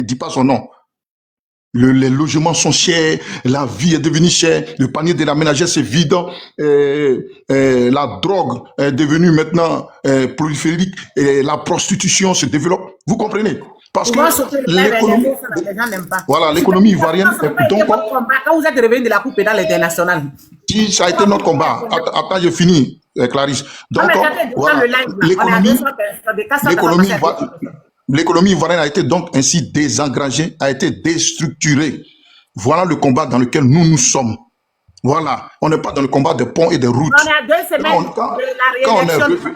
dis pas son nom. Les logements sont chers, la vie est devenue chère, le panier de la ménagère c'est vide, la drogue est devenue maintenant proliférique, et la prostitution se développe. Vous comprenez? Parce que l'économie, voilà, l'économie ivoirienne. Donc, quand vous êtes revenu de la Coupe pénale internationale, si ça a été notre combat. Attends, j'ai fini, Clarisse. Donc, voilà, l'économie ivoirienne a été donc ainsi désengagée, a été déstructurée. Voilà le combat dans lequel nous sommes. Voilà, on n'est pas dans le combat des ponts et des routes. On est à 2 semaines de la réélection.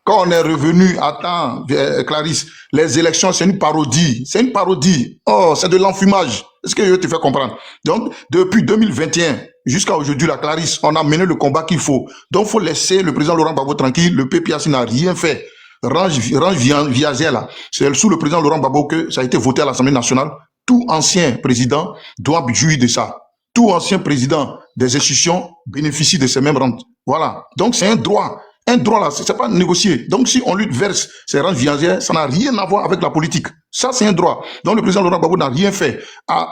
Quand on est revenu, attends, Clarisse, les élections, c'est une parodie. C'est une parodie. Oh, c'est de l'enfumage. Est-ce que je te fais comprendre? Donc, depuis 2021 jusqu'à aujourd'hui, la Clarisse, on a mené le combat qu'il faut. Donc, il faut laisser le président Laurent Gbagbo tranquille. Le PPAC n'a rien fait. Range Viager, là, c'est sous le président Laurent Gbagbo que ça a été voté à l'Assemblée nationale. Tout ancien président doit jouir de ça. Tout ancien président des institutions bénéficie de ces mêmes rentes. Voilà. Donc, c'est un droit. Un droit là, c'est pas négocié. Donc, si on lui verse ces rentes viagères, ça n'a rien à voir avec la politique. Ça, c'est un droit. Donc, le président Laurent Gbagbo n'a rien fait. À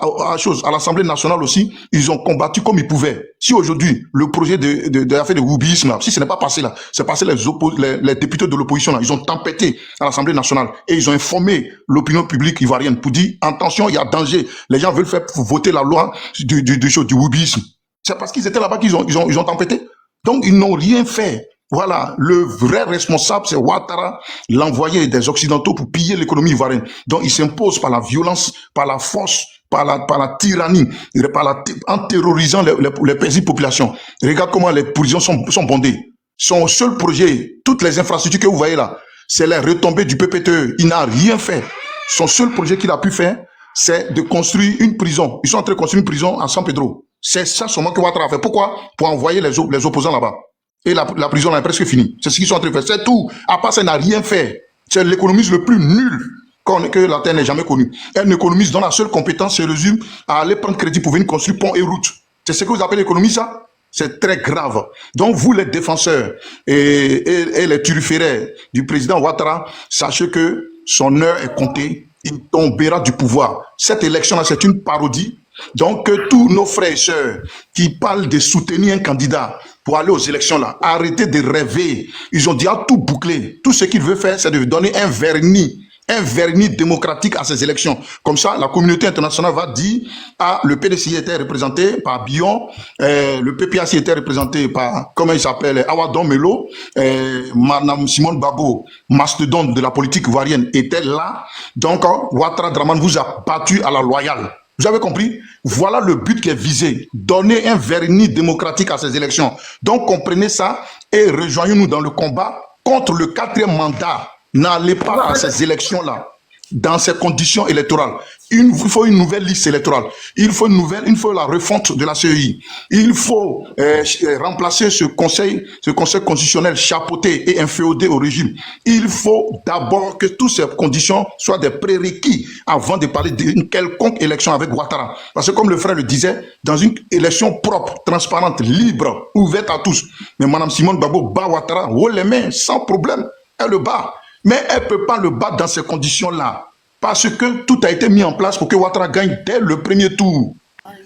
l'Assemblée nationale aussi, ils ont combattu comme ils pouvaient. Si aujourd'hui, le projet de l'affaire de wubisme, là, si ce n'est pas passé là, c'est passé les députés de l'opposition là, ils ont tempêté à l'Assemblée nationale et ils ont informé l'opinion publique ivoirienne pour dire, attention, il y a danger. Les gens veulent faire voter la loi du wubisme. C'est parce qu'ils étaient là-bas qu'ils ont tempêté. Donc, ils n'ont rien fait. Voilà, le vrai responsable, c'est Ouattara, l'envoyé des Occidentaux pour piller l'économie ivoirienne. Donc, il s'impose par la violence, par la force, par la tyrannie, en terrorisant les petites populations. Regarde comment les prisons sont bondées. Son seul projet, toutes les infrastructures que vous voyez là, c'est les retombées du PPTE. Il n'a rien fait. Son seul projet qu'il a pu faire, c'est de construire une prison. Ils sont en train de construire une prison à San Pedro. C'est ça seulement que Ouattara a fait. Pourquoi? Pour envoyer les opposants là-bas. Et la prison là est presque finie. C'est ce qu'ils sont en train de faire. C'est tout. À part ça, il n'a rien fait. C'est l'économiste le plus nul que la Terre n'ait jamais connu. Un économiste dont la seule compétence se résume à aller prendre crédit pour venir construire pont et route. C'est ce que vous appelez l'économie, ça? C'est très grave. Donc, vous, les défenseurs et les turiféraires du président Ouattara, sachez que son heure est comptée. Il tombera du pouvoir. Cette élection-là, c'est une parodie. Donc, tous nos frères et sœurs qui parlent de soutenir un candidat pour aller aux élections là, arrêtez de rêver. Ils ont déjà tout bouclé. Tout ce qu'ils veulent faire, c'est de donner un vernis démocratique à ces élections. Comme ça, la communauté internationale va dire, le PDC était représenté par Bion, le PPAC était représenté par, comment il s'appelle, Awadon Melo, Madame Simone Babo, mastodonte de la politique ivoirienne, était là. Donc, Ouattara Draman vous a battu à la loyale. Vous avez compris? Voilà le but qui est visé. Donner un vernis démocratique à ces élections. Donc, comprenez ça et rejoignez-nous dans le combat contre le 4e mandat. N'allez pas à ces élections-là dans ces conditions électorales. Il faut une nouvelle liste électorale. Il faut la refonte de la CEI. Il faut remplacer ce conseil constitutionnel chapeauté et inféodé au régime. Il faut d'abord que toutes ces conditions soient des prérequis avant de parler d'une quelconque élection avec Ouattara. Parce que comme le frère le disait, dans une élection propre, transparente, libre, ouverte à tous. Mais Mme Simone Babo bat Ouattara haut les mains, sans problème. Elle le bat. Mais elle ne peut pas le battre dans ces conditions-là. Parce que tout a été mis en place pour que Ouattara gagne dès le premier tour.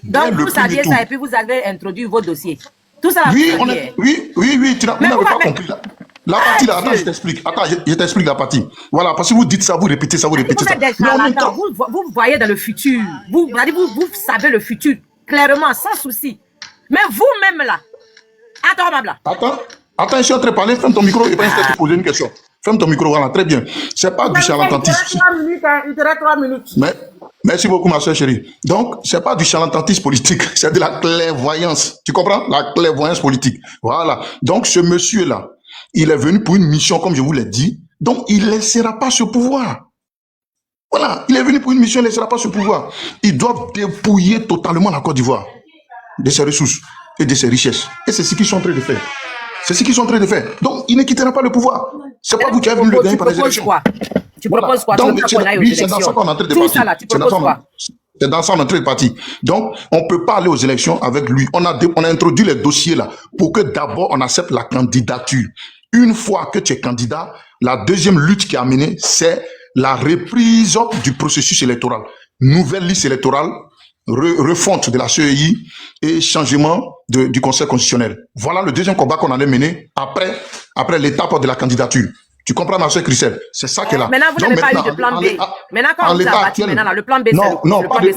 Donc vous saviez ça et puis vous avez introduit vos dossiers. Tout ça, oui, vous n'avez pas compris. La partie là, attends, je t'explique. Attends, je t'explique la partie. Voilà, parce que vous dites ça, vous répétez ça, vous répétez ça. Mais en même temps, vous voyez dans le futur. Vous savez le futur, clairement, sans souci. Mais vous-même là, attends, Mabla. Attends, je suis en train de parler, ferme ton micro et puis je vais te poser une question. Ferme ton micro, voilà, très bien. C'est pas du charlatanisme. Il te reste 3 minutes. Merci beaucoup, ma soeur chérie. Donc, c'est pas du charlatanisme politique, c'est de la clairvoyance. Tu comprends? La clairvoyance politique. Voilà. Donc, ce monsieur-là, il est venu pour une mission, comme je vous l'ai dit. Donc, il ne laissera pas ce pouvoir. Voilà. Il est venu pour une mission, il ne laissera pas ce pouvoir. Ils doivent dépouiller totalement la Côte d'Ivoire de ses ressources et de ses richesses. Et c'est ce qu'ils sont en train de faire. C'est ce qu'ils sont en train de faire. Donc, il ne quittera pas le pouvoir. C'est pas vous qui avez voulu le gagner par les élections. Tu proposes quoi? Donc, c'est dans ça qu'on est en train de partir. C'est dans ça qu'on est en train de partir. Donc, on ne peut pas aller aux élections avec lui. On a introduit les dossiers là pour que d'abord on accepte la candidature. Une fois que tu es candidat, la deuxième lutte qui est amenée, c'est la reprise du processus électoral. Nouvelle liste électorale, refonte de la CEI et changement du Conseil constitutionnel. Voilà le deuxième combat qu'on allait mener après l'étape de la candidature. Tu comprends, ma soeur Christelle? C'est ça qu'elle a. Maintenant, vous n'avez pas eu de plan B. Maintenant, quand vous avez bâti, maintenant, le plan B,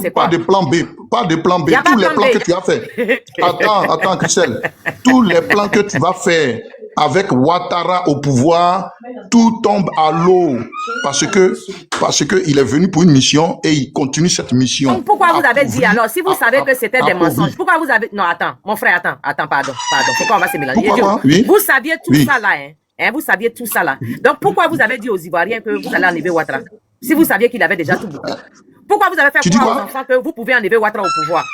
c'est pas de plan B. Pas de plan B. Tous les plans que tu as fait. Attends, Christelle. Tous les plans que tu vas faire avec Ouattara au pouvoir, tout tombe à l'eau. Parce que il est venu pour une mission et il continue cette mission. Donc, pourquoi vous avez dit alors, si vous savez que c'était des mensonges, pourquoi vous avez... Non, attends, mon frère, attends, pardon. Pourquoi on va se mélanger? Oui. Vous saviez tout ça là, hein? Vous saviez tout ça là. Donc, pourquoi vous avez dit aux Ivoiriens que vous allez enlever Ouattara? Si vous saviez qu'il avait déjà tout bouclé. Pourquoi vous avez fait croire aux enfants que vous pouvez enlever Ouattara au pouvoir?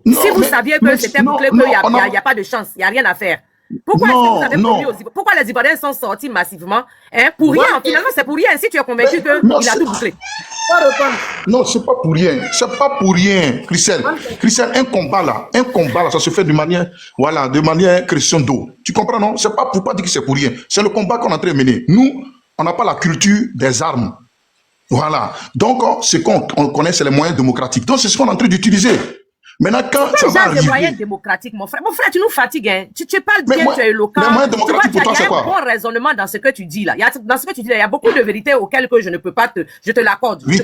Non, si vous saviez que c'était bouclé, qu'il n'y a pas de chance, il n'y a rien à faire. Pourquoi est-ce que vous avez promis aux Ivoiriens? Pourquoi les Ivoiriens sont sortis massivement? Pour rien, finalement, c'est pour rien. Si tu es convaincu qu'il a tout bouclé. Non, c'est pas pour rien. C'est pas pour rien, Christelle. Christelle, un combat là, ça se fait de manière crescendo. Tu comprends, non? C'est pas pour pas dire que c'est pour rien. C'est le combat qu'on est en train de mener. Nous, on n'a pas la culture des armes. Voilà. Donc, ce qu'on connaît, c'est les moyens démocratiques. Donc, c'est ce qu'on est en train d'utiliser. Maintenant, quand ça va arriver... des moyens démocratiques, mon frère. Mon frère, tu nous fatigues, hein. Tu parles bien, tu es éloquent. Les moyens démocratiques, pour toi, c'est quoi? Il y a un bon raisonnement dans ce que tu dis, là. Dans ce que tu dis, là, il y a beaucoup de vérités auxquelles que je ne peux pas je te l'accorde. Oui,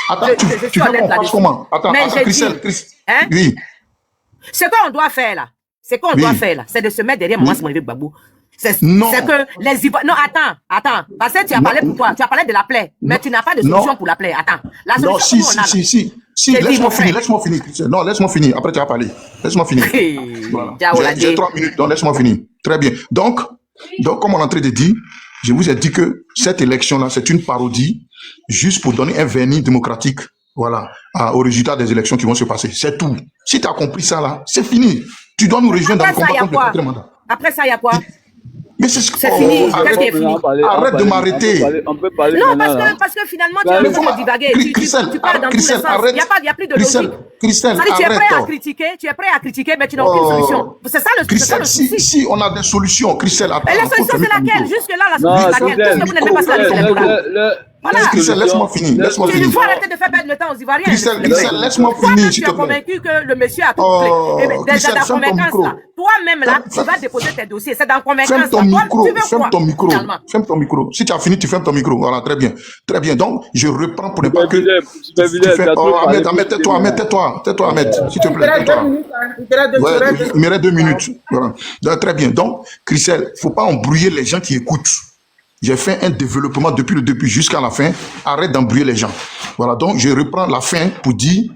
attends, tu fais qu'on fasse comment? Attends, Christelle. Oui. Ce qu'on doit faire, là, c'est de se mettre derrière moi, c'est mon Gbagbo. C'est que les Ivoiriens... Non, attends. Parce que tu as parlé pour toi. Tu as parlé de la plaie. Mais tu n'as pas de solution pour la plaie. Attends. La solution Si, laisse-moi finir, Christelle. Non, laisse-moi finir. Après, tu vas parler. Laisse-moi finir. Voilà. J'ai 3 minutes, donc laisse-moi finir. Très bien. Donc, comme on est en train de dire, je vous ai dit que cette élection-là, c'est une parodie, juste pour donner un vernis démocratique, voilà, au résultat des élections qui vont se passer. C'est tout. Si tu as compris ça, là, c'est fini. Tu dois nous rejoindre dans le combat contre le quatrième mandat. Après ça, il y a quoi? Mais c'est fini. Qu'est-ce qui est fini? Arrête de m'arrêter. Non, parce que finalement, tu as besoin de divaguer. Tu parles dans tous les sens. Il n'y a plus de logique. Christelle, tu es prêt à critiquer, mais tu n'as aucune solution. C'est ça le souci. Si on a des solutions, Christelle, attends. Et la solution, c'est laquelle? Jusque-là, la solution, c'est laquelle? Parce que vous n'avez pas ça à l'électoral. Voilà. Christelle, laisse-moi finir. Il faut arrêter de faire perdre le temps aux Ivoiriens. Christelle, laisse-moi finir, s'il te plaît. Tu es convaincu que le monsieur a tout bouclé. Déjà dans convaincance, là. Toi-même, là, tu vas déposer tes dossiers. C'est dans convaincance. Ferme ton micro. Si tu as fini, tu fermes ton micro. Voilà, très bien. Très bien. Donc, je reprends pour ne pas que... Ahmed, tais-toi, Ahmed, s'il te plaît. Il me reste 2 minutes. Voilà. Donc, très bien. Donc, Christelle, il ne faut pas embrouiller les gens qui écoutent. J'ai fait un développement depuis le début jusqu'à la fin. Arrête d'embrouiller les gens. Voilà, donc je reprends la fin pour dire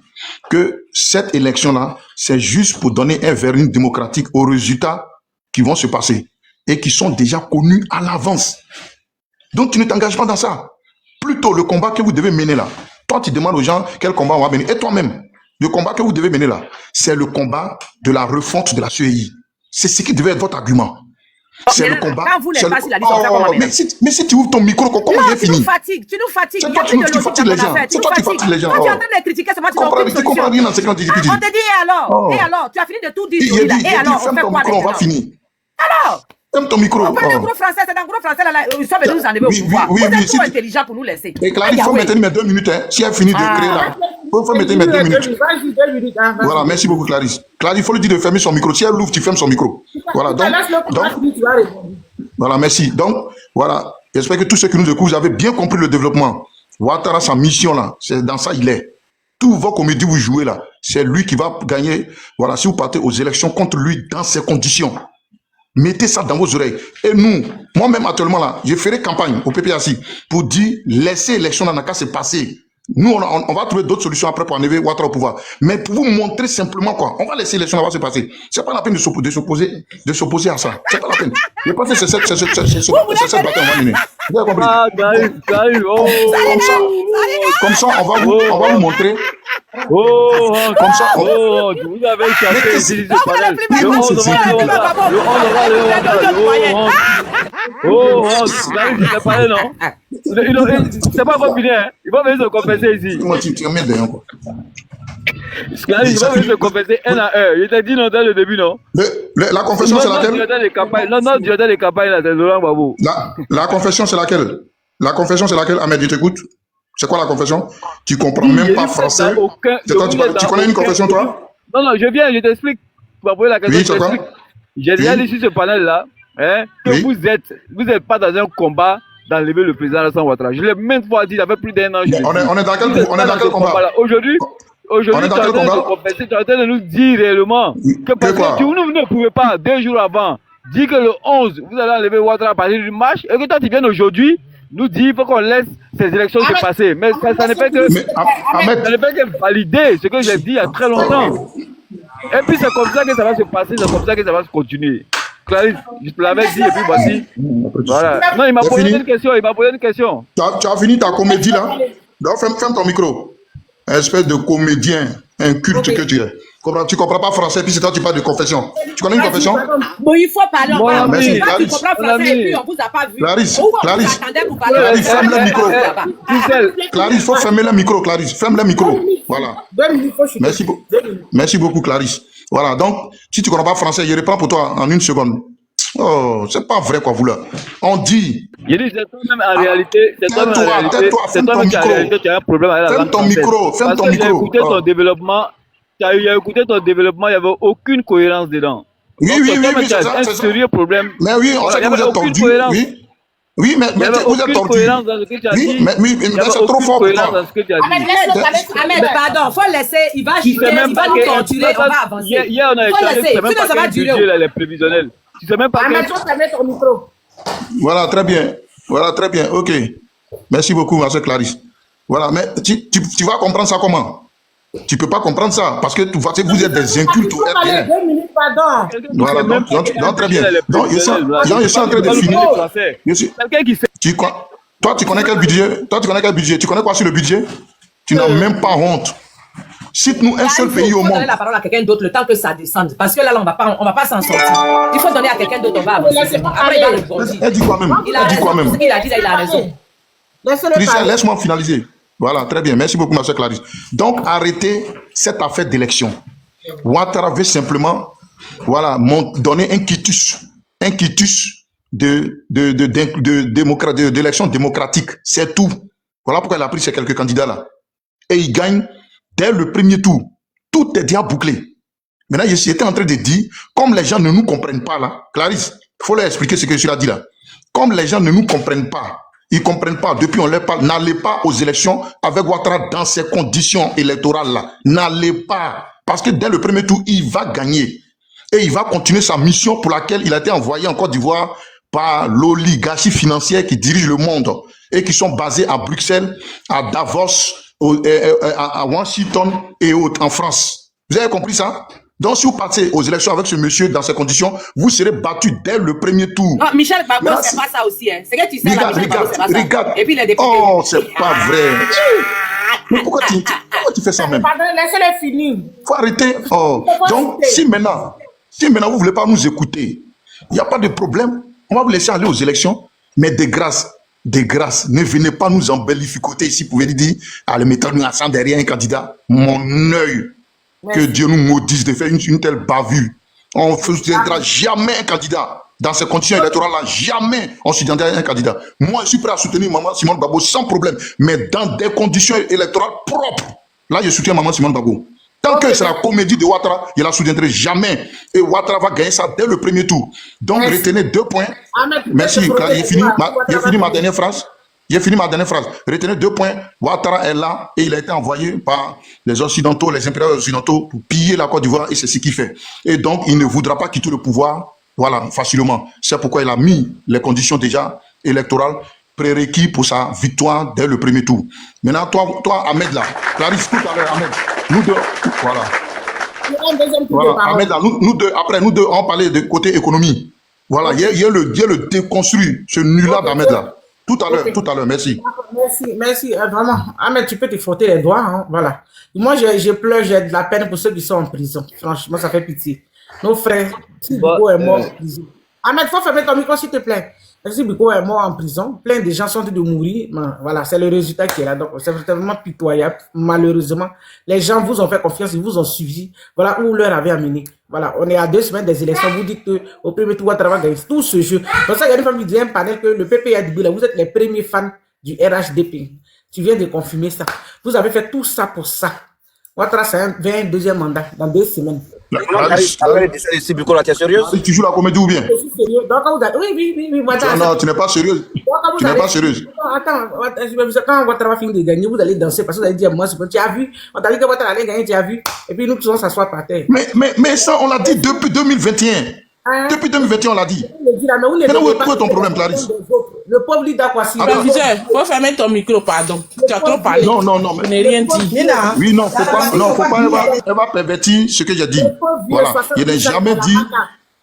que cette élection-là, c'est juste pour donner un vernis démocratique aux résultats qui vont se passer et qui sont déjà connus à l'avance. Donc tu ne t'engages pas dans ça. Plutôt le combat que vous devez mener là. Toi, tu demandes aux gens quel combat on va mener. Et toi-même, le combat que vous devez mener là, c'est le combat de la refonte de la CEI. C'est ce qui devait être votre argument. C'est le combat. Quand vous n'êtes pas sur la liste, mais si tu ouvres ton micro, comment il est fini? Tu nous fatigues. C'est toi qui fatigues les gens. C'est toi qui fatigues les gens. Quand tu es en train de les critiquer, c'est moi qui t'en Tu comprends rien dans ce qu'on dit. On te dit, et alors? Tu as fini de tout dire. Et alors? Ferme ton micro, on va finir. Alors? Ferme ton micro. On parle d'un gros français, c'est d'un gros français là. Ils sont venus nous enlever au pouvoir. Vous êtes trop intelligent pour nous laisser. Et Clarisse, il faut maintenir mes 2 minutes. Si elle finit de créer là, il faut maintenir mes 2 minutes. Voilà, merci beaucoup, Clarisse. Clarisse, il faut lui dire de fermer son micro. Si elle l'ouvre, tu fermes son micro. Voilà, donc voilà, merci. Donc, voilà, j'espère que tous ceux qui nous écoutent, vous avez bien compris le développement. Ouattara, sa mission là, c'est dans ça il est. Tous vos comédies vous jouez là, c'est lui qui va gagner. Voilà, si vous partez aux élections contre lui dans ces conditions, mettez ça dans vos oreilles. Et nous, moi-même actuellement là, je ferai campagne au PPAC pour dire, laissez l'élection dans la cas se passer. Nous, on va trouver d'autres solutions après pour enlever Ouattara au pouvoir. Mais pour vous montrer simplement quoi, on va laisser l'élection là-bas se passer. C'est pas la peine de s'opposer à ça. C'est pas la peine. Je pense que c'est cette bataille qu'on va mener. Vous avez compris? Comme ça, on va vous montrer. Comme ça, vous avez cherché ici le panel. C'est pas encore fini, hein. Il va venir se confesser ici. Tu remets derrière quoi. Il va venir se confesser un à un. Il t'a dit non dès le début, non? La confession, c'est laquelle? Non, directeur des campagnes, là, c'est Laurent Gbagbo. La confession, c'est laquelle? La confession, c'est laquelle, Ahmed? Je t'écoute. C'est quoi la confession? Tu comprends même pas français. Tu connais une confession, toi? Non, je viens, je t'explique. Tu vas poser la question. Oui, c'est quoi? J'ai déjà dit sur ce panel-là que vous n'êtes pas dans un combat d'enlever le président Alassane Ouattara. Je l'ai maintes fois dit, il y avait plus d'un an. On est dans quel combat? Aujourd'hui, tu es en train de nous dire réellement que parce que vous ne pouvez pas, 2 jours avant, dire que le 11, vous allez enlever Ouattara à partir du match, et que toi tu viens aujourd'hui nous dire qu'il faut qu'on laisse ces élections se passer. Mais ça ne fait que valider ce que j'ai dit il y a très longtemps. Et puis c'est comme ça que ça va se passer, c'est comme ça que ça va se continuer. Clarisse, je te l'avais dit et puis voici. Voilà. Non, il m'a posé une question, Tu as fini ta comédie là? Donc ferme ton micro. Espèce de comédien inculte que tu es. Tu comprends pas français, puis c'est toi tu parles de confession. Tu connais une confession? Bon, il faut parler en français. Merci, Quand tu comprends français et puis on vous a pas vu. Clarisse, ferme le micro. Clarisse, faut fermer le micro, Clarisse. Ferme le micro. Voilà. Merci beaucoup, Clarisse. Voilà, donc, si tu comprends pas français, je reprends pour toi en 1 seconde. Oh, c'est pas vrai quoi, vous là. On dit. Je dis, c'est toi-même en réalité. C'est toi-même qui as un problème avec la langue française. Ferme ton micro. Écouté ton développement. Tu as écouté ton développement, il n'y avait aucune cohérence dedans. Oui, c'est ça. Un sérieux problème. Mais oui, on sait que vous êtes tordu. Oui, mais vous êtes tordu. Oui, mais c'est trop fort pour toi. Ahmed, pardon, faut laisser. Il va nous torturer, on va avancer. Hier, on a échangé, sinon ça va durer. Les prévisionnels. Tu sais même pas Ahmed, faut fermer ton micro. Voilà, très bien. Ok. Merci beaucoup, ma soeur Clarisse. Voilà, mais tu vas comprendre ça comment? Tu peux pas comprendre ça parce que vous êtes des incultes au RDN. 2 minutes, pardon. Voilà, donc très bien. Donc, je suis en train de finir. Toi, tu connais quel budget? Tu connais quoi sur le budget? Tu n'as même pas honte. Cite-nous un seul pays au monde. Il faut donner la parole à quelqu'un d'autre le temps que ça descende. Parce que là, on va pas s'en sortir. Il faut donner à quelqu'un d'autre, on va avancer. Après, il va rebondir. Elle dit quoi même? Il a raison. Ce qu'il a dit, il a raison. Laisse-moi finaliser. Voilà, très bien. Merci beaucoup, ma soeur Clarisse. Donc, arrêtez cette affaire d'élection. Ouattara veut simplement donner un quitus d'élection démocratique. C'est tout. Voilà pourquoi il a pris ces quelques candidats-là. Et il gagne dès le premier tour. Tout est déjà bouclé. Maintenant, j'étais en train de dire, comme les gens ne nous comprennent pas là, Clarisse, il faut leur expliquer ce que je suis dit là. Comme les gens ne nous comprennent pas, ils ne comprennent pas, depuis on leur parle, n'allez pas aux élections avec Ouattara dans ces conditions électorales-là. N'allez pas. Parce que dès le premier tour, il va gagner. Et il va continuer sa mission pour laquelle il a été envoyé en Côte d'Ivoire par l'oligarchie financière qui dirige le monde et qui sont basés à Bruxelles, à Davos, à Washington et autres en France. Vous avez compris ça? Donc, si vous partez aux élections avec ce monsieur dans ces conditions, vous serez battu dès le premier tour. Non, Michel Gbagbo, c'est pas ça aussi. Hein. C'est que tu sais, regarde. Et puis les députés. Oh, c'est pas vrai. Mais pourquoi tu fais ça même? Pardon, laissez-le finir. Faut arrêter. Oh. Donc, si maintenant vous voulez pas nous écouter, il n'y a pas de problème. On va vous laisser aller aux élections. Mais de grâce, ne venez pas nous embellificoter ici. Vous pouvez dire, allez, mettons-nous ensemble derrière un candidat. Mon œil. Que Dieu nous maudisse de faire une telle bavure. On ne soutiendra jamais un candidat. Dans ces conditions électorales-là, jamais on soutiendra un candidat. Moi, je suis prêt à soutenir Maman Simone Gbagbo sans problème. Mais dans des conditions électorales propres. Là, je soutiens Maman Simone Gbagbo. Tant que c'est la comédie de Ouattara, je ne la soutiendrai jamais. Et Ouattara va gagner ça dès le premier tour. Donc, retenez 2 points. Merci, j'ai fini ma dernière phrase. Retenez 2 points. Ouattara est là et il a été envoyé par les Occidentaux, les impériaux occidentaux pour piller la Côte d'Ivoire et c'est ce qu'il fait. Et donc, il ne voudra pas quitter le pouvoir, facilement. C'est pourquoi il a mis les conditions déjà électorales prérequis pour sa victoire dès le premier tour. Maintenant, toi Ahmed là, Clarisse tout à l'heure, Ahmed, nous deux, Ahmed là, nous deux, on parlait de côté économie. Voilà, il y a le déconstruit, ce nul-là d'Ahmed là. Tout à l'heure, merci. Merci, vraiment. Ahmed, tu peux te frotter les doigts, hein, voilà. Moi, je pleure, j'ai de la peine pour ceux qui sont en prison. Franchement, ça fait pitié. Nos frères, Biko est mort en prison. Ahmed, faut fermer ton micro, s'il te plaît. Biko est mort en prison. Plein de gens sont en train de mourir. Voilà, c'est le résultat qui est là. Donc, c'est vraiment pitoyable. Malheureusement, les gens vous ont fait confiance, ils vous ont suivi. Voilà où leur avait amené. Voilà, on est à 2 semaines des élections. Vous dites qu'au premier tour, Ouattara va gagner tout ce jeu. Pour ça, il y a une femme qui dit un panel que le PP a dit, vous êtes les premiers fans du RHDP. Tu viens de confirmer ça. Vous avez fait tout ça pour ça. Ouattara, c'est un deuxième mandat dans 2 semaines. Tu joues la comédie ou bien? Je suis sérieux. Donc, quand vous avez... Oui. Non, tu n'es pas sérieuse. Tu n'es pas sérieuse. Attends, quand Ouattara va finir de gagner, vous allez danser parce que vous allez dire, moi, tu as vu, on t'a dit que Ouattara allait gagner, tu as vu. Et puis nous, on s'assoit par terre. Mais ça, on l'a dit depuis 2021. Depuis 2021, on l'a dit. Mais où est ton problème, Clarisse? Le pauvre leader, quoi, si. Il faut fermer ton micro, pardon. Tu as trop parlé. Non. Je n'ai rien dit. Oui, non, faut pas, elle va pervertir ce que j'ai dit. Voilà. Il n'a jamais dit.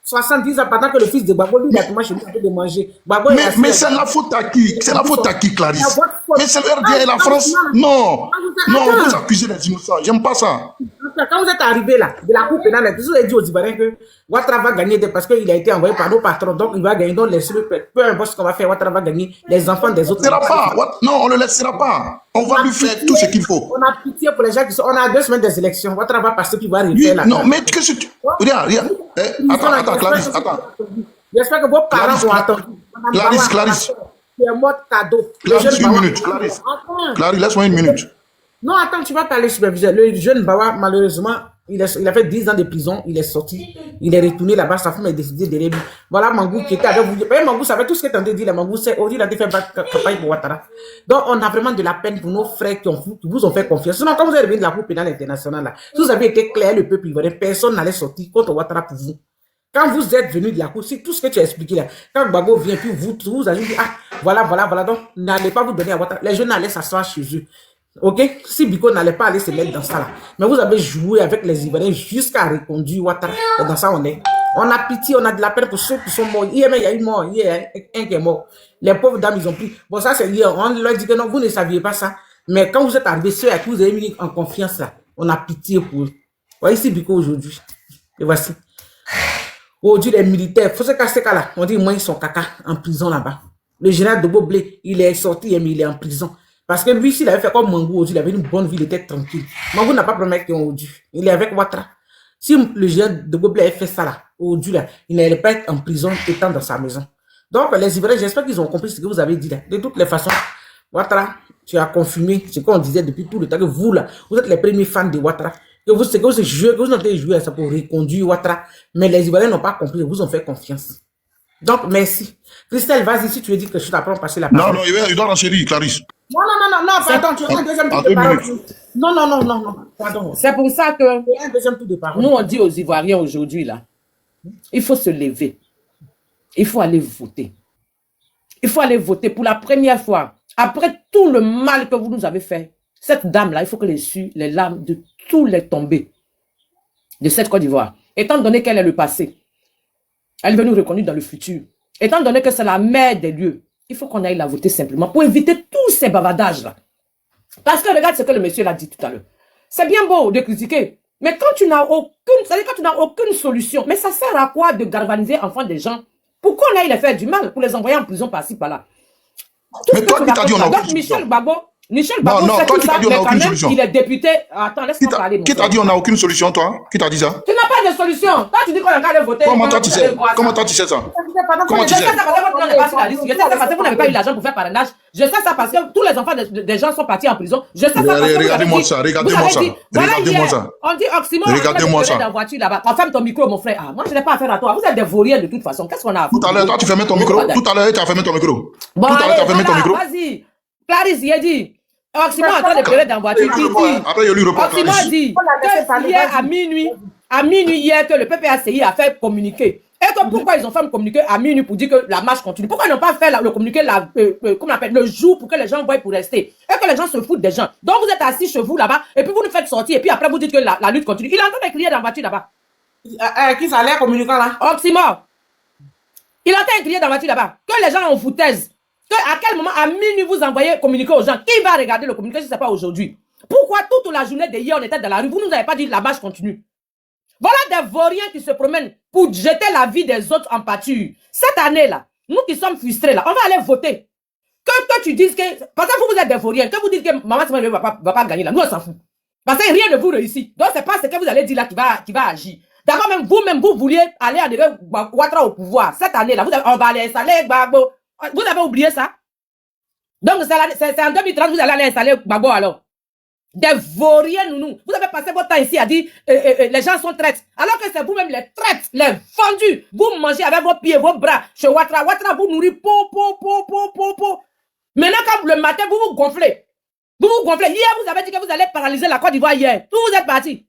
70 ans pendant que le fils de Gbagbo, lui, il a commencé chez lui de manger. Mais c'est la faute à qui? C'est la faute à qui, Clarisse? Mais c'est le RDA et la France? Non, vous accusez les innocents. J'aime pas ça. Quand vous êtes arrivé là, de la Cour pénale, vous avez dit aux Ivoiriens que Ouattara va gagner parce qu'il a été envoyé par nos patrons, donc il va gagner. Donc, peu importe ce qu'on va faire, Ouattara va gagner. Les enfants des autres. Non, on ne le laissera pas. On va lui faire tout ce qu'il faut. On a pitié pour les gens qui sont. On a 2 semaines des élections. Ouattara va passer, puis il va arriver là. Non, mais qu'est-ce que tu. Regarde. Attends, Clarisse, attends. J'espère que vos parents vont attendre. Clarisse. C'est un mode cadeau. Clarisse, une minute. Clarisse, laisse-moi une minute. Non, attends, tu vas parler superviseur. Le jeune Bawa, malheureusement, il a fait 10 ans de prison, il est sorti, il est retourné là-bas, sa femme a décidé de lui. Voilà Mangou qui était avec vous. Mangou savait tout ce que tu as dit, là, Mangou, c'est aujourd'hui, il a fait campagne pour Ouattara. Donc, on a vraiment de la peine pour nos frères qui vous ont fait confiance. Sinon, quand vous êtes revenu de la Cour pénale internationale, là, si vous avez été clair, le peuple ivoirien, personne n'allait sortir contre Ouattara pour vous. Quand vous êtes venu de la Cour, c'est tout ce que tu as expliqué là. Quand Gbagbo vient, puis vous avez dit, voilà. Donc, n'allez pas vous donner à Ouattara. Les jeunes allaient s'asseoir chez eux. Ok, si Biko n'allait pas aller se mettre dans ça là, mais vous avez joué avec les Ivoiriens jusqu'à reconduire Ouattara. Et dans ça on est. On a pitié, on a de la peine pour ceux qui sont morts. Hier, il y a une mort, hier, un qui est mort. Les pauvres dames, ils ont pris. Bon, ça c'est hier. On leur dit que non, vous ne saviez pas ça. Mais quand vous êtes arrivés, ceux à qui vous avez mis en confiance là, on a pitié pour eux. Voyez ici Biko aujourd'hui. Et voici. Aujourd'hui, les militaires, faut se casser là. On dit, moi, ils sont caca en prison là-bas. Le général de Boblé, il est sorti, mais il est en prison. Parce que lui, s'il avait fait comme Mangou aujourd'hui, il avait une bonne vie, il était tranquille. Mangou n'a pas promis qu'il aujourd'hui. Il est avec Ouattara. Si le général de Boblé avait fait ça là, aujourd'hui là, il n'allait pas être en prison étant dans sa maison. Donc, les Ivoiriens, j'espère qu'ils ont compris ce que vous avez dit là. De toutes les façons, Ouattara, tu as confirmé ce qu'on disait depuis tout le temps, que vous là, vous êtes les premiers fans de Ouattara. Que vous avez joué à ça pour reconduire Ouattara. Mais les Ivoiriens n'ont pas compris, ils vous ont fait confiance. Donc, merci. Christelle, vas-y, si tu veux dire que je t'apprends à passer la parole. Non, il doit enchérir, Clarisse. Non, pardon, tu as un deuxième tour de parole. Non, pardon. C'est pour ça que Un deuxième tour de parole. nous, on dit aux Ivoiriens aujourd'hui, là, il faut se lever. Il faut aller voter. Il faut aller voter pour la première fois. Après tout le mal que vous nous avez fait, cette dame-là, il faut qu'elle essuie les larmes de tous les tombés de cette Côte d'Ivoire. Étant donné qu'elle est le passé, elle veut nous reconnaître dans le futur. Étant donné que c'est la mère des lieux, il faut qu'on aille la voter simplement pour éviter tous ces bavardages-là. Parce que regarde ce que le monsieur l'a dit tout à l'heure. C'est bien beau de critiquer, mais quand tu n'as aucune solution, mais ça sert à quoi de galvaniser enfin des gens pour qu'on aille les faire du mal, pour les envoyer en prison par-ci, par-là. Mais toi, qui t'as dit on a aucune solution? Michel Gbagbo fait tout ça, mais quand même, il est député. Attends, laisse-moi parler. Qui t'a dit on n'a aucune solution, toi? Qui t'a dit ça? Tu n'as pas de solution. Toi, tu dis qu'on a qu'à aller voter. Comment toi, tu sais? Comment toi, tu sais ça? Comment tu sais? Je sais ça parce que votre nom n'est pas sur la liste. Je sais ça parce que vous n'avez pas eu l'argent pour faire parrainage. Je sais ça parce que tous les enfants des gens sont partis en prison. Je sais ça parce que regardez-moi ça, regardez-moi ça. Regardez-moi ça. On dit oxymore. Regardez-moi ça. Dans voiture là-bas. Ferme ton micro, mon frère. Moi, je n'ai pas affaire à toi. Vous êtes des vauriens de toute façon. Qu'est-ce qu'on a à faire? Tout à l'heure, toi, tu fermais ton micro. Tout à l'heure, tu as fermé ton micro. Bon, tout à l'heure, tu as fermé ton micro. Vas-y. Clarisse, il a dit. Oxymore est en train de pleurer dans la voiture. Après, il lui reprend. Oxymore dit que hier à minuit hier que le PPACI a fait communiquer. Et que pourquoi ils ont fait communiquer à minuit pour dire que la marche continue? Pourquoi ils n'ont pas fait le communiqué le jour pour que les gens voient pour rester? Et que les gens se foutent des gens. Donc vous êtes assis chez vous là-bas et puis vous nous faites sortir et puis après vous dites que la lutte continue. Il est en train de crier dans la voiture là-bas. Qui ça a l'air communicant là? Oxymore. Il est en train de crier dans la voiture là-bas. Que les gens en foutaise. À quel moment, à minuit, vous envoyez communiquer aux gens? Qui va regarder le communiqué si ce n'est pas aujourd'hui? Pourquoi toute la journée de hier, on était dans la rue? Vous ne nous avez pas dit la marche continue. Voilà des vauriens qui se promènent pour jeter la vie des autres en pâture. Cette année-là, nous qui sommes frustrés là, on va aller voter. Que tu dises que... Parce que vous êtes des vauriens, que vous dites que Maman Simone ne va pas gagner là, nous on s'en fout. Parce que rien ne vous réussit. Donc c'est pas ce que vous allez dire là qui va agir. D'abord même vous vouliez aller enlever Ouattara au pouvoir. Cette année-là, on va aller installer Gbagbo. Vous avez oublié ça? Donc, c'est en 2030 vous allez aller installer Gbagbo alors. Des vauriens nounous. Vous avez passé votre temps ici à dire les gens sont traites. Alors que c'est vous-même les traites, les vendus. Vous mangez avec vos pieds, vos bras. Chez Ouattara, Ouattara vous nourrit po. Maintenant, quand le matin, vous vous gonflez. Vous vous gonflez. Hier, vous avez dit que vous allez paralyser la Côte d'Ivoire hier. Tous vous êtes partis.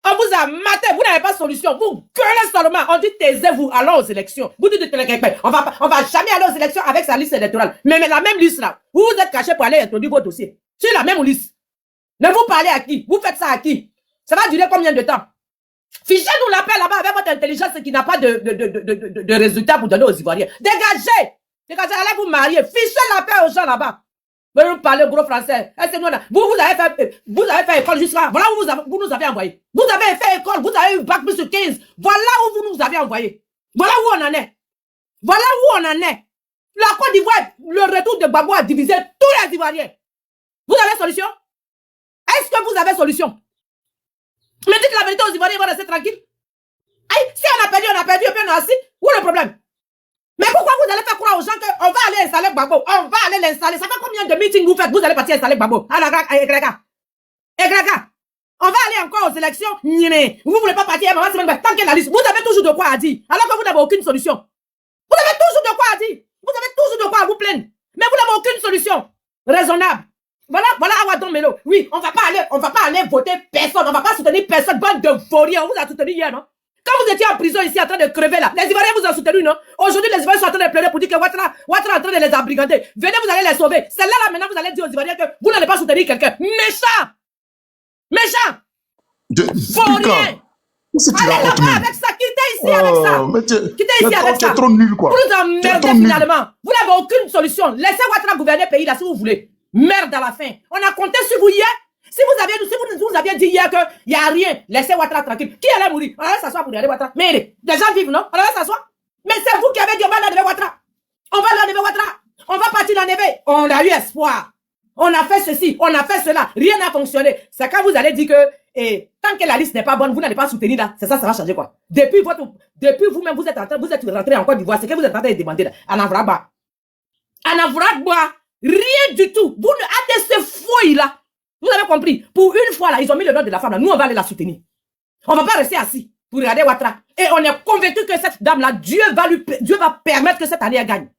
On vous a maté, vous n'avez pas de solution. Vous gueulez seulement. On dit taisez-vous, allons aux élections. Vous dites on va jamais aller aux élections avec sa liste électorale. Mais la même liste là, vous vous êtes caché pour aller introduire vos dossiers. Sur la même liste. Ne vous parlez à qui? Vous faites ça à qui? Ça va durer combien de temps? Fichez-nous la paix là-bas avec votre intelligence qui n'a pas de résultats pour donner aux Ivoiriens. Dégagez! Dégagez, allez vous marier. Fichez la paix aux gens là-bas. Vous nous parlez gros français. Vous avez fait école jusqu'à... Voilà où vous nous avez envoyé. Vous avez fait école, vous avez eu bac plus 15. Voilà où vous nous avez envoyé. Voilà où on en est. Voilà où on en est. La Côte d'Ivoire, le retour de Gbagbo a divisé tous les Ivoiriens. Vous avez solution? Est-ce que vous avez solution? Mais dites la vérité aux Ivoiriens, ils vont rester tranquilles. Aïe, si on a perdu, et puis on est assis. Où est le problème? Mais pourquoi vous allez faire croire aux gens qu'on va aller installer Gbagbo? On va aller l'installer. Ça fait combien de meetings vous faites? Vous allez partir installer Gbagbo. Egrega. On va aller encore aux élections. Vous ne voulez pas partir tant que la liste. Vous avez toujours de quoi à dire. Alors que vous n'avez aucune solution. Vous avez toujours de quoi à dire. Vous avez toujours de quoi à vous plaindre. Mais vous n'avez aucune solution raisonnable. Voilà Awadon Melo. Oui, on va pas aller voter personne. On va pas soutenir personne. Bande de vauriens. On vous a soutenu hier, non? Quand vous étiez en prison ici en train de crever là, les Ivoiriens vous ont soutenu, non? Aujourd'hui, les Ivoiriens sont en train de pleurer pour dire que Ouattara est en train de les abrigander. Venez, vous allez les sauver. C'est là, maintenant, vous allez dire aux Ivoiriens que vous n'allez pas soutenir quelqu'un. Méchant! Vaurien! Allez là-bas avec ça, quittez ici avec ça. Quittez ici avec ça. C'est trop nul, quoi. Vous nous emmerdez finalement. Vous n'avez aucune solution. Laissez Ouattara gouverner le pays là si vous voulez. Merde à la fin. On a compté sur vous hier. Si vous aviez dit hier qu'il n'y a rien, laissez Ouattara tranquille. Qui allait mourir? On allait s'asseoir pour regarder Ouattara. Mais des gens vivent, non? On allait s'asseoir. Mais c'est vous qui avez dit on va l'enlever Ouattara. On va l'enlever Ouattara. On va partir l'enlever. On a eu espoir. On a fait ceci, on a fait cela. Rien n'a fonctionné. C'est quand vous allez dire que tant que la liste n'est pas bonne, vous n'allez pas soutenir là. C'est ça, ça va changer quoi. Depuis vous-même, vous êtes rentré en Côte d'Ivoire. C'est que vous êtes en train de demander là. Anavraba. Rien du tout. Vous ne hâtez ces fouilles là. Vous avez compris? Pour une fois, là, ils ont mis le nom de la femme, là. Nous, on va aller la soutenir. On va pas rester assis pour regarder Ouattara. Et on est convaincu que cette dame-là, Dieu va permettre que cette année, elle gagne.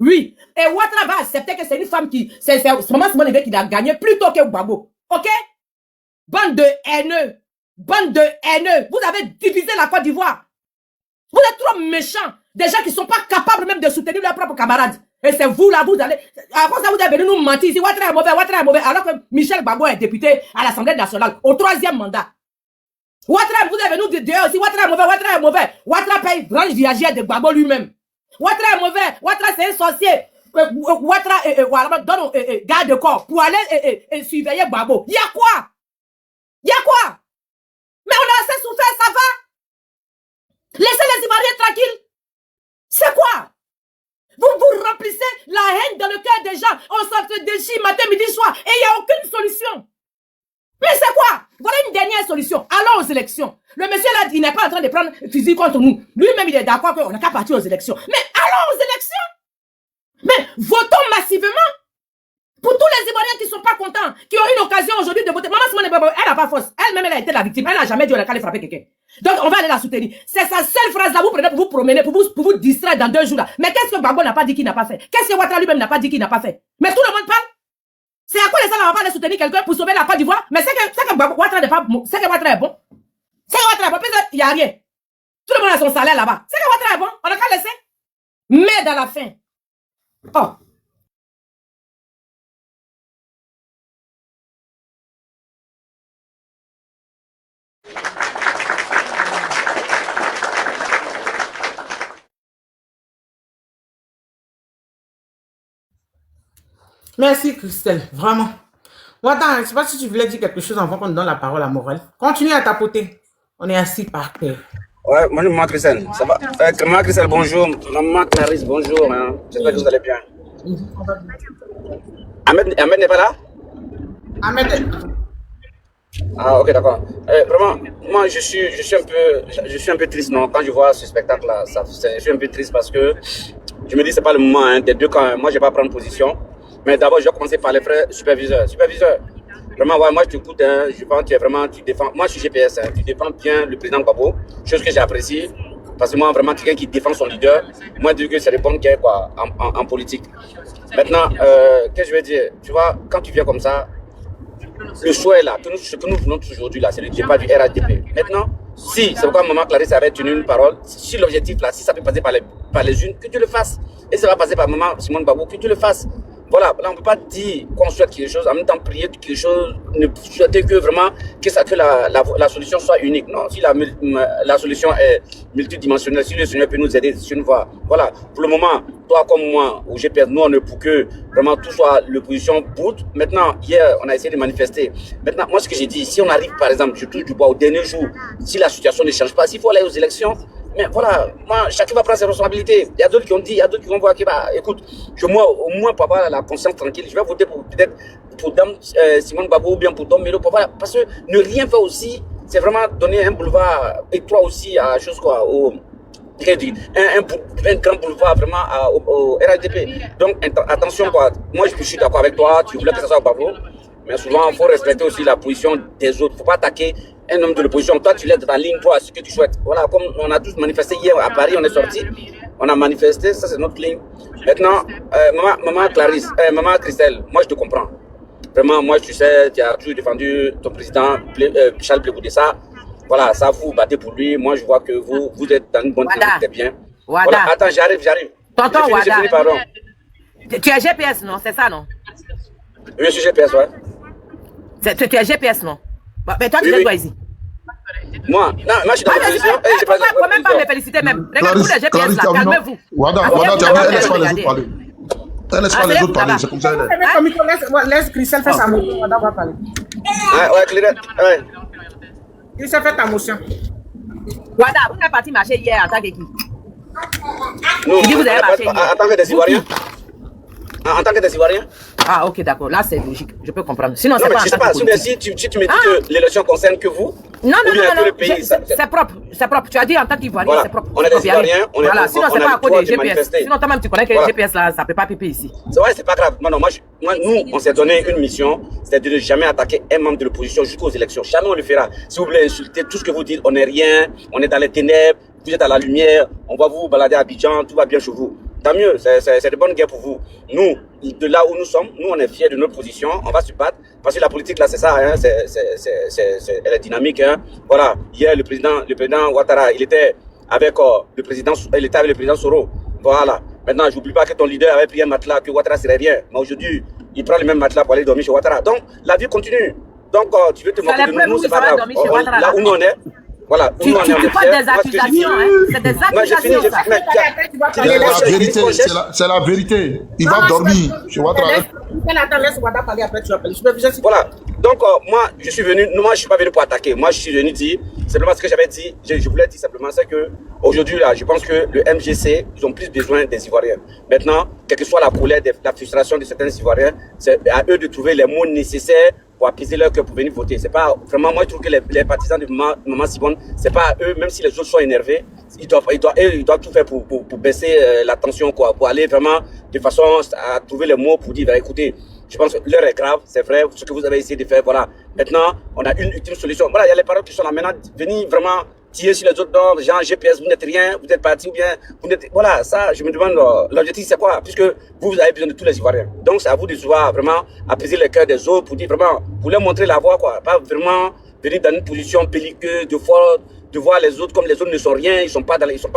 Oui. Et Ouattara va accepter que c'est une femme qui... C'est Maman Simone Veil qui a gagné plutôt que Gbagbo. OK? Bande de haineux. Bande de haineux. Vous avez divisé la Côte d'Ivoire. Vous êtes trop méchants. Des gens qui ne sont pas capables même de soutenir leurs propres camarades. Et c'est vous là, vous allez... Après ça, vous avez venu nous mentir ici. Ouattara est mauvais. Alors que Michel Gbagbo est député à l'Assemblée nationale au 3e mandat. Ouattara, vous avez venu dehors aussi. Ouattara est mauvais. Ouattara paye branche viagère de Gbagbo lui-même. Ouattara est mauvais. Ouattara, c'est un sorcier. Ouattara donne garde de corps pour aller surveiller Gbagbo. Il y a quoi? Mais on a assez souffert, ça va? Laissez les Ivoiriens tranquilles. C'est quoi? Vous remplissez la haine dans le cœur des gens. On s'entre-déchire matin, midi, soir. Et il n'y a aucune solution. Mais c'est quoi? Voilà une dernière solution. Allons aux élections. Le monsieur là, il n'est pas en train de prendre fusil contre nous. Lui-même, il est d'accord qu'on n'a qu'à partir aux élections. Mais allons aux élections. Mais votons massivement. Pour tous les Ivoiriens qui ne sont pas contents, qui ont une occasion aujourd'hui de voter. Maman Simone Veil, elle n'a pas force. Elle-même, elle a été la victime. Elle n'a jamais dit on a qu'à aller frapper quelqu'un. Donc, on va aller la soutenir. C'est sa seule phrase là, vous prenez pour vous promener, pour vous distraire dans 2 jours là. Mais qu'est-ce que Gbagbo n'a pas dit qu'il n'a pas fait? Qu'est-ce que Ouattara lui-même n'a pas dit qu'il n'a pas fait? Mais tout le monde parle. C'est à quoi les gens n'ont pas aller soutenir quelqu'un pour sauver la Côte d'Ivoire? Mais c'est que Ouattara n'est pas bon. C'est que Ouattara est bon. C'est que Ouattara est bon. Peut-être il n'y a rien. Tout le monde a son salaire là-bas. C'est que Ouattara est bon. On n'a qu'à laisser. Mais dans la fin. Oh. Merci Christelle, vraiment. Bon, attends, je ne sais pas si tu voulais dire quelque chose avant qu'on donne la parole à Morel. Continue à tapoter. On est assis par terre. Ouais, bonjour maman Christelle, ça va? Maman Christelle, bonjour. Maman Clarisse, bonjour. Hein. J'espère que vous allez bien. Ahmed n'est pas là? Ahmed. Ah, ok, d'accord. Vraiment, moi, je suis un peu triste, non? Quand je vois ce spectacle-là, je suis un peu triste parce que je me dis, c'est pas le moment, hein, des deux camps. Moi, je vais pas prendre position. Mais d'abord, je vais commencer par les frères superviseurs. Superviseur, vraiment, ouais, moi je t'écoute, hein, je pense que tu défends. Moi je suis GPS, hein, tu défends bien le président Gbagbo, chose que j'apprécie. Parce que moi, vraiment, quelqu'un qui défend son leader, moi, je dis que c'est le bon guerre, quoi, en politique. Maintenant, qu'est-ce que je veux dire? Tu vois, quand tu viens comme ça, le choix est là. Ce que nous voulons aujourd'hui, là, c'est le départ du RHDP. Maintenant, si, c'est pourquoi Maman Clarisse avait tenu une parole, si l'objectif, là, si ça peut passer par les unes, que tu le fasses. Et ça va passer par Maman Simone Gbagbo, que tu le fasses. Voilà, là, on ne peut pas dire qu'on souhaite quelque chose, en même temps prier quelque chose, ne souhaiter que vraiment que la solution soit unique. Non, si la solution est multidimensionnelle, si le Seigneur peut nous aider sur une voie. Voilà, pour le moment, toi comme moi, au GPS, nous, on est pour que vraiment tout soit l'opposition bout. Maintenant, hier, on a essayé de manifester. Maintenant, moi, ce que j'ai dit, si on arrive, par exemple, je touche du bois au dernier jour, si la situation ne change pas, s'il faut aller aux élections, mais voilà, moi, chacun va prendre ses responsabilités. Il y a d'autres qui ont dit, il y a d'autres qui vont voir qui va. Écoute, moi, au moins, pour avoir la conscience tranquille, je vais voter peut-être pour Dame Simone Gbagbo ou bien pour Dom Melo. Parce que ne rien faire aussi, c'est vraiment donner un boulevard étroit aussi à chose quoi, un grand boulevard vraiment au RHDP. Donc, attention, quoi. Moi, je suis d'accord avec toi, tu voulais que ça soit Gbagbo. Mais souvent, il faut respecter aussi la position des autres. Il ne faut pas attaquer un homme de l'opposition. Toi, tu l'aides dans la ligne droite, ce que tu souhaites. Voilà, comme on a tous manifesté hier à Paris, on est sorti. On a manifesté, ça c'est notre ligne. Maintenant, maman Clarisse, maman Christelle, moi je te comprends. Vraiment, moi tu sais, tu as toujours défendu ton président, Charles Blé-Goudessa. Voilà, ça vous battez pour lui. Moi je vois que vous êtes dans une bonne direction, c'est bien. Voilà, attends, j'arrive. Tonton Wada, pardon. Tu es GPS, non? C'est ça, non? Oui, je suis GPS, ouais. Tu es GPS, non? Mais toi, tu es quoi ici? Moi, je suis dans la position. Il ne faut même pas me féliciter, même. Regardez-vous les GPS là, calmez-vous. Wada, laisse pas les autres parler. Laisse pas les autres parler, c'est comme ça. Laisse Christelle faire sa motion. Wada va parler. Ouais, Claire. Ouais. Christelle, fais ta motion. Wada, vous êtes parti marcher hier en tant que qui? Non, vous avez marché hier. En tant que des Ivoiriens. En tant que des Ivoiriens. Ah, ok, d'accord. Là, c'est logique. Je peux comprendre. Sinon, c'est pas. Je sais pas. Si tu me dis que l'élection concerne que vous. Non. C'est propre. C'est propre. Tu as dit en tant qu'Ivoirien, voilà. c'est propre. On est des Ivoiriens. Voilà. Sinon, c'est pas à cause des GPS. Sinon, toi-même, tu connais que les GPS là, ça peut pas piper ici. C'est vrai, c'est pas grave. Non, nous, on s'est donné une mission, c'est de ne jamais attaquer un membre de l'opposition jusqu'aux élections. Jamais on le fera. Si vous voulez insulter tout ce que vous dites, on n'est rien, on est dans les ténèbres, vous êtes à la lumière, on va vous balader à Abidjan, tout va bien chez vous. Tant mieux, c'est de bonnes guerres pour vous. Nous, de là où nous sommes, nous on est fiers de notre position, on va se battre, parce que la politique là c'est ça, hein, elle est dynamique. Hein. Voilà, hier le président Ouattara, il était avec le président Soro. Voilà, maintenant j'oublie pas que ton leader avait pris un matelas, que Ouattara serait rien, mais aujourd'hui il prend le même matelas pour aller dormir chez Ouattara. Donc la vie continue. Donc tu veux te moquer de nous, c'est pas grave. Là où nous on est. Voilà, tu portes des accusations, hein? C'est des accusations. C'est la vérité. Il va dormir chez Ouattara. Voilà. Donc, moi, je suis pas venu pour attaquer. Moi, je suis venu dire, simplement ce que j'avais dit, je voulais dire simplement, c'est que aujourd'hui, là, je pense que le MGC, ils ont plus besoin des Ivoiriens. Maintenant, quelle que soit la colère, la frustration de certains Ivoiriens, c'est à eux de trouver les mots nécessaires pour apaiser leur cœur pour venir voter. C'est pas vraiment, moi je trouve que les partisans de Maman Simone, c'est pas à eux, même si les autres sont énervés, ils doivent tout faire pour baisser la tension, quoi, pour aller vraiment de façon à trouver les mots pour dire, bah, écoutez, je pense que l'heure est grave, c'est vrai, ce que vous avez essayé de faire, voilà. Maintenant, on a une ultime solution. Voilà, il y a les paroles qui sont là maintenant, venir vraiment tirer sur les autres, non, genre GPS, vous n'êtes rien, vous êtes parti ou bien, vous n'êtes, voilà, ça, je me demande, l'objectif c'est quoi, puisque vous avez besoin de tous les Ivoiriens. Donc, c'est à vous de pouvoir vraiment apaiser le cœur des autres pour dire vraiment, pour leur montrer la voie, quoi, pas vraiment venir dans une position belliqueuse, de voir les autres comme les autres ne sont rien, ils sont pas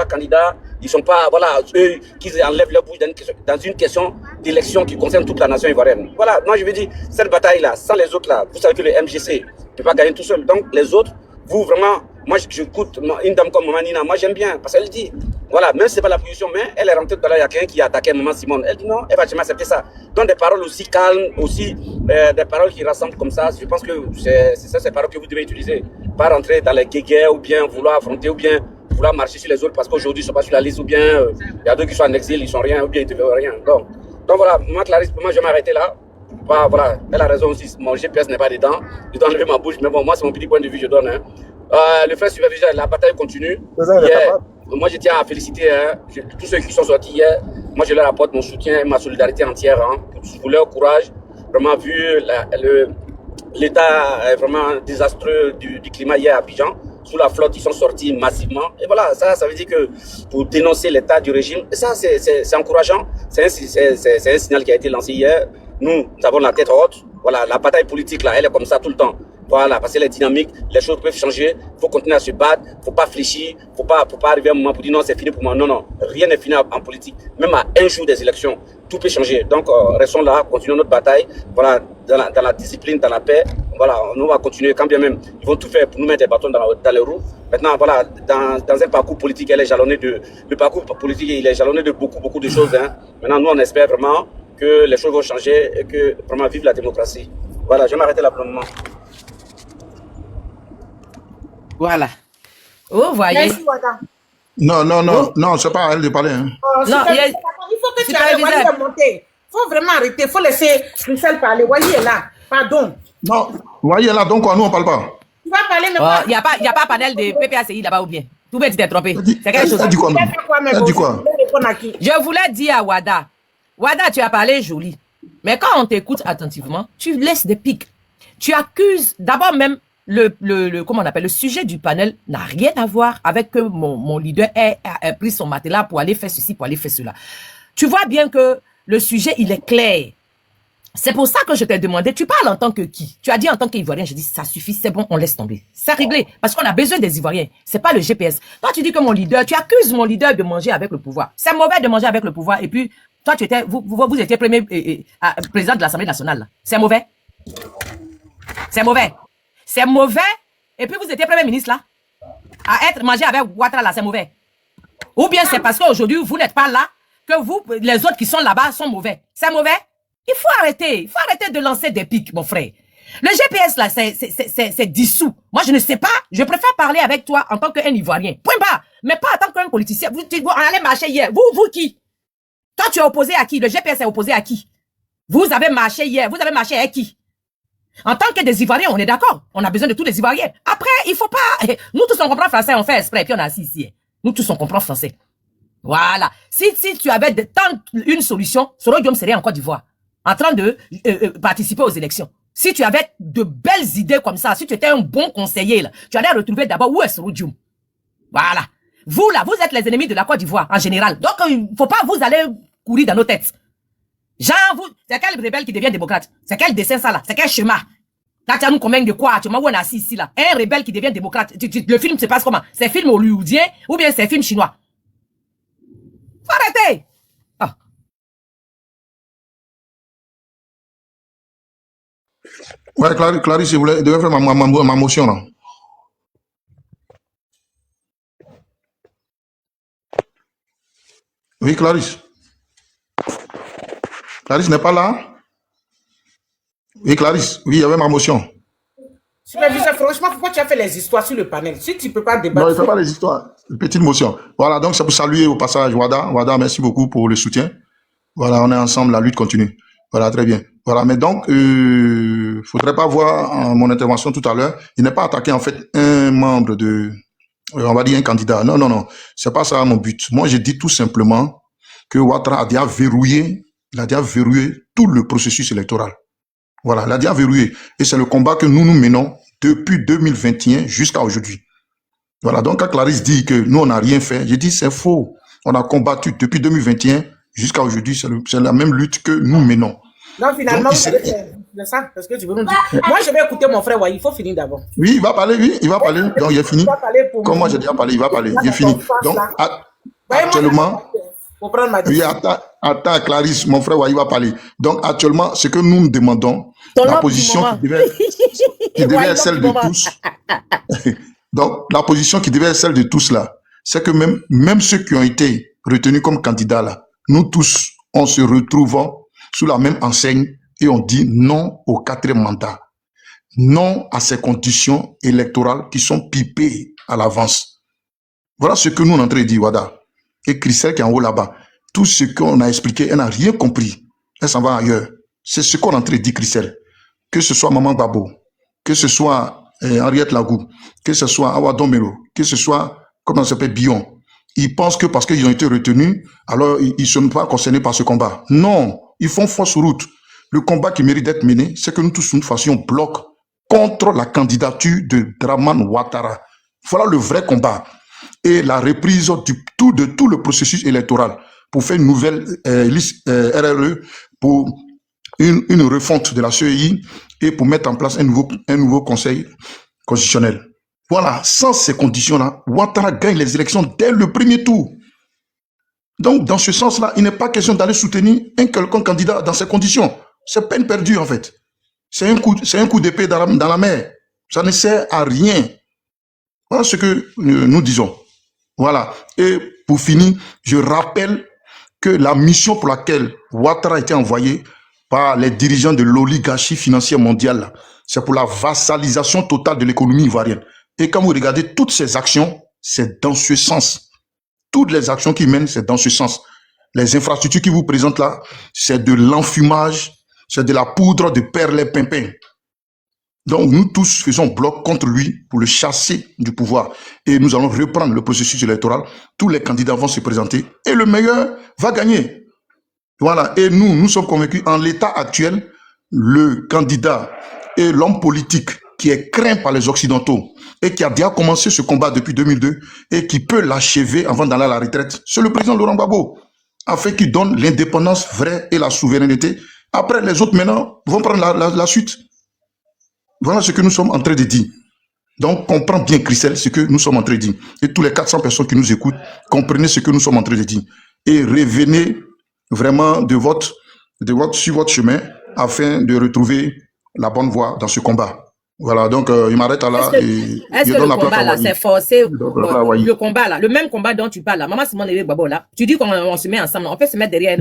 candidats, ils sont pas, voilà, eux, qui enlèvent leur bouche dans une question d'élection qui concerne toute la nation ivoirienne. Voilà, moi je veux dire, cette bataille-là, sans les autres là, vous savez que le MGC ne peut pas gagner tout seul. Donc, les autres, vous vraiment, moi j'écoute une dame comme Maman Nina, moi j'aime bien, parce qu'elle dit, voilà, même si c'est pas la position, mais elle est rentrée tout à l'heure, il y a quelqu'un qui a attaqué Maman Simone. Elle dit non, elle va jamais accepter ça. Donc des paroles aussi calmes, aussi des paroles qui rassemblent comme ça, je pense que c'est ça, ces paroles que vous devez utiliser. Pas rentrer dans les guéguerres ou bien vouloir affronter ou bien vouloir marcher sur les autres parce qu'aujourd'hui ils sont pas sur la liste ou bien il y a d'autres qui sont en exil, ils sont rien ou bien ils ne veulent rien. Donc voilà, moi Clarisse, moi je vais m'arrêter là. Voilà, elle a raison aussi, mon GPS n'est pas dedans, je dois enlever ma bouche, mais bon, moi c'est mon petit point de vue, je donne. Hein. Le frère superviseur, la bataille continue. moi je tiens à féliciter tous ceux qui sont sortis hier. Moi je leur apporte mon soutien et ma solidarité entière pour leur courage. Vraiment vu l'état vraiment désastreux du climat hier à Abidjan. Sous la flotte, ils sont sortis massivement. Et voilà, ça veut dire que pour dénoncer l'état du régime, et ça c'est encourageant. C'est un signal qui a été lancé hier. Nous avons la tête haute. Voilà, la bataille politique là, elle est comme ça tout le temps. Voilà, parce qu'elle est dynamique, les choses peuvent changer, il faut continuer à se battre, il ne faut pas fléchir, il ne faut pas arriver à un moment pour dire non, c'est fini pour moi. Non, non, rien n'est fini en politique. Même à un jour des élections, tout peut changer. Donc, restons là, continuons notre bataille, voilà, dans la discipline, dans la paix. Voilà, on va continuer quand bien même. Ils vont tout faire pour nous mettre des bâtons dans les roues. Maintenant, voilà, dans un parcours politique, le parcours politique, il est jalonné de beaucoup de choses. Maintenant, nous, on espère vraiment que les choses vont changer et que vraiment vive la démocratie. Voilà, je vais m'arrêter là pour le moment. Voilà. Vous voyez. Merci, Wada. Non, c'est pas à elle de parler. Non, il faut que tu arrêtes. Wally est monté. Il faut vraiment arrêter. Il faut laisser Christelle parler. Wally est là. Pardon. Non, Wally est là, donc nous on parle pas. Tu vas parler, mais Il n'y a pas panel de PPACI là-bas ou bien. Tout le monde t'es trompé. C'est quelque chose. Elle dit quoi, même? Elle dit quoi? Je voulais dire à Wada. Wada, tu as parlé joli. Mais quand on t'écoute attentivement, tu laisses des pics. Tu accuses d'abord même comment on appelle, le sujet du panel n'a rien à voir avec que mon leader ait pris son matelas pour aller faire ceci, pour aller faire cela. Tu vois bien que le sujet, il est clair. C'est pour ça que je t'ai demandé, tu parles en tant que qui? Tu as dit en tant qu'Ivoirien, je dis ça suffit, c'est bon, on laisse tomber. C'est réglé, parce qu'on a besoin des Ivoiriens. C'est pas le GPS. Toi, tu dis que mon leader, tu accuses mon leader de manger avec le pouvoir. C'est mauvais de manger avec le pouvoir, et puis, toi, vous étiez premier président de l'Assemblée nationale, là. C'est mauvais. C'est mauvais. C'est mauvais. Et puis, vous étiez premier ministre, là. À être mangé avec Ouattara, là, c'est mauvais. Ou bien c'est parce qu'aujourd'hui, vous n'êtes pas là, que vous, les autres qui sont là-bas, sont mauvais. C'est mauvais. Il faut arrêter de lancer des pics, mon frère. Le GPS, là, c'est dissous. Moi, je ne sais pas. Je préfère parler avec toi en tant qu'un Ivoirien. Point barre. Mais pas en tant qu'un politicien. On allait marcher hier. Vous qui? Toi, tu es opposé à qui? Le GPS est opposé à qui? Vous avez marché hier. Vous avez marché avec qui? En tant que des Ivoiriens, on est d'accord. On a besoin de tous les Ivoiriens. Après, il faut pas... Nous tous, on comprend français, on fait exprès, puis on est assis ici. Nous tous, on comprend français. Voilà. Si tu avais une solution, Soro Diom serait en Côte d'Ivoire, en train de participer aux élections. Si tu avais de belles idées comme ça, si tu étais un bon conseiller, là, tu allais retrouver d'abord où est Soro Diom. Voilà. Vous, là, vous êtes les ennemis de la Côte d'Ivoire, en général. Donc, il faut pas vous aller courir dans nos têtes. Genre, c'est quel rebelle qui devient démocrate? C'est quel dessin ça là? C'est quel chemin? Là, tu vas nous convaincre de quoi? Tu m'as où on est assis ici là? Un rebelle qui devient démocrate. Le film se passe comment? C'est un film hollywoodien ou bien c'est un film chinois? Faut arrêter! Ah. Ouais, Clarisse, je devais faire ma motion là. Oui, Clarisse. Clarisse n'est pas là? Oui, Clarisse. Oui, il y avait ma motion. Superviseur, franchement, pourquoi tu as fait les histoires sur le panel? Si tu ne peux pas débattre... Non, il ne fait pas les histoires. Une petite motion. Voilà, donc c'est pour saluer au passage Wada. Wada, merci beaucoup pour le soutien. Voilà, on est ensemble, la lutte continue. Voilà, très bien. Voilà, mais donc, faudrait pas voir mon intervention tout à l'heure. Il n'est pas attaqué, en fait, un membre de... on va dire un candidat. Non. C'est pas ça mon but. Moi, je dis tout simplement que Ouattara a déjà verrouillé tout le processus électoral. Voilà, il a déjà verrouillé. Et c'est le combat que nous menons depuis 2021 jusqu'à aujourd'hui. Voilà, donc quand Clarisse dit que nous, on n'a rien fait, je dis c'est faux. On a combattu depuis 2021 jusqu'à aujourd'hui. C'est la même lutte que nous menons. Non, finalement, vous allez faire ça, parce que tu veux nous dire. Moi, je vais écouter mon frère Wally, il faut finir d'abord. Oui, il va parler, Donc, il est fini. Comme moi, j'ai déjà parlé, il va parler. Il est fini. Donc, actuellement... Oui, attends, Clarisse, mon frère Wally va parler. Donc, actuellement, ce que nous nous demandons, la position qui devait être celle de tous. Donc, la position qui devait être celle de tous là, c'est que même ceux qui ont été retenus comme candidats là, nous tous, on se retrouve sous la même enseigne et on dit non au 4e mandat. Non à ces conditions électorales qui sont pipées à l'avance. Voilà ce que nous on est en train de dire, Wada. Et Christelle qui est en haut là-bas. Tout ce qu'on a expliqué, elle n'a rien compris. Elle s'en va ailleurs. C'est ce qu'on est en train de dire, Christelle. Que ce soit Maman Babo, que ce soit Henriette Lagou, que ce soit Awa Domelo, que ce soit, comment ça s'appelle, Bion, ils pensent que parce qu'ils ont été retenus, alors ils ne sont pas concernés par ce combat. Non, ils font fausse route. Le combat qui mérite d'être mené, c'est que nous tous nous fassions bloc contre la candidature de Dramane Ouattara. Voilà le vrai combat. Et la reprise de tout le processus électoral pour faire une nouvelle liste RRE, pour une refonte de la CEI et pour mettre en place un nouveau conseil constitutionnel. Voilà, sans ces conditions-là, Ouattara gagne les élections dès le premier tour. Donc, dans ce sens-là, il n'est pas question d'aller soutenir un quelconque candidat dans ces conditions. C'est peine perdue, en fait. C'est un coup d'épée dans la mer. Ça ne sert à rien. Voilà ce que nous disons. Voilà. Et pour finir, je rappelle que la mission pour laquelle Ouattara a été envoyé par les dirigeants de l'oligarchie financière mondiale, c'est pour la vassalisation totale de l'économie ivoirienne. Et quand vous regardez toutes ces actions, c'est dans ce sens. Toutes les actions qu'ils mènent, c'est dans ce sens. Les infrastructures qu'ils vous présentent là, c'est de l'enfumage, c'est de la poudre de perlimpinpin. Donc nous tous faisons bloc contre lui pour le chasser du pouvoir. Et nous allons reprendre le processus électoral. Tous les candidats vont se présenter et le meilleur va gagner. Voilà. Et nous sommes convaincus, en l'état actuel, le candidat et l'homme politique qui est craint par les Occidentaux et qui a déjà commencé ce combat depuis 2002 et qui peut l'achever avant d'aller à la retraite, c'est le président Laurent Gbagbo, afin qu'il donne l'indépendance vraie et la souveraineté. Après, les autres maintenant vont prendre la suite. Voilà ce que nous sommes en train de dire. Donc, comprends bien, Christelle, ce que nous sommes en train de dire. Et tous les 400 personnes qui nous écoutent, comprenez ce que nous sommes en train de dire. Et revenez vraiment sur votre chemin afin de retrouver la bonne voie dans ce combat. Voilà, donc il m'arrête là. Est-ce que le combat là, c'est forcé? Le combat là, le même combat dont tu parles là, Maman Simone et Gbagbo là, tu dis qu'on se met ensemble, on peut se mettre derrière.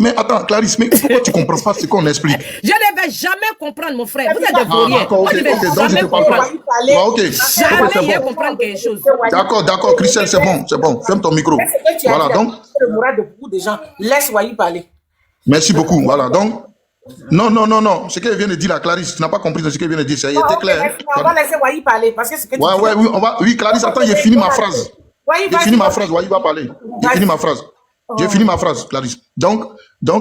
Mais attends, Clarisse, mais pourquoi tu ne comprends pas ce qu'on explique? Je ne vais jamais comprendre, mon frère. Vous êtes des vauriens. D'accord, Je ne vais jamais comprendre. Jamais comprendre quelque chose. D'accord, Christelle, c'est bon. Ferme ton micro. Voilà, donc. Le moral de beaucoup de gens. Laisse Wahi parler. Merci beaucoup. Voilà, donc. Non. Ce qu'elle vient de dire, la Clarisse, tu n'as pas compris ce qu'elle vient de dire. Ça a été clair. On va laisser Wahi parler. Parce que ce que tu oui, Clarisse, attends, j'ai fini ma phrase. J'ai fini ma phrase, Wahi va parler. J'ai fini ma phrase, Clarisse. Donc,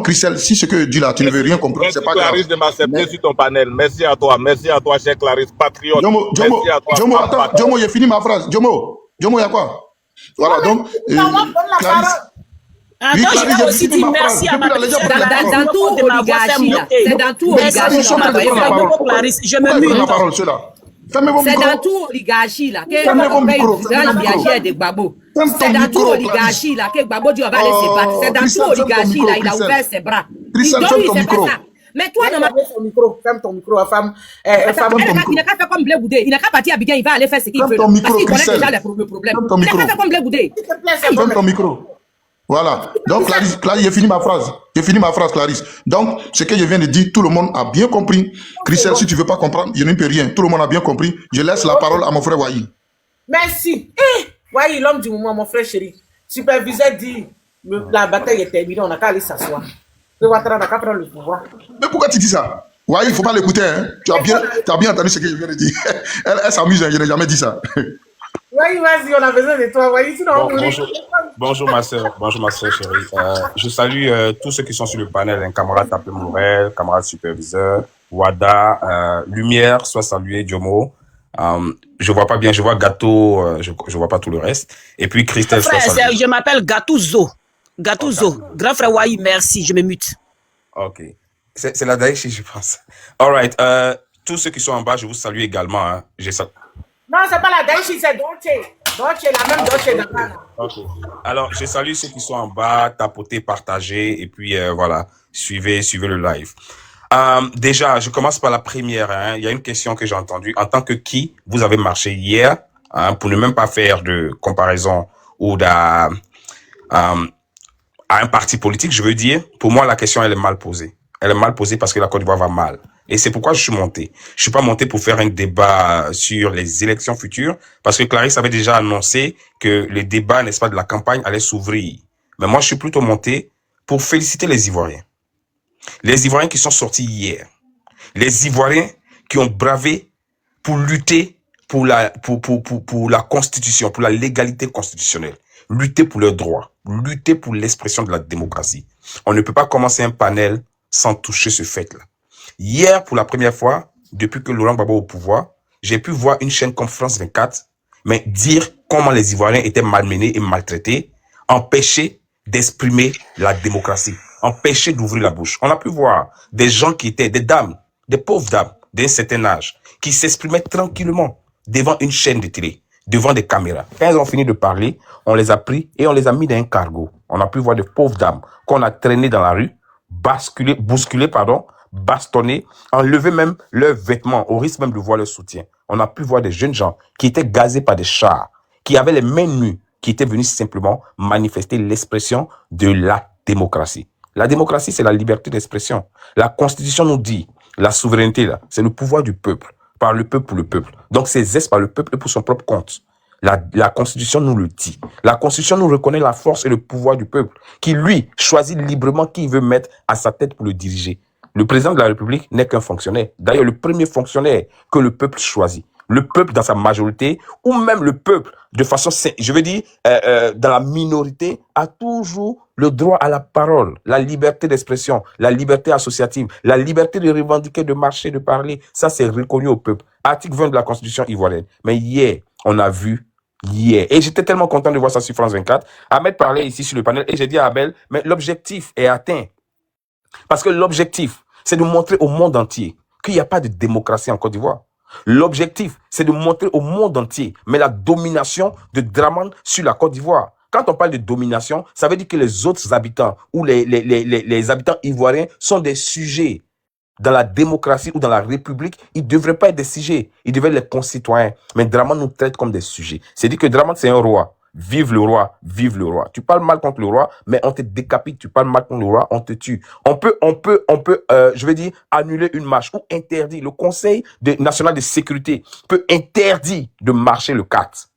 Christelle, si ce que dit là, tu ne veux rien comprendre, c'est pas grave. Clarisse de m'accepter sur ton panel. Merci à toi, chère Clarisse, patriote. Jomo, attends, Jomo, j'ai fini ma phrase. Jomo, il y a quoi? Voilà, donc, Clarisse. Attends, je vais aussi dire merci à ma dans tout oligarchie là. C'est dans tout oligarchie. Je me mute. C'est dans tout oligarchie là. C'est dans tout oligarchie là que Gbagbo dit on va aller se battre. C'est dans tout oligarchie là, il a ouvert ses bras. Mais toi, ferme ton micro, femme. Il n'a qu'à faire comme Blé Goudé. Il n'a qu'à partir à Abidjan, il va aller faire ce qu'il veut. Parce qu'il connaît déjà le problème. Il n'a qu'à faire comme Blé Goudé. Ferme ton micro. Voilà. Donc, Clarisse, j'ai fini ma phrase, Clarisse. Donc, ce que je viens de dire, tout le monde a bien compris. Christelle, si tu ne veux pas comprendre, je ne peux rien. Tout le monde a bien compris. Je laisse la parole à mon frère Wahi. Merci. Wahi, l'homme du moment, mon frère chéri. Superviseur dit, la bataille est terminée, on n'a qu'à aller s'asseoir. Le Ouattara n'a qu'à prendre le pouvoir. Mais pourquoi tu dis ça? Wahi, il ne faut pas l'écouter. Hein? Tu as bien entendu ce que je viens de dire. Elle s'amuse, hein, je n'ai jamais dit ça. Oui, vas-y, on a besoin de toi. Bonjour ma soeur chérie. Je salue tous ceux qui sont sur le panel, hein, camarade Tapé Morel, camarade superviseur, Wada, Lumière, soit salué, Diomo. Je vois pas bien, je vois Gâteau, je vois pas tout le reste. Et puis Christelle, frère, je m'appelle Gatouzo. Grand frère Wahi, merci, je me mute. Ok. C'est la Daïchi, je pense. All right. Tous ceux qui sont en bas, je vous salue également. Hein. Non, c'est pas la Daïchi, c'est Dolce, la même Dolce Gabbana. Ok. Alors, je salue ceux qui sont en bas, tapotez, partagez, et puis voilà, suivez le live. Déjà, je commence par la première. Hein. Il y a une question que j'ai entendue. En tant que qui vous avez marché hier, hein, pour ne même pas faire de comparaison ou à un parti politique, je veux dire, pour moi, la question, elle est mal posée. Elle est mal posée parce que la Côte d'Ivoire va mal. Et c'est pourquoi je suis monté. Je suis pas monté pour faire un débat sur les élections futures, parce que Clarisse avait déjà annoncé que le débat, n'est-ce pas, de la campagne allait s'ouvrir. Mais moi, je suis plutôt monté pour féliciter les Ivoiriens. Les Ivoiriens qui sont sortis hier. Les Ivoiriens qui ont bravé pour lutter pour la Constitution, pour la légalité constitutionnelle. lutter pour leurs droits, lutter pour l'expression de la démocratie. On ne peut pas commencer un panel sans toucher ce fait-là. Hier, pour la première fois, depuis que Laurent Gbagbo est au pouvoir, j'ai pu voir une chaîne comme France 24, mais dire comment les Ivoiriens étaient malmenés et maltraités, empêcher d'exprimer la démocratie, empêcher d'ouvrir la bouche. On a pu voir des gens qui étaient des dames, des pauvres dames d'un certain âge, qui s'exprimaient tranquillement devant une chaîne de télé, devant des caméras. Quand elles ont fini de parler, on les a pris et on les a mis dans un cargo. On a pu voir des pauvres dames qu'on a traînées dans la rue, bousculées, bastonnées, enlever même leurs vêtements, au risque même de voir leur soutien. On a pu voir des jeunes gens qui étaient gazés par des chars, qui avaient les mains nues, qui étaient venus simplement manifester l'expression de la démocratie. La démocratie, c'est la liberté d'expression. La Constitution nous dit, la souveraineté, là, c'est le pouvoir du peuple, par le peuple pour le peuple. Donc, c'est exercé par le peuple et pour son propre compte. La Constitution nous le dit. La Constitution nous reconnaît la force et le pouvoir du peuple, qui, lui, choisit librement qui il veut mettre à sa tête pour le diriger. Le président de la République n'est qu'un fonctionnaire. D'ailleurs, le premier fonctionnaire que le peuple choisit. Le peuple dans sa majorité, ou même le peuple de façon, je veux dire, dans la minorité, a toujours le droit à la parole, la liberté d'expression, la liberté associative, la liberté de revendiquer, de marcher, de parler. Ça, c'est reconnu au peuple. Article 20 de la Constitution ivoirienne. Mais hier, on a vu, et j'étais tellement content de voir ça sur France 24. Ahmed parlait ici sur le panel, et j'ai dit à Abel, mais l'objectif est atteint. Parce que l'objectif, c'est de montrer au monde entier qu'il n'y a pas de démocratie en Côte d'Ivoire. L'objectif, c'est de montrer au monde entier, mais la domination de Dramane sur la Côte d'Ivoire. Quand on parle de domination, ça veut dire que les autres habitants ou les habitants ivoiriens sont des sujets. Dans la démocratie ou dans la République, ils ne devraient pas être des sujets. Ils devraient être les concitoyens. Mais Dramane nous traite comme des sujets. C'est-à-dire que Dramane, c'est un roi. Vive le roi, vive le roi. Tu parles mal contre le roi, mais on te décapite. Tu parles mal contre le roi, on te tue. On peut, je veux dire, annuler une marche ou interdire. Le Conseil national de sécurité peut interdire de marcher le 4.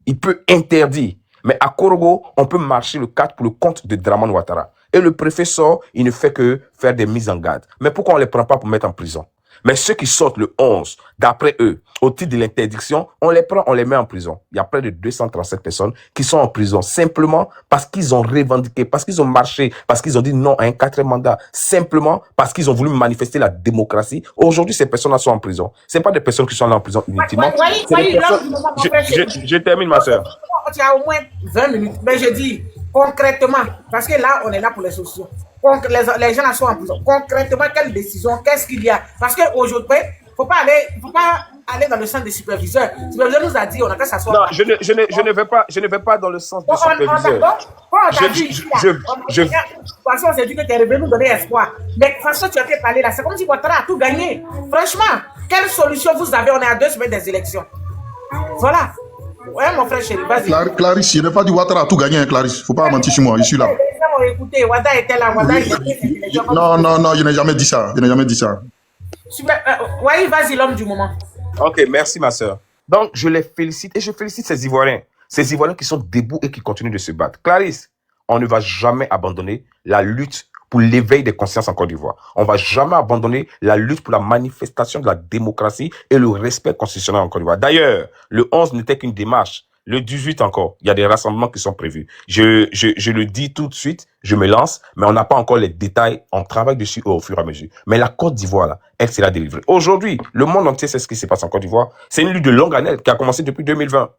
Il peut interdire. Mais à Korogo, on peut marcher le 4 pour le compte de Dramane Ouattara. Et le préfet sort, il ne fait que faire des mises en garde. Mais pourquoi on ne les prend pas pour mettre en prison? Mais ceux qui sortent le 11, d'après eux, au titre de l'interdiction, on les prend, on les met en prison. Il y a près de 237 personnes qui sont en prison simplement parce qu'ils ont revendiqué, parce qu'ils ont marché, parce qu'ils ont dit non à un 4e mandat, simplement parce qu'ils ont voulu manifester la démocratie. Aujourd'hui, ces personnes-là sont en prison. Ce n'est pas des personnes qui sont là en prison inutilement. Je termine, ma soeur. Tu as au moins 20 minutes, mais je dis concrètement, parce que là, on est là pour les sociaux. Les gens là sont en prison. Concrètement, quelle décision, qu'est-ce qu'il y a? Parce qu'aujourd'hui, il ne faut pas aller dans le sens des superviseurs. Le superviseur nous a dit, on a qu'à s'asseoir. Non, je ne vais pas dans le sens des superviseurs. De toute façon, on s'est dit que tu es revenu nous donner espoir. Mais de toute façon, tu as fait parler là. C'est comme si Ouattara a tout gagné. Franchement, quelle solution vous avez? On est à 2 semaines des élections. Voilà. Ouais, mon frère chéri, vas-y. Clarisse, je n'ai pas dit Ouattara a tout gagné, hein, Clarisse. Il ne faut pas mentir sur moi, je suis là. Écoutez, Ouattara était là. Non, je n'ai jamais dit ça. Super. Oui, vas-y, l'homme du moment. Ok, merci ma soeur. Donc, je les félicite et je félicite ces Ivoiriens. Ces Ivoiriens qui sont debout et qui continuent de se battre. Clarisse, on ne va jamais abandonner la lutte pour l'éveil des consciences en Côte d'Ivoire. On ne va jamais abandonner la lutte pour la manifestation de la démocratie et le respect constitutionnel en Côte d'Ivoire. D'ailleurs, le 11 n'était qu'une démarche. Le 18 encore, il y a des rassemblements qui sont prévus. Je le dis tout de suite, je me lance, mais on n'a pas encore les détails. On travaille dessus au fur et à mesure. Mais la Côte d'Ivoire, là, elle s'est délivrée. Aujourd'hui, le monde entier sait ce qui se passe en Côte d'Ivoire. C'est une lutte de longue haleine qui a commencé depuis 2020.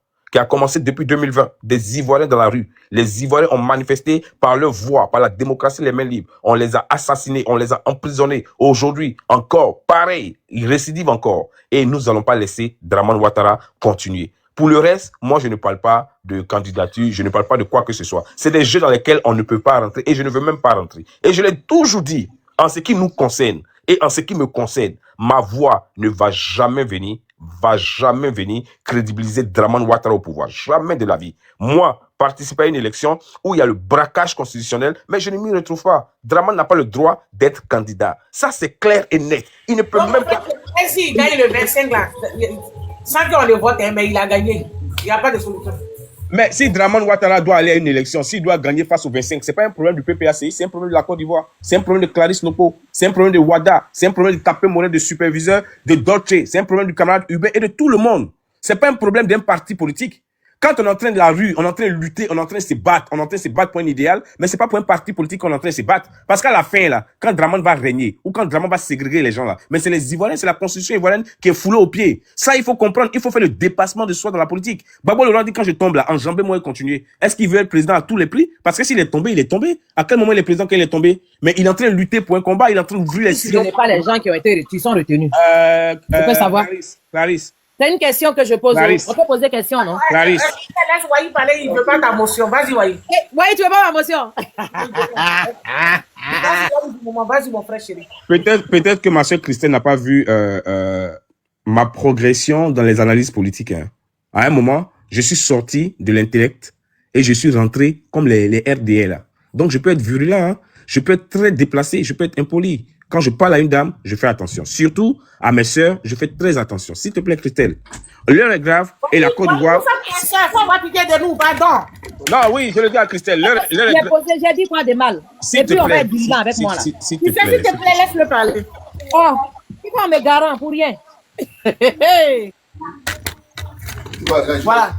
Des Ivoiriens dans la rue. Les Ivoiriens ont manifesté par leur voix, par la démocratie, les mains libres. On les a assassinés, on les a emprisonnés. Aujourd'hui, encore, pareil, ils récidivent encore. Et nous n'allons pas laisser Dramane Ouattara continuer. Pour le reste, moi, je ne parle pas de candidature, je ne parle pas de quoi que ce soit. C'est des jeux dans lesquels on ne peut pas rentrer et je ne veux même pas rentrer. Et je l'ai toujours dit, en ce qui nous concerne et en ce qui me concerne, ma voix ne va jamais venir crédibiliser Dramane Ouattara au pouvoir. Jamais de la vie. Moi, participer à une élection où il y a le braquage constitutionnel, mais je ne m'y retrouve pas. Dramane n'a pas le droit d'être candidat. Ça, c'est clair et net. Il ne peut même pas... S'il gagne le 25 là, sans qu'on le vote, mais il a gagné. Il n'y a pas de solution. Mais si Dramane Ouattara doit aller à une élection, s'il doit gagner face au 25, ce n'est pas un problème du PPACI, c'est un problème de la Côte d'Ivoire, c'est un problème de Clarisse Lopo, c'est un problème de Wada, c'est un problème de Tapé Monet, de superviseur, de Dolce, c'est un problème du camarade Hubert et de tout le monde. Ce n'est pas un problème d'un parti politique. Quand on est en train de la rue, on est en train de lutter, on est en train de se battre, on est en train de se battre pour un idéal, mais c'est pas pour un parti politique qu'on est en train de se battre. Parce qu'à la fin, là, quand Dramane va régner, ou quand Dramane va ségréger les gens, là, mais c'est les Ivoiriens, c'est la constitution ivoirienne qui est foulée aux pieds. Ça, il faut comprendre, il faut faire le dépassement de soi dans la politique. Babo Laurent dit, quand je tombe là, enjambez-moi et continuez. Est-ce qu'il veut être président à tous les prix? Parce que s'il est tombé, il est tombé. À quel moment il est président quand il est tombé? Mais il est en train de lutter pour un combat, il est en train d'ouvrir les Je ne connais pas les gens qui sont retenus. Je peux savoir. Clarisse. C'est une question que je pose. Clarisse. On peut poser question, non? Clarisse. Laisse Wahi parler, il ne veut pas ta motion. Vas-y, Wahi. Oui, tu veux pas ma motion? Vas-y, mon frère chéri. Peut-être que ma soeur Christelle n'a pas vu ma progression dans les analyses politiques. Hein. À un moment, je suis sorti de l'intellect et je suis rentré comme les RDL. Là. Donc, je peux être virulent, hein. Je peux être très déplacé, je peux être impoli. Quand je parle à une dame, je fais attention. Surtout à mes sœurs, je fais très attention. S'il te plaît, Christelle. L'heure est grave et la Côte d'Ivoire... On va piquer de nous, pardon. Non, oui, je le dis à Christelle. L'heure est grave. J'ai dit quoi de mal? S'il te puis, on va plaît. être vigilant avec moi, là. S'il te plaît. Laisse-le parler. Oh, pourquoi on me garant pour rien? Voilà.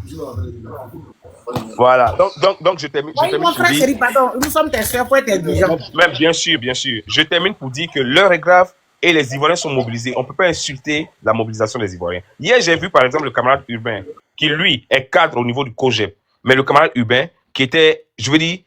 Voilà. Donc je termine. Oui, mon frère chéri, pardon. Nous sommes tes soeurs, faut être intelligent. Même bien sûr. Je termine pour dire que l'heure est grave et les Ivoiriens sont mobilisés. On ne peut pas insulter la mobilisation des Ivoiriens. Hier, j'ai vu par exemple le camarade Urbain, qui lui est cadre au niveau du COGEP, mais le camarade Urbain qui était, je veux dire,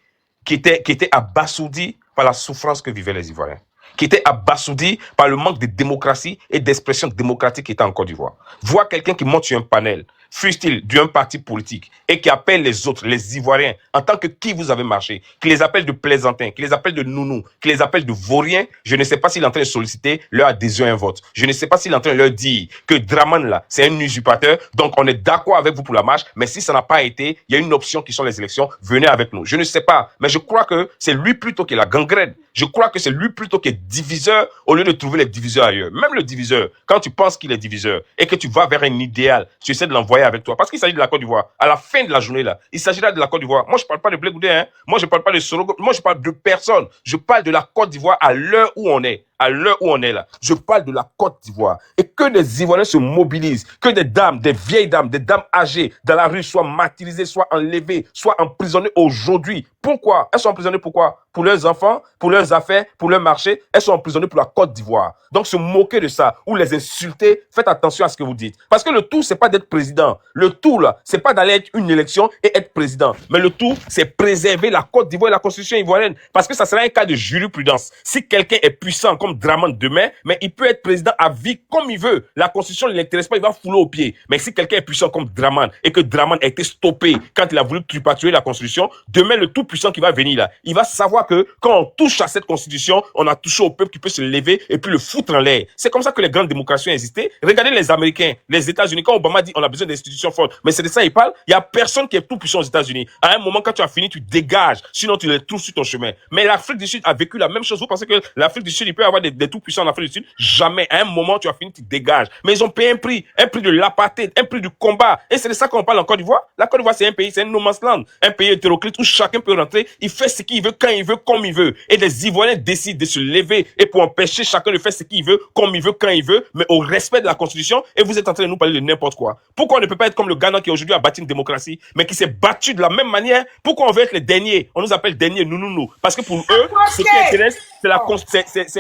qui était abasourdi par la souffrance que vivaient les Ivoiriens, qui était abasourdi par le manque de démocratie et d'expression démocratique qui était en Côte d'Ivoire. Voir quelqu'un qui monte sur un panel, fût-il d'un parti politique, et qui appelle les autres, les Ivoiriens, en tant que qui vous avez marché, qui les appelle de plaisantins, qui les appelle de nounous, qui les appelle de vauriens, je ne sais pas s'il est en train de solliciter leur adhésion à un vote. Je ne sais pas s'il est en train de leur dire que Dramane, là, c'est un usurpateur, donc on est d'accord avec vous pour la marche, mais si ça n'a pas été, il y a une option qui sont les élections, venez avec nous. Je ne sais pas, mais je crois que c'est lui plutôt qui est la gangrène. Je crois que c'est lui plutôt qui est diviseur au lieu de trouver les diviseurs ailleurs. Même le diviseur, quand tu penses qu'il est diviseur et que tu vas vers un idéal, tu essaies de l'envoyer avec toi. Parce qu'il s'agit de la Côte d'Ivoire. À la fin de la journée, là, il s'agira de la Côte d'Ivoire. Moi, je parle pas de Blé Goudé, hein. Moi, je parle pas de Sorogo. Moi, je parle de personne. Je parle de la Côte d'Ivoire à l'heure où on est. À l'heure où on est là, je parle de la Côte d'Ivoire. Et que des Ivoiriens se mobilisent, que des dames, des vieilles dames, des dames âgées dans la rue soient martyrisées, soient enlevées, soient emprisonnées aujourd'hui. Pourquoi? Elles sont emprisonnées pourquoi? Pour leurs enfants, pour leurs affaires, pour leur marché. Elles sont emprisonnées pour la Côte d'Ivoire. Donc, se moquer de ça ou les insulter, faites attention à ce que vous dites. Parce que le tout, c'est pas d'être président. Le tout, là, c'est pas d'aller être une élection et être président. Mais le tout, c'est préserver la Côte d'Ivoire et la constitution ivoirienne. Parce que ça sera un cas de jurisprudence. Si quelqu'un est puissant comme Dramane demain, mais il peut être président à vie comme il veut. La constitution ne l'intéresse pas, il va fouler aux pieds. Mais si quelqu'un est puissant comme Dramane et que Dramane a été stoppé quand il a voulu tripatuer la constitution, demain, le tout puissant qui va venir là, il va savoir que quand on touche à cette constitution, on a touché au peuple qui peut se lever et puis le foutre en l'air. C'est comme ça que les grandes démocraties ont existé. Regardez les Américains, les États-Unis, quand Obama dit on a besoin d'institutions fortes, mais c'est de ça il parle, il y a personne qui est tout puissant aux États-Unis. À un moment, quand tu as fini, tu dégages, sinon tu les trouves sur ton chemin. Mais l'Afrique du Sud a vécu la même chose. Vous pensez que l'Afrique du Sud, il peut avoir des tout puissants en Afrique du Sud? Jamais. À un moment, tu as fini, tu dégages. Mais ils ont payé un prix de l'apartheid, un prix du combat. Et c'est de ça qu'on parle en Côte d'Ivoire. La Côte d'Ivoire, c'est un pays, c'est un no man's land, un pays hétéroclite où chacun peut rentrer, il fait ce qu'il veut, quand il veut, comme il veut. Et les Ivoiriens décident de se lever et pour empêcher chacun de faire ce qu'il veut, comme il veut, quand il veut, mais au respect de la Constitution. Et vous êtes en train de nous parler de n'importe quoi. Pourquoi on ne peut pas être comme le Ghana qui aujourd'hui a bâti une démocratie, mais qui s'est battu de la même manière? Pourquoi on veut être les derniers? On nous appelle derniers, nous. Parce que pour eux, ce qui intéresse,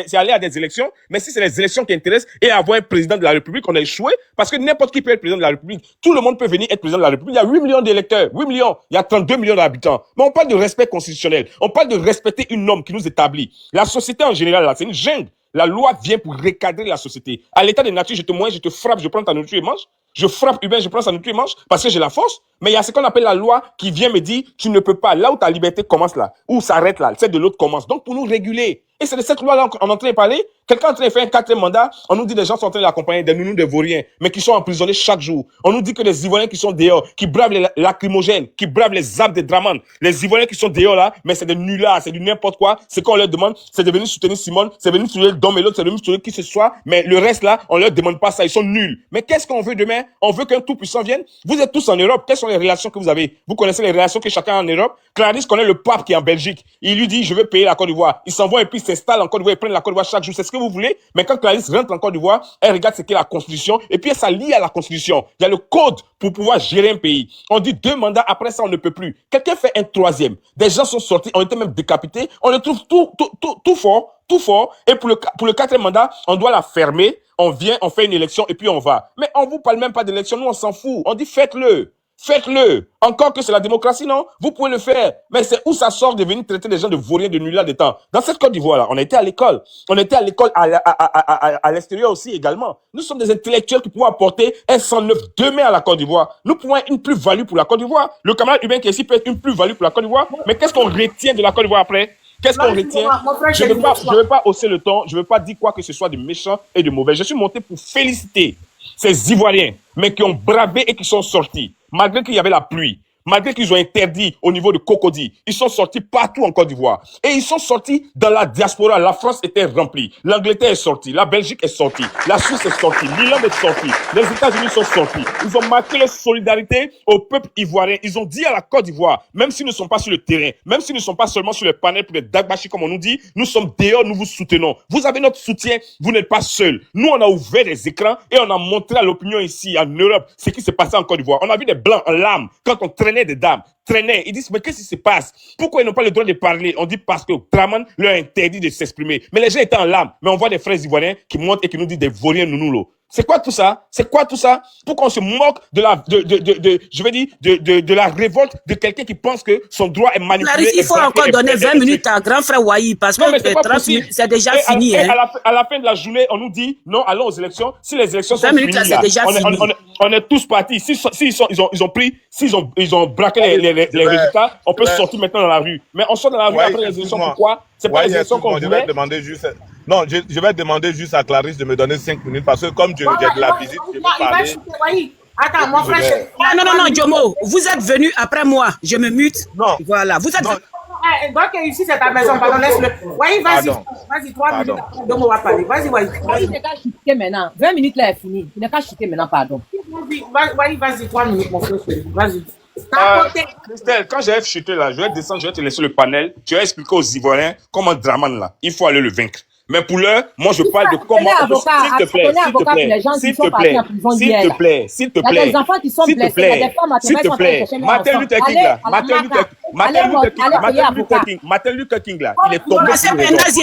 c'est aller à des élections. Mais si c'est les élections qui intéressent et avoir un président de la République, on a échoué. Parce que n'importe qui peut être président de la République. Tout le monde peut venir être président de la République. Il y a 8 millions d'électeurs. 8 millions. Il y a 32 millions d'habitants. Mais on parle de respect constitutionnel. On parle de respecter une norme qui nous établit. La société en général, là, c'est une jungle. La loi vient pour recadrer la société. À l'état de nature, je te moins, je te frappe, je prends ta nourriture et mange. Je frappe Hubert, je prends sa nourriture et mange parce que j'ai la force. Mais il y a ce qu'on appelle la loi qui vient me dire, tu ne peux pas. Là où ta liberté commence là, où s'arrête là, celle de l'autre commence. Donc pour nous réguler. Et c'est de cette loi-là qu'on est en train de parler. Quelqu'un est en train de faire un 4e mandat. On nous dit des gens sont en train de l'accompagner, des nounous, des vauriens, mais qui sont emprisonnés chaque jour. On nous dit que les Ivoiriens qui sont dehors, qui bravent les lacrymogènes, qui bravent les armes de Dramane, les Ivoiriens qui sont dehors là, mais c'est des nullards, c'est du n'importe quoi. Ce qu'on leur demande, c'est de venir soutenir Simone, c'est de venir soutenir Dom et l'autre, c'est de venir soutenir qui que ce soit. Mais le reste là, on leur demande pas ça. Ils sont nuls. Mais qu'est-ce qu'on veut demain? On veut qu'un tout-puissant vienne. Vous êtes tous en Europe. Quelles sont les relations que vous avez? Vous connaissez les relations que chacun a en Europe? Clarisse connaît le pape qui est en Belgique. Il lui dit, je veux payer la Côte d'Ivoire. Il s'envoie et puis s'installe en Côte d'Ivoire, ils prennent la Côte d'Ivoire chaque jour, c'est ce que vous voulez. Mais quand Clarisse rentre en Côte d'Ivoire, elle regarde ce qu'est la Constitution et puis elle s'allie à la Constitution. Il y a le code pour pouvoir gérer un pays. On dit 2 mandats, après ça, on ne peut plus. Quelqu'un fait un 3e. Des gens sont sortis, ont été même décapités. On le trouve tout fort. Et pour le 4e mandat, on doit la fermer. On vient, on fait une élection et puis on va. Mais on vous parle même pas d'élection. Nous, on s'en fout. On dit faites-le. Faites-le. Encore que c'est la démocratie, non? Vous pouvez le faire. Mais c'est où ça sort de venir traiter des gens de vauriens, de nullards de temps. Dans cette Côte d'Ivoire-là, on était à l'école. On était à l'école à l'extérieur aussi également. Nous sommes des intellectuels qui pouvons apporter un 109 demain à la Côte d'Ivoire. Nous pouvons être une plus-value pour la Côte d'Ivoire. Le camarade Hubin qui est ici peut être une plus-value pour la Côte d'Ivoire. Mais qu'est-ce qu'on retient de la Côte d'Ivoire après? Qu'est-ce qu'on retient? Je ne veux pas hausser le ton. Je ne veux pas dire quoi que ce soit de méchant et de mauvais. Je suis monté pour féliciter ces Ivoiriens, mais qui ont bravé et qui sont sortis. Malgré qu'il y avait la pluie, malgré qu'ils ont interdit au niveau de Cocody, ils sont sortis partout en Côte d'Ivoire. Et ils sont sortis dans la diaspora. La France était remplie. L'Angleterre est sortie. La Belgique est sortie. La Suisse est sortie. L'Irlande est sortie. Les États-Unis sont sortis. Ils ont marqué leur solidarité au peuple ivoirien. Ils ont dit à la Côte d'Ivoire, même s'ils ne sont pas sur le terrain, même s'ils ne sont pas seulement sur le panel pour les Dagbashi, comme on nous dit, nous sommes dehors, nous vous soutenons. Vous avez notre soutien. Vous n'êtes pas seuls. Nous, on a ouvert les écrans et on a montré à l'opinion ici, en Europe, ce qui s'est passé en Côte d'Ivoire. On a vu des Blancs en larmes quand on traînait des dames, traînaient. Ils disent, mais qu'est-ce qui se passe? Pourquoi ils n'ont pas le droit de parler? On dit parce que Draman leur interdit de s'exprimer. Mais les gens étaient en larmes. Mais on voit des frères ivoiriens qui montent et qui nous disent des vauriens nounoulo. C'est quoi tout ça? C'est quoi tout ça? Pourquoi on se moque de la révolte de quelqu'un qui pense que son droit est manipulé? Clarisse, il faut encore donner 20 minutes à grand frère Wahi parce que 30 minutes, c'est déjà fini. À la fin de la journée, on nous dit, non, allons aux élections. Si les élections sont finies, on est tous partis. S'ils ont braqué les résultats, on peut sortir maintenant dans la rue. Mais on sort dans la rue après les élections. Pourquoi? C'est pas les élections qu'on voulait. Non, je vais demander juste à Clarisse de me donner 5 minutes parce que comme j'ai de la visite, je vais parler. Attends, mon frère. Non, Jomo, vous êtes venu après moi. Je me mute. Non. Voilà, vous êtes venu. Donc ici, c'est ta maison, pardon, laisse-le. Oui, vas-y, 3 minutes. Jomo va parler. Vas-y. Il n'est qu'à chuter maintenant. 20 minutes là est fini. Il n'est qu'à chuter maintenant, pardon. Vas-y, 3 minutes, mon frère. Vas-y. Christelle, quand j'avais chuté là, je vais descendre, je vais te laisser le panel. Tu vas expliquer aux Ivoiriens comment Draman là, il faut aller le vaincre. Mais pour l'heure, moi je parle de comment. S'il te plaît. Il y a des enfants qui sont blessés. Il y a des femmes qui sont blessées. Martin Luther King là, il est tombé.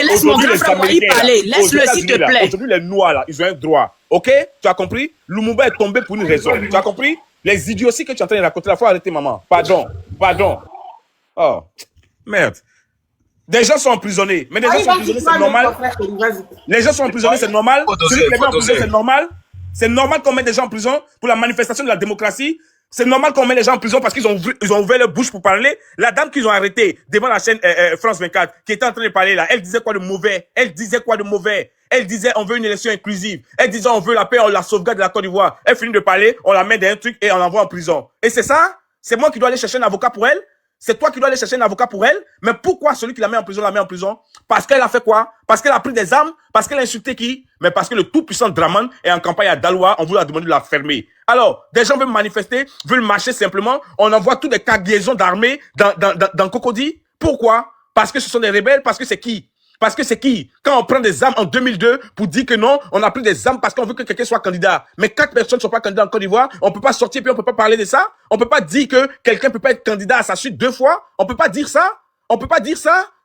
Laisse mon grand frère Wahi parler. Laisse-le s'il te plaît. Aujourd'hui, les Noirs là, ils ont un droit. Ok? Tu as compris? Lumumba est tombé pour une raison. Tu as compris? Les idioties que tu es en train de raconter, il faut arrêter, maman. Pardon. Oh, merde. Des gens sont emprisonnés. Mais des gens sont emprisonnés, c'est normal. Les gens sont emprisonnés, c'est normal. Celui qui les met en prison, c'est normal. C'est normal qu'on mette des gens en prison pour la manifestation de la démocratie. C'est normal qu'on mette les gens en prison parce qu'ils ont ouvert leur bouche pour parler. La dame qu'ils ont arrêtée devant la chaîne France 24, qui était en train de parler là, elle disait quoi de mauvais? Elle disait, on veut une élection inclusive. Elle disait, on veut la paix, on la sauvegarde de la Côte d'Ivoire. Elle finit de parler, on la met dans un truc et on l'envoie en prison. Et c'est ça? C'est moi qui dois aller chercher un avocat pour elle? C'est toi qui dois aller chercher un avocat pour elle? Mais pourquoi celui qui la met en prison, Parce qu'elle a fait quoi? Parce qu'elle a pris des armes? Parce qu'elle a insulté qui? Mais parce que le tout-puissant Draman est en campagne à Daloa, on vous a demandé de la fermer. Alors, des gens veulent manifester, veulent marcher simplement, on envoie toutes des cargaisons d'armées dans Cocody. Pourquoi? Parce que ce sont des rebelles, parce que c'est qui? Quand on prend des armes en 2002 pour dire que non, on a pris des armes parce qu'on veut que quelqu'un soit candidat. Mais 4 personnes ne sont pas candidats en Côte d'Ivoire, on peut pas sortir puis on peut pas parler de ça. On peut pas dire que quelqu'un peut pas être candidat à sa suite 2 fois. On peut pas dire ça.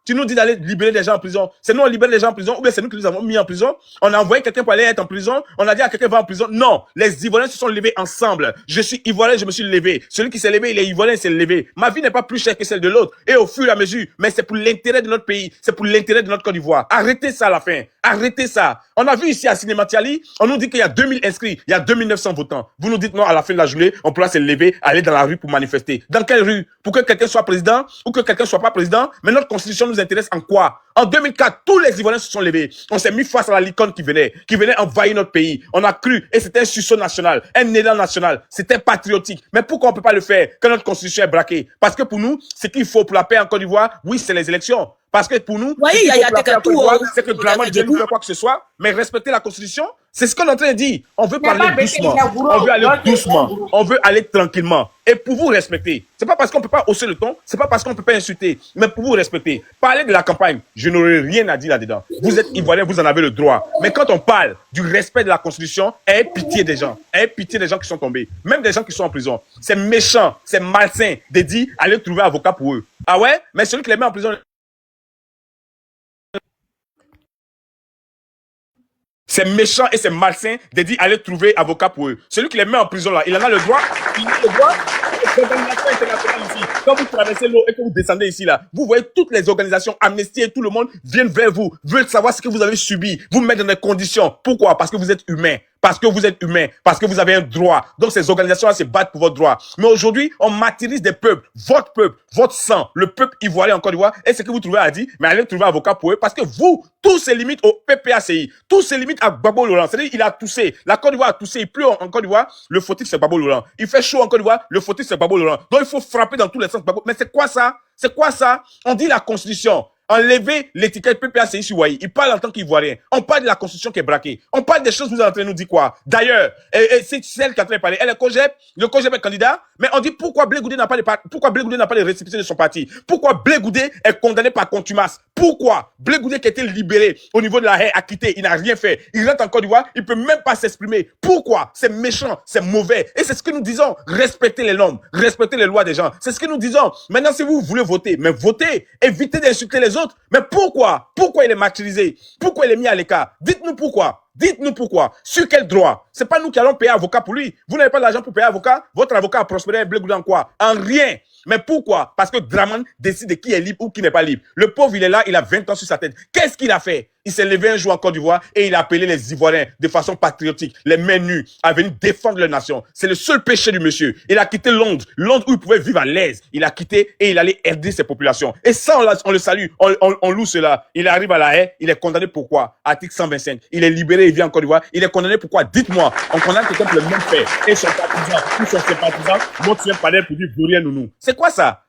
Tu nous dis d'aller libérer des gens en prison. C'est nous on libère les gens en prison ou bien c'est nous qui les avons mis en prison. On a envoyé quelqu'un pour aller être en prison. On a dit à quelqu'un va en prison. Non, les Ivoiriens se sont levés ensemble. Je suis Ivoirien, je me suis levé. Celui qui s'est levé, il est Ivoirien, il s'est levé. Ma vie n'est pas plus chère que celle de l'autre. Et au fur et à mesure, mais c'est pour l'intérêt de notre pays, c'est pour l'intérêt de notre Côte d'Ivoire. Arrêtez ça à la fin. Arrêtez ça. On a vu ici à Cinématiali, on nous dit qu'il y a 2000 inscrits, il y a 2900 votants. Vous nous dites non, à la fin de la journée, on pourra se lever, aller dans la rue pour manifester. Dans quelle rue? Pour que quelqu'un soit président ou que quelqu'un soit pas président? Mais notre constitution nous intéresse en quoi? En 2004, tous les Ivoiriens se sont levés. On s'est mis face à la licorne qui venait envahir notre pays. On a cru, et c'était un sursaut national, un élan national. C'était patriotique. Mais pourquoi on peut pas le faire quand notre constitution est braquée? Parce que pour nous, ce qu'il faut pour la paix en Côte d'Ivoire, oui, c'est les élections. Parce que pour nous, Oui, c'est que Draman ne vient nous faire quoi que ce soit, mais respecter la Constitution, c'est ce qu'on est en train de dire. On veut parler doucement, on veut aller doucement, on veut aller tranquillement. Et pour vous respecter, c'est pas parce qu'on peut pas hausser le ton, c'est pas parce qu'on peut pas insulter, mais pour vous respecter. Parler de la campagne, je n'aurai rien à dire là-dedans. Vous êtes Ivoiriens, vous en avez le droit. Mais quand on parle du respect de la Constitution, ayez pitié des gens. Ayez pitié des gens qui sont tombés, même des gens qui sont en prison. C'est méchant, c'est malsain de dire aller trouver un avocat pour eux. Ah ouais? Mais celui qui les met en prison... C'est méchant et c'est malsain de dire aller trouver avocat pour eux. Celui qui les met en prison là, il en a le droit. Il a le droit. L'organisation internationale ici. Quand vous traversez l'eau et que vous descendez ici là, vous voyez toutes les organisations, Amnesty et tout le monde viennent vers vous, veulent savoir ce que vous avez subi, vous mettre dans des conditions. Pourquoi? Parce que vous êtes humain. Parce que vous êtes humain, parce que vous avez un droit. Donc ces organisations-là se battent pour votre droit. Mais aujourd'hui, on martyrise des peuples, votre sang, le peuple ivoirien en Côte d'Ivoire. Et ce que vous trouvez à dire, mais allez trouver un avocat pour eux, parce que vous, tout se limite au PPACI, tout se limite à Gbagbo Laurent. C'est-à-dire il a toussé, la Côte d'Ivoire a toussé, il pleut en Côte d'Ivoire, le fautif c'est Gbagbo Laurent. Il fait chaud en Côte d'Ivoire, le fautif c'est Gbagbo Laurent. Donc il faut frapper dans tous les sens Gbagbo. Mais c'est quoi ça? C'est quoi ça? On dit la Constitution. Enlever l'étiquette PPACI sur Wai. Il parle en tant qu'Ivoirien. On parle de la Constitution qui est braquée. On parle des choses que vous êtes en train de nous dire quoi. D'ailleurs, c'est celle qui est en train de parler. Elle est COGEP, le COGEP est candidat, mais on dit pourquoi Blé Goudé n'a pas les récépissés de son parti. Pourquoi Blé Goudé est condamné par contumace. Pourquoi Blé Goudé qui a été libéré au niveau de la haie, acquitté, il n'a rien fait. Il rentre en Côte d'Ivoire, il peut même pas s'exprimer. Pourquoi? C'est méchant, c'est mauvais. Et c'est ce que nous disons. Respectez les normes, respectez les lois des gens. C'est ce que nous disons. Maintenant, si vous voulez voter, mais votez. Évitez d'insulter les autres. Mais pourquoi? Pourquoi il est martyrisé? Pourquoi il est mis à l'écart? Dites-nous pourquoi. Dites-nous pourquoi. Sur quel droit? C'est pas nous qui allons payer avocat pour lui. Vous n'avez pas d'argent pour payer avocat? Votre avocat a prospéré Blé Goudé en quoi? En rien. Mais pourquoi? Parce que Draman décide de qui est libre ou qui n'est pas libre. Le pauvre, il est là, il a 20 ans sur sa tête. Qu'est-ce qu'il a fait? Il s'est levé un jour en Côte d'Ivoire et il a appelé les Ivoiriens de façon patriotique, les mains nues, à venir défendre leur nation. C'est le seul péché du monsieur. Il a quitté Londres où il pouvait vivre à l'aise. Il a quitté et il allait aider ses populations. Et ça, on le salue, on loue cela. Il arrive à la haie, il est condamné pourquoi? Article 125. Il est libéré, il vient en Côte d'Ivoire. Il est condamné pourquoi? Dites-moi. On condamne quelqu'un pour le même fait. Et son partisan, ou son sympathisant, monte sur un panel pour dire vous rien nounou. C'est quoi ça?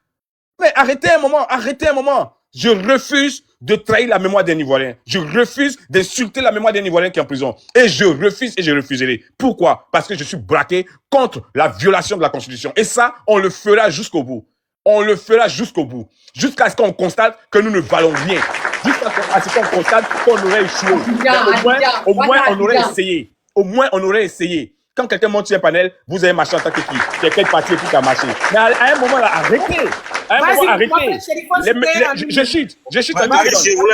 Mais arrêtez un moment. Je refuse de trahir la mémoire d'un Ivoirien. Je refuse d'insulter la mémoire d'un Ivoirien qui est en prison. Et je refuse et je refuserai. Pourquoi? Parce que je suis braqué contre la violation de la Constitution. Et ça, on le fera jusqu'au bout. On le fera jusqu'au bout. Jusqu'à ce qu'on constate que nous ne valons rien. Jusqu'à ce qu'on constate qu'on aurait échoué. Au moins, on aurait essayé. Au moins, on aurait essayé. Quand quelqu'un monte sur un panel, vous avez marché en tant que qui? C'est quel parti qui a marché? Mais à un moment là, arrêtez. À un moment, arrêtez. Je chute en une seconde.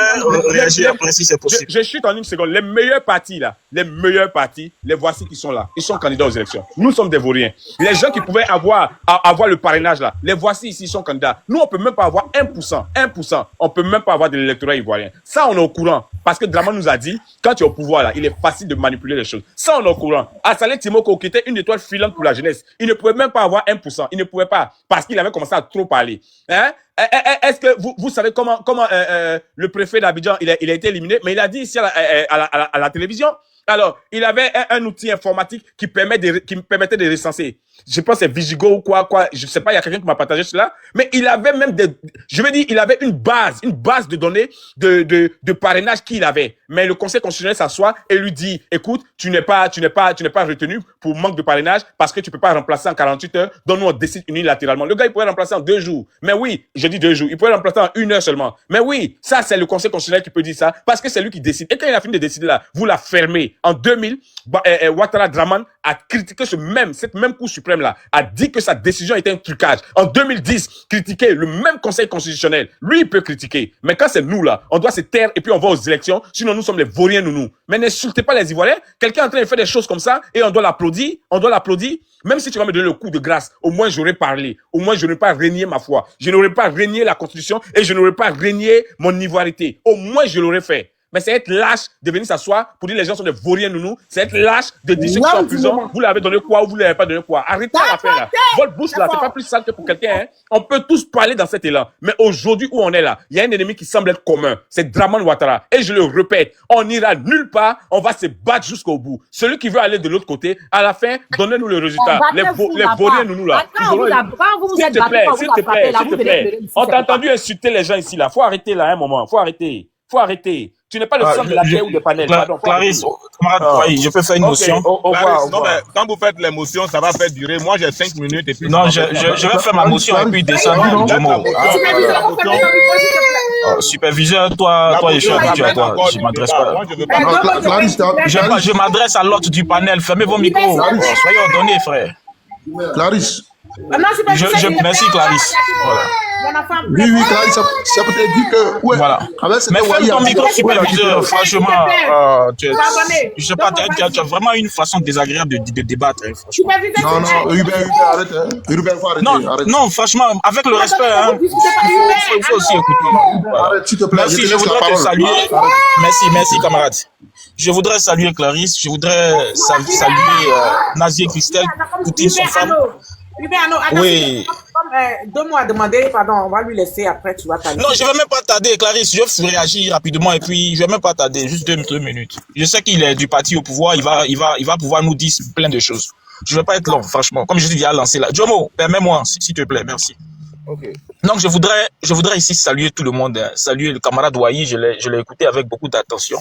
Je chute en une seconde. Les meilleurs partis là, les voici qui sont là. Ils sont candidats aux élections. Nous sommes des vauriens. Les gens qui pouvaient avoir le parrainage là, les voici ici, ils sont candidats. Nous, on peut même pas avoir 1%. On peut même pas avoir de l'électorat ivoirien. Ça, on est au courant. Parce que Draman nous a dit, quand tu es au pouvoir là, il est facile de manipuler les choses. Ça, on est au courant. Assalé Timoko, qui était une étoile filante pour la jeunesse, il ne pouvait même pas avoir 1%. Il ne pouvait pas. Parce qu'il avait commencé à trop parler. Hein? Est-ce que vous savez comment le préfet d'Abidjan, il a été éliminé, mais il a dit ici à la télévision. Alors, il avait un outil informatique qui me permettait de recenser. Je pense que c'est Vigigo ou quoi, je sais pas, il y a quelqu'un qui m'a partagé cela, mais il avait même il avait une base de données de parrainage qu'il avait. Mais le conseil constitutionnel s'assoit et lui dit, écoute, tu n'es pas retenu pour manque de parrainage parce que tu peux pas remplacer en 48 heures, donc nous on décide unilatéralement. Le gars, il pourrait remplacer en 2 jours. Mais oui, j'ai dit 2 jours. Il pourrait remplacer en 1 heure seulement. Mais oui, ça, c'est le conseil constitutionnel qui peut dire ça parce que c'est lui qui décide. Et quand il a fini de décider là, vous la fermez. En 2000, Ouattara Draman a critiqué cette même Cour suprême là, a dit que sa décision était un trucage. En 2010, critiqué le même conseil constitutionnel. Lui, il peut critiquer. Mais quand c'est nous là, on doit se taire et puis on va aux élections. Sinon, nous sommes les vauriens nous. Mais n'insultez pas les Ivoiriens. Quelqu'un est en train de faire des choses comme ça et on doit l'applaudir. Même si tu vas me donner le coup de grâce, au moins j'aurais parlé. Au moins je n'aurais pas renié ma foi. Je n'aurais pas renié la Constitution et je n'aurais pas renié mon ivoirité. Au moins je l'aurais fait. Mais c'est être lâche de venir s'asseoir pour dire les gens sont des vauriens nounous. C'est être lâche de dire ceux qui sont en prison. Vous leur avez donné quoi ou vous leur avez pas donné quoi. Arrêtez l'affaire là. Votre bouche là, c'est pas plus sale que pour quelqu'un. Hein. On peut tous parler dans cet élan. Mais aujourd'hui où on est là, il y a un ennemi qui semble être commun. C'est Dramane Ouattara. Et je le répète, on n'ira nulle part. On va se battre jusqu'au bout. Celui qui veut aller de l'autre côté, à la fin, donnez-nous le résultat. Les vauriens nounous là. S'il te plaît. On t'a entendu insulter les gens ici là. Faut arrêter là un moment. Faut arrêter. Tu n'es pas le centre de la paix ou des panels. Clarisse, camarade, je peux faire une motion. Non, mais quand vous faites les motions, ça va faire durer. Moi, j'ai 5 minutes et puis. Non, je vais faire ma motion et puis descendre du mot. Superviseur, toi, je suis habitué à toi. Je m'adresse pas. Je m'adresse à l'autre du panel. Fermez vos micros. Soyez ordonnés, frère. Clarisse. Merci, Clarisse. Voilà. Oui, Clarisse, ça peut te dire que. Ouais, voilà. Mais ferme ton micro, superviseur. Franchement, je sais pas, tu as vraiment une façon désagréable de débattre. Non, Hubert, arrête. Hubert, faut arrêter. Non, franchement, avec le respect, il faut aussi écouter. Arrête, s'il te plaît. Merci, je voudrais te saluer. Merci, camarade. Je voudrais saluer Clarisse, je voudrais saluer Nazie et Christelle, Poutine, son femme. Oui. 2 mois à demander, pardon, on va lui laisser après, tu vas t'arrêter. Non, je ne vais même pas tarder, Clarisse, je vais réagir rapidement et puis je ne vais même pas tarder, juste 2 minutes. Je sais qu'il est du parti au pouvoir, il va pouvoir nous dire plein de choses. Je ne vais pas être long, franchement, comme je dis, il a lancé là. Jomo, permets-moi, s'il te plaît, merci. Ok. Donc, je voudrais ici saluer tout le monde, hein, saluer le camarade Ouahi, je l'ai écouté avec beaucoup d'attention.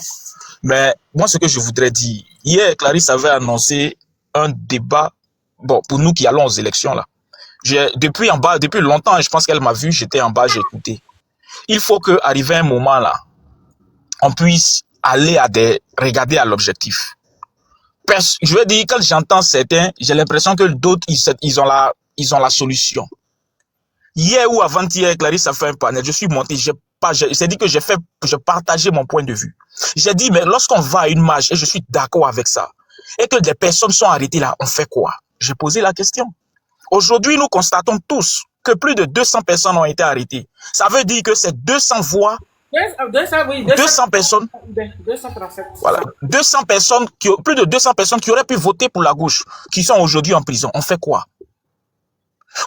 Mais moi, ce que je voudrais dire, hier, Clarisse avait annoncé un débat, bon, pour nous qui allons aux élections là. Depuis longtemps, et je pense qu'elle m'a vu, j'étais en bas, j'ai écouté. Il faut qu'arrive un moment là, on puisse aller regarder à l'objectif. Je veux dire, quand j'entends certains, j'ai l'impression que d'autres, ils ont la solution. Hier ou avant-hier, Clarisse a fait un panel, je suis monté, c'est dit que j'ai partagé mon point de vue. J'ai dit, mais lorsqu'on va à une marche, et je suis d'accord avec ça, et que des personnes sont arrêtées là, on fait quoi? J'ai posé la question. Aujourd'hui, nous constatons tous que plus de 200 personnes ont été arrêtées. Ça veut dire que c'est 200 voix, 200 personnes, 237. voilà, 200 personnes, plus de 200 personnes qui auraient pu voter pour la gauche, qui sont aujourd'hui en prison. On fait quoi?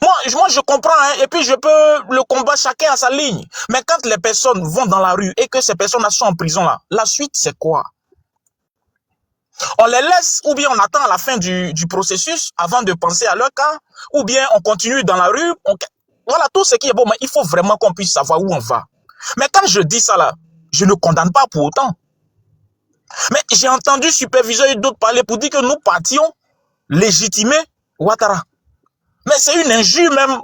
Moi, je comprends, hein, et puis je peux le combat chacun à sa ligne. Mais quand les personnes vont dans la rue et que ces personnes-là sont en prison là, la suite, c'est quoi? On les laisse ou bien on attend à la fin du processus avant de penser à leur cas, ou bien on continue dans la rue. Voilà tout ce qui est bon, mais il faut vraiment qu'on puisse savoir où on va. Mais quand je dis ça là, je ne condamne pas pour autant. Mais j'ai entendu superviseur et d'autres parler pour dire que nous partions légitimer Ouattara. Mais c'est une injure même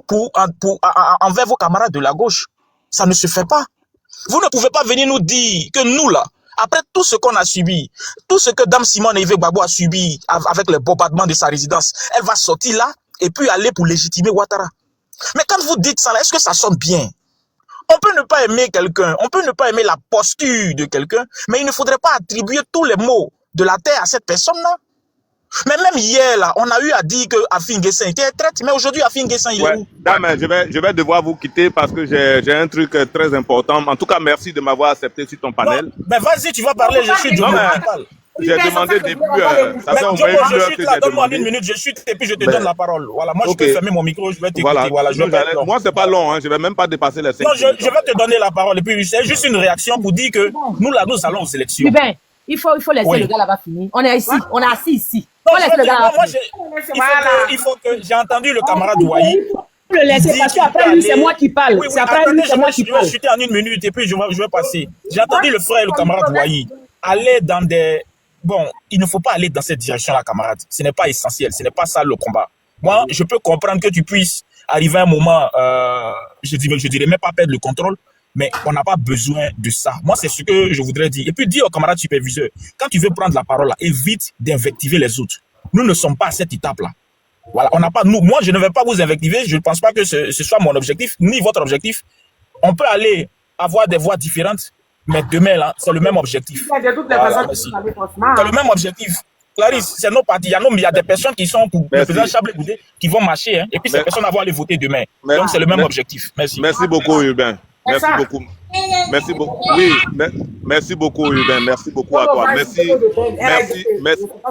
envers vos camarades de la gauche. Ça ne se fait pas. Vous ne pouvez pas venir nous dire que nous là, après tout ce qu'on a subi, tout ce que Dame Simone Evé Gbagbo a subi avec le bombardement de sa résidence, elle va sortir là et puis aller pour légitimer Ouattara. Mais quand vous dites ça là, est-ce que ça sonne bien? On peut ne pas aimer quelqu'un, on peut ne pas aimer la posture de quelqu'un, mais il ne faudrait pas attribuer tous les maux de la terre à cette personne-là. Mais même hier, là, on a eu à dire que Afin Guessin était traite, mais aujourd'hui, Afin Guessin, il est où? Non, mais je vais devoir vous quitter parce que j'ai un truc très important. En tout cas, merci de m'avoir accepté sur ton panel. Non, mais vas-y, tu vas parler, je suis du j'ai demandé depuis, ça fait au moins une heure que j'ai demandé. Donne-moi 1 minute, je chute et puis je te donne la parole. Voilà, moi je peux fermer mon micro, je vais t'écouter. Voilà, moi c'est pas long, hein, je vais même pas dépasser les 5 minutes. Non, je vais te donner la parole et puis c'est juste une réaction pour dire que nous là, nous allons aux élections. Ben, il faut laisser le gars là-bas finir. On est ici, on est assis ici. Il faut que j'ai entendu le camarade Ouahi. Le laisser parce qu'après lui, c'est moi qui parle. C'est après lui, c'est moi qui parle. Je vais chuter en 1 minute et puis je vais passer. J'ai entendu le frère et le camarade Ouahi aller dans des... Bon, il ne faut pas aller dans cette direction-là, camarade. Ce n'est pas essentiel. Ce n'est pas ça le combat. Moi, je peux comprendre que tu puisses arriver à un moment, je dirais même pas perdre le contrôle, mais on n'a pas besoin de ça. Moi, c'est ce que je voudrais dire. Et puis, dis au camarade superviseur, quand tu veux prendre la parole, là, évite d'invectiver les autres. Nous ne sommes pas à cette étape-là. Voilà, on n'a pas, moi, je ne vais pas vous invectiver. Je ne pense pas que ce soit mon objectif, ni votre objectif. On peut aller avoir des voix différentes, mais demain, là, c'est le même objectif. De toutes les façons, c'est le même objectif. Clarisse, c'est nos partis. Il y a des personnes qui sont pour le président Chablé Goudé qui vont marcher, hein, et puis ces personnes vont aller voter demain. Donc, c'est le même objectif. Merci. Merci beaucoup, Urbain. Merci beaucoup. Merci beaucoup. Oui, merci beaucoup, Hubert. Merci beaucoup à toi.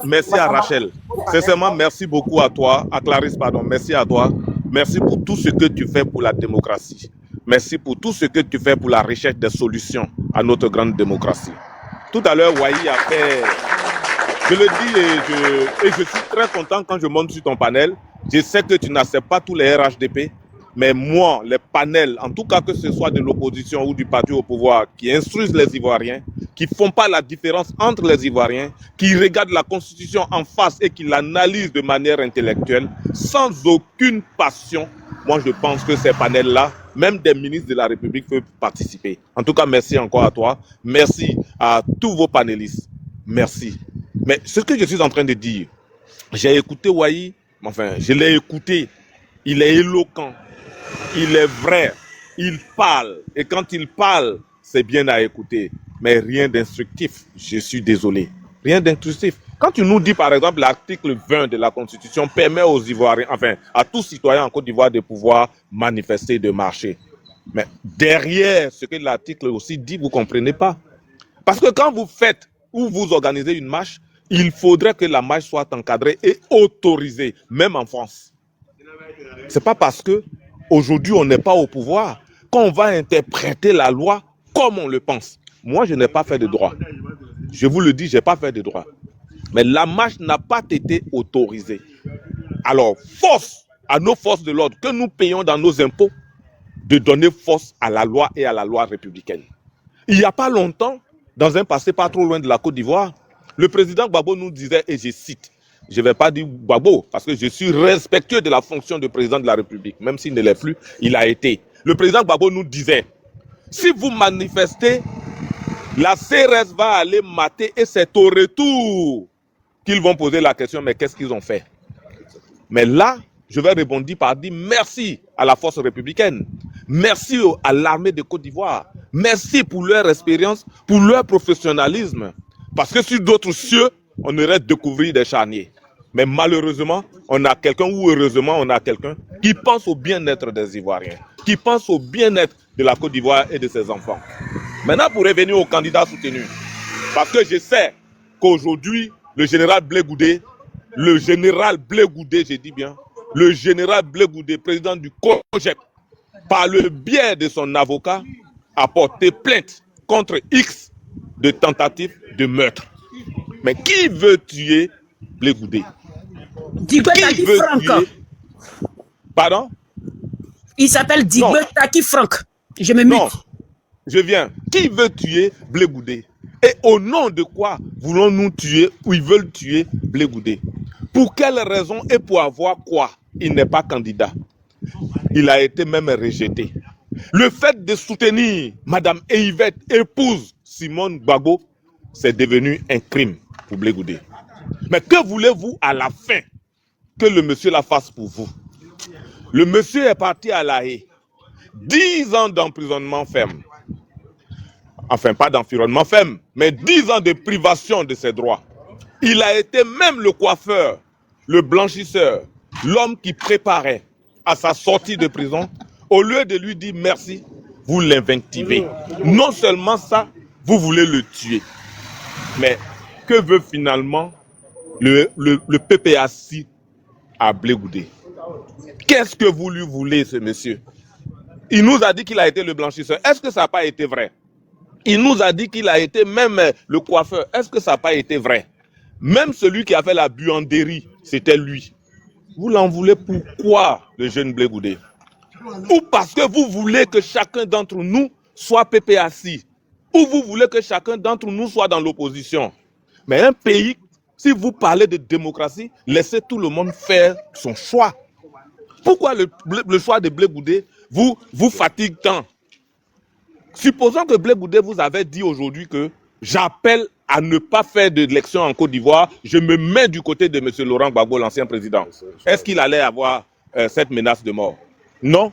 Merci à Rachel. Sincèrement, merci beaucoup à toi, à Clarisse, pardon. Merci à toi. Merci pour tout ce que tu fais pour la démocratie. Merci pour tout ce que tu fais pour la recherche des solutions à notre grande démocratie. Tout à l'heure, Wahi a fait... Je le dis et je suis très content quand je monte sur ton panel. Je sais que tu n'acceptes pas tous les RHDP, mais moi, les panels, en tout cas que ce soit de l'opposition ou du parti au pouvoir, qui instruisent les Ivoiriens, qui ne font pas la différence entre les Ivoiriens, qui regardent la Constitution en face et qui l'analysent de manière intellectuelle, sans aucune passion, moi je pense que ces panels-là, même des ministres de la République peuvent participer. En tout cas, merci encore à toi. Merci à tous vos panélistes. Merci. Mais ce que je suis en train de dire, j'ai écouté Wahi, enfin, je l'ai écouté, il est éloquent, il est vrai, il parle, et quand il parle, c'est bien à écouter, mais rien d'instructif, je suis désolé, rien d'instructif. Quand tu nous dis par exemple l'article 20 de la Constitution permet aux Ivoiriens, enfin à tout citoyen en Côte d'Ivoire de pouvoir manifester, de marcher, mais derrière ce que l'article aussi dit, vous ne comprenez pas. Parce que quand vous faites ou vous organisez une marche, il faudrait que la marche soit encadrée et autorisée, même en France. Ce n'est pas parce que aujourd'hui on n'est pas au pouvoir qu'on va interpréter la loi comme on le pense. Moi, je n'ai pas fait de droit. Je vous le dis, je n'ai pas fait de droit. Mais la marche n'a pas été autorisée. Alors, force à nos forces de l'ordre que nous payons dans nos impôts de donner force à la loi et à la loi républicaine. Il n'y a pas longtemps, dans un passé pas trop loin de la Côte d'Ivoire, le président Gbagbo nous disait, et je cite, je ne vais pas dire Gbagbo, parce que je suis respectueux de la fonction de président de la République, même s'il ne l'est plus, il a été. Le président Gbagbo nous disait, si vous manifestez, la CRS va aller mater et c'est au retour qu'ils vont poser la question, mais qu'est-ce qu'ils ont fait? Mais là, je vais répondre par dire merci à la force républicaine, merci à l'armée de Côte d'Ivoire, merci pour leur expérience, pour leur professionnalisme. Parce que sur d'autres cieux, on aurait découvert des charniers. Mais malheureusement, on a quelqu'un, ou heureusement, on a quelqu'un qui pense au bien-être des Ivoiriens, qui pense au bien-être de la Côte d'Ivoire et de ses enfants. Maintenant, pour revenir aux candidats soutenus, parce que je sais qu'aujourd'hui, le général Blé Goudé, je dis bien, le général Blé Goudé, président du COJEP, par le biais de son avocat, a porté plainte contre X de tentative de meurtre. Mais qui veut tuer Blé Goudé? Dibetaki Franck. Pardon? Il s'appelle Dibetaki Franck. Je me mute. Non, je viens. Qui veut tuer Blé Goudé? Et au nom de quoi voulons-nous tuer ou ils veulent tuer Blé Goudé? Pour quelle raison et pour avoir quoi? Il n'est pas candidat. Il a été même rejeté. Le fait de soutenir Madame Yvette, épouse Simone Gbagbo, c'est devenu un crime pour Blé Goudé. Mais que voulez-vous à la fin que le monsieur la fasse pour vous? Le monsieur est parti à La Haye. 10 ans d'emprisonnement ferme. Enfin, pas d'environnement ferme, mais 10 ans de privation de ses droits. Il a été même le coiffeur, le blanchisseur, l'homme qui préparait à sa sortie de prison. Au lieu de lui dire merci, vous l'invectivez. Non seulement ça, vous voulez le tuer. Mais que veut finalement le PPAC à Blé Goudé? Qu'est-ce que vous lui voulez, ce monsieur? Il nous a dit qu'il a été le blanchisseur. Est-ce que ça n'a pas été vrai? Il nous a dit qu'il a été même le coiffeur. Est-ce que ça n'a pas été vrai? Même celui qui a fait la buanderie, c'était lui. Vous l'en voulez pourquoi, le jeune Blé Goudé? Ou parce que vous voulez que chacun d'entre nous soit PPAC? Ou vous voulez que chacun d'entre nous soit dans l'opposition? Mais un pays, si vous parlez de démocratie, laissez tout le monde faire son choix. Pourquoi le choix de Blé Goudé vous fatigue tant? Supposons que Blé Goudé vous avait dit aujourd'hui que j'appelle à ne pas faire d'élection en Côte d'Ivoire, je me mets du côté de M. Laurent Gbagbo, l'ancien président. Est-ce qu'il allait avoir cette menace de mort? Non.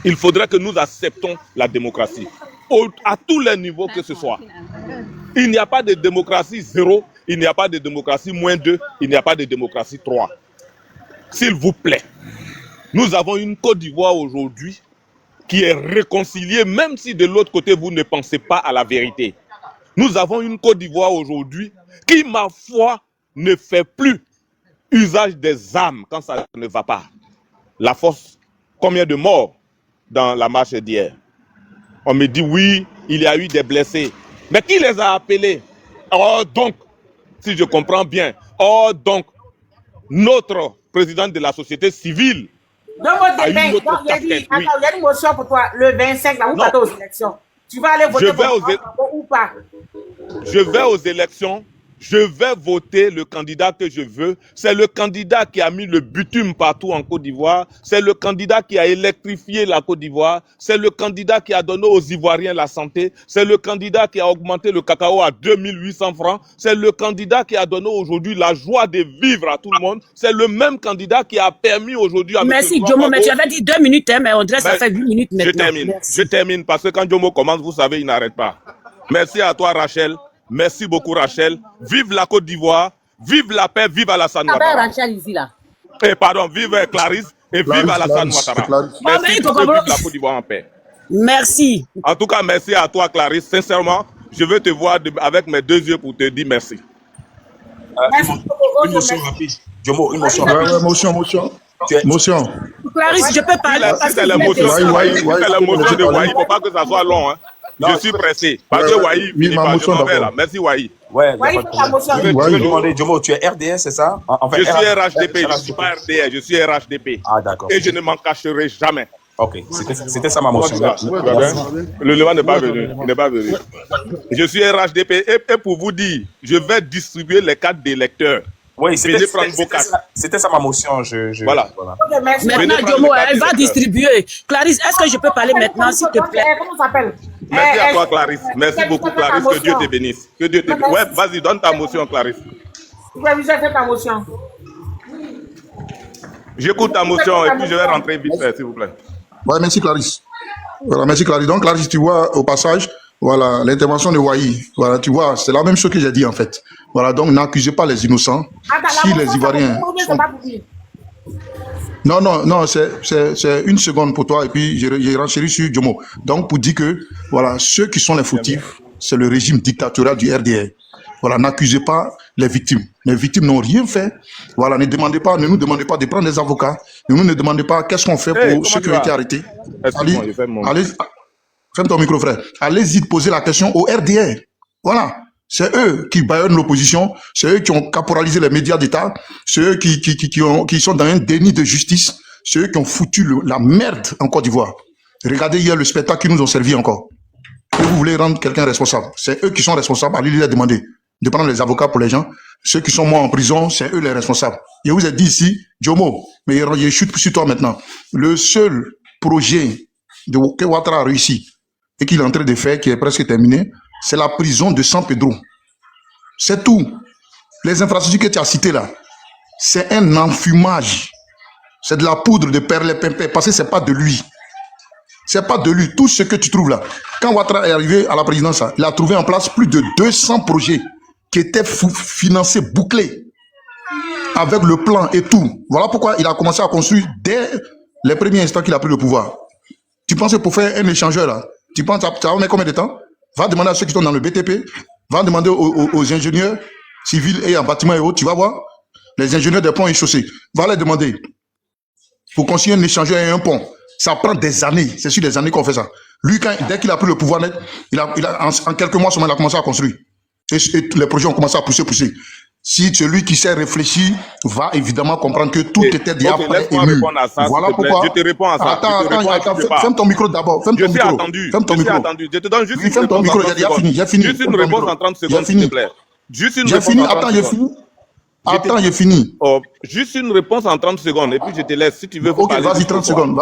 Il faudrait que nous acceptons la démocratie, à tous les niveaux que ce soit. Il n'y a pas de démocratie 0, il n'y a pas de démocratie -2, il n'y a pas de démocratie 3. S'il vous plaît, nous avons une Côte d'Ivoire aujourd'hui qui est réconciliée, même si de l'autre côté, vous ne pensez pas à la vérité. Nous avons une Côte d'Ivoire aujourd'hui qui, ma foi, ne fait plus usage des armes quand ça ne va pas. La force, combien de morts dans la marche d'hier? On me dit oui, il y a eu des blessés. Mais qui les a appelés? Oh donc, si je comprends bien, oh donc, notre président de la société civile a une autre casquette. Il y a une motion pour toi, le 25, là, vous partez aux élections. Tu vas aller voter ou pas? Je vais aux élections. Je vais voter le candidat que je veux. C'est le candidat qui a mis le bitume partout en Côte d'Ivoire. C'est le candidat qui a électrifié la Côte d'Ivoire. C'est le candidat qui a donné aux Ivoiriens la santé. C'est le candidat qui a augmenté le cacao à 2800 francs. C'est le candidat qui a donné aujourd'hui la joie de vivre à tout le monde. C'est le même candidat qui a permis aujourd'hui à... Merci Jomo, mais tu avais dit 2 minutes, hein, mais on dirait que ça fait 8 minutes maintenant. Je termine parce que quand Jomo commence, vous savez, il n'arrête pas. Merci à toi Rachel. Merci beaucoup Rachel. Vive la Côte d'Ivoire, vive la paix, vive Alassane Ouattara. Rachel ici là. Et pardon, vive Clarisse et vive Alassane Ouattara. Merci pour vivre la Côte d'Ivoire en paix. Merci. En tout cas, merci à toi Clarisse. Sincèrement, je veux te voir avec mes 2 yeux pour te dire merci. Une motion rapide. Jomo, une motion rapide. Motion. Clarisse, je peux parler parce que... C'est la motion de Wai. Il ne faut pas que ça soit long. Hein. Non, je suis pressé. Parce que Wai, je m'en vais là. Merci Wai. Ouais, je vais demander, Jomo, tu es RDS, c'est ça? Je suis RHDP, je ne suis pas RDS, je suis RHDP. Ah, d'accord. Et je ne m'en cacherai jamais. Ok, c'était ça ma motion. Le levant n'est pas venu. Il n'est pas venu. Je suis RHDP et pour vous dire, je vais distribuer les cartes d'électeurs. Oui, c'était ça ma motion. Voilà. Maintenant, Jomo, elle va distribuer. Clarisse, est-ce que je peux parler maintenant, s'il te plaît? Comment ça s'appelle? Merci à toi, Clarisse. Merci beaucoup, Clarisse. Que Dieu te bénisse. Que Dieu te bénisse. Ouais, vas-y, donne ta motion, Clarisse. Tu vas faire ta motion. J'écoute ta motion et puis je vais rentrer vite fait, s'il vous plaît. Ouais, merci, Clarisse. Voilà, merci, Clarisse. Donc, Clarisse, tu vois, au passage, voilà, l'intervention de Wai. Voilà, tu vois, c'est la même chose que j'ai dit, en fait. Voilà, donc n'accusez pas les innocents. Si les Ivoiriens... Non, c'est une seconde pour toi et puis j'ai renchéri sur Jomo. Donc pour dire que voilà, ceux qui sont les fautifs, c'est le régime dictatorial du RDR. Voilà, n'accusez pas les victimes. Les victimes n'ont rien fait. Voilà, ne nous demandez pas de prendre des avocats. Ne nous demandez pas qu'est-ce qu'on fait pour ceux qui ont été arrêtés. Allez, ferme ton micro, frère. Allez-y poser la question au RDR. Voilà. C'est eux qui baillonnent l'opposition, c'est eux qui ont caporalisé les médias d'État, c'est eux qui sont dans un déni de justice, c'est eux qui ont foutu la merde en Côte d'Ivoire. Regardez hier le spectacle qu'ils nous ont servi encore. Et vous voulez rendre quelqu'un responsable. C'est eux qui sont responsables. Allez leur demander de prendre les avocats pour les gens. Ceux qui sont morts en prison, c'est eux les responsables. Je vous ai dit ici, Jomo, mais je chute sur toi maintenant. Le seul projet que Ouattara a réussi et qu'il est en train de faire, qui est presque terminé, c'est la prison de San Pedro. C'est tout. Les infrastructures que tu as citées là, c'est un enfumage. C'est de la poudre de perlimpinpin parce que c'est pas de lui. C'est pas de lui. Tout ce que tu trouves là. Quand Ouattara est arrivé à la présidence, il a trouvé en place plus de 200 projets qui étaient financés, bouclés, avec le plan et tout. Voilà pourquoi il a commencé à construire dès les premiers instants qu'il a pris le pouvoir. Tu penses que pour faire un échangeur là, tu penses que ça va mettre combien de temps? Va demander à ceux qui sont dans le BTP, va demander aux ingénieurs civils et en bâtiment et autres, tu vas voir, les ingénieurs des ponts et chaussées, va les demander pour construire un échangeur et un pont. Ça prend des années, c'est sur des années qu'on fait ça. Lui, dès qu'il a pris le pouvoir net, en quelques mois seulement, il a commencé à construire. Et les projets ont commencé à pousser. Si celui qui sait réfléchir va évidemment comprendre que tout était déjà prêt et mûr. Voilà pourquoi. Je te réponds à ça. Attends, ferme ton micro d'abord. Ferme ton micro. Ferme ton micro. Je te donne juste une ferme ton micro, j'ai fini. Juste une réponse en 30 secondes, s'il te plaît. J'ai fini. Attends, j'ai fini. Attends, j'ai fini. Juste une réponse en 30 secondes et puis je te laisse. Si tu veux. Ok, vas-y, 30 secondes.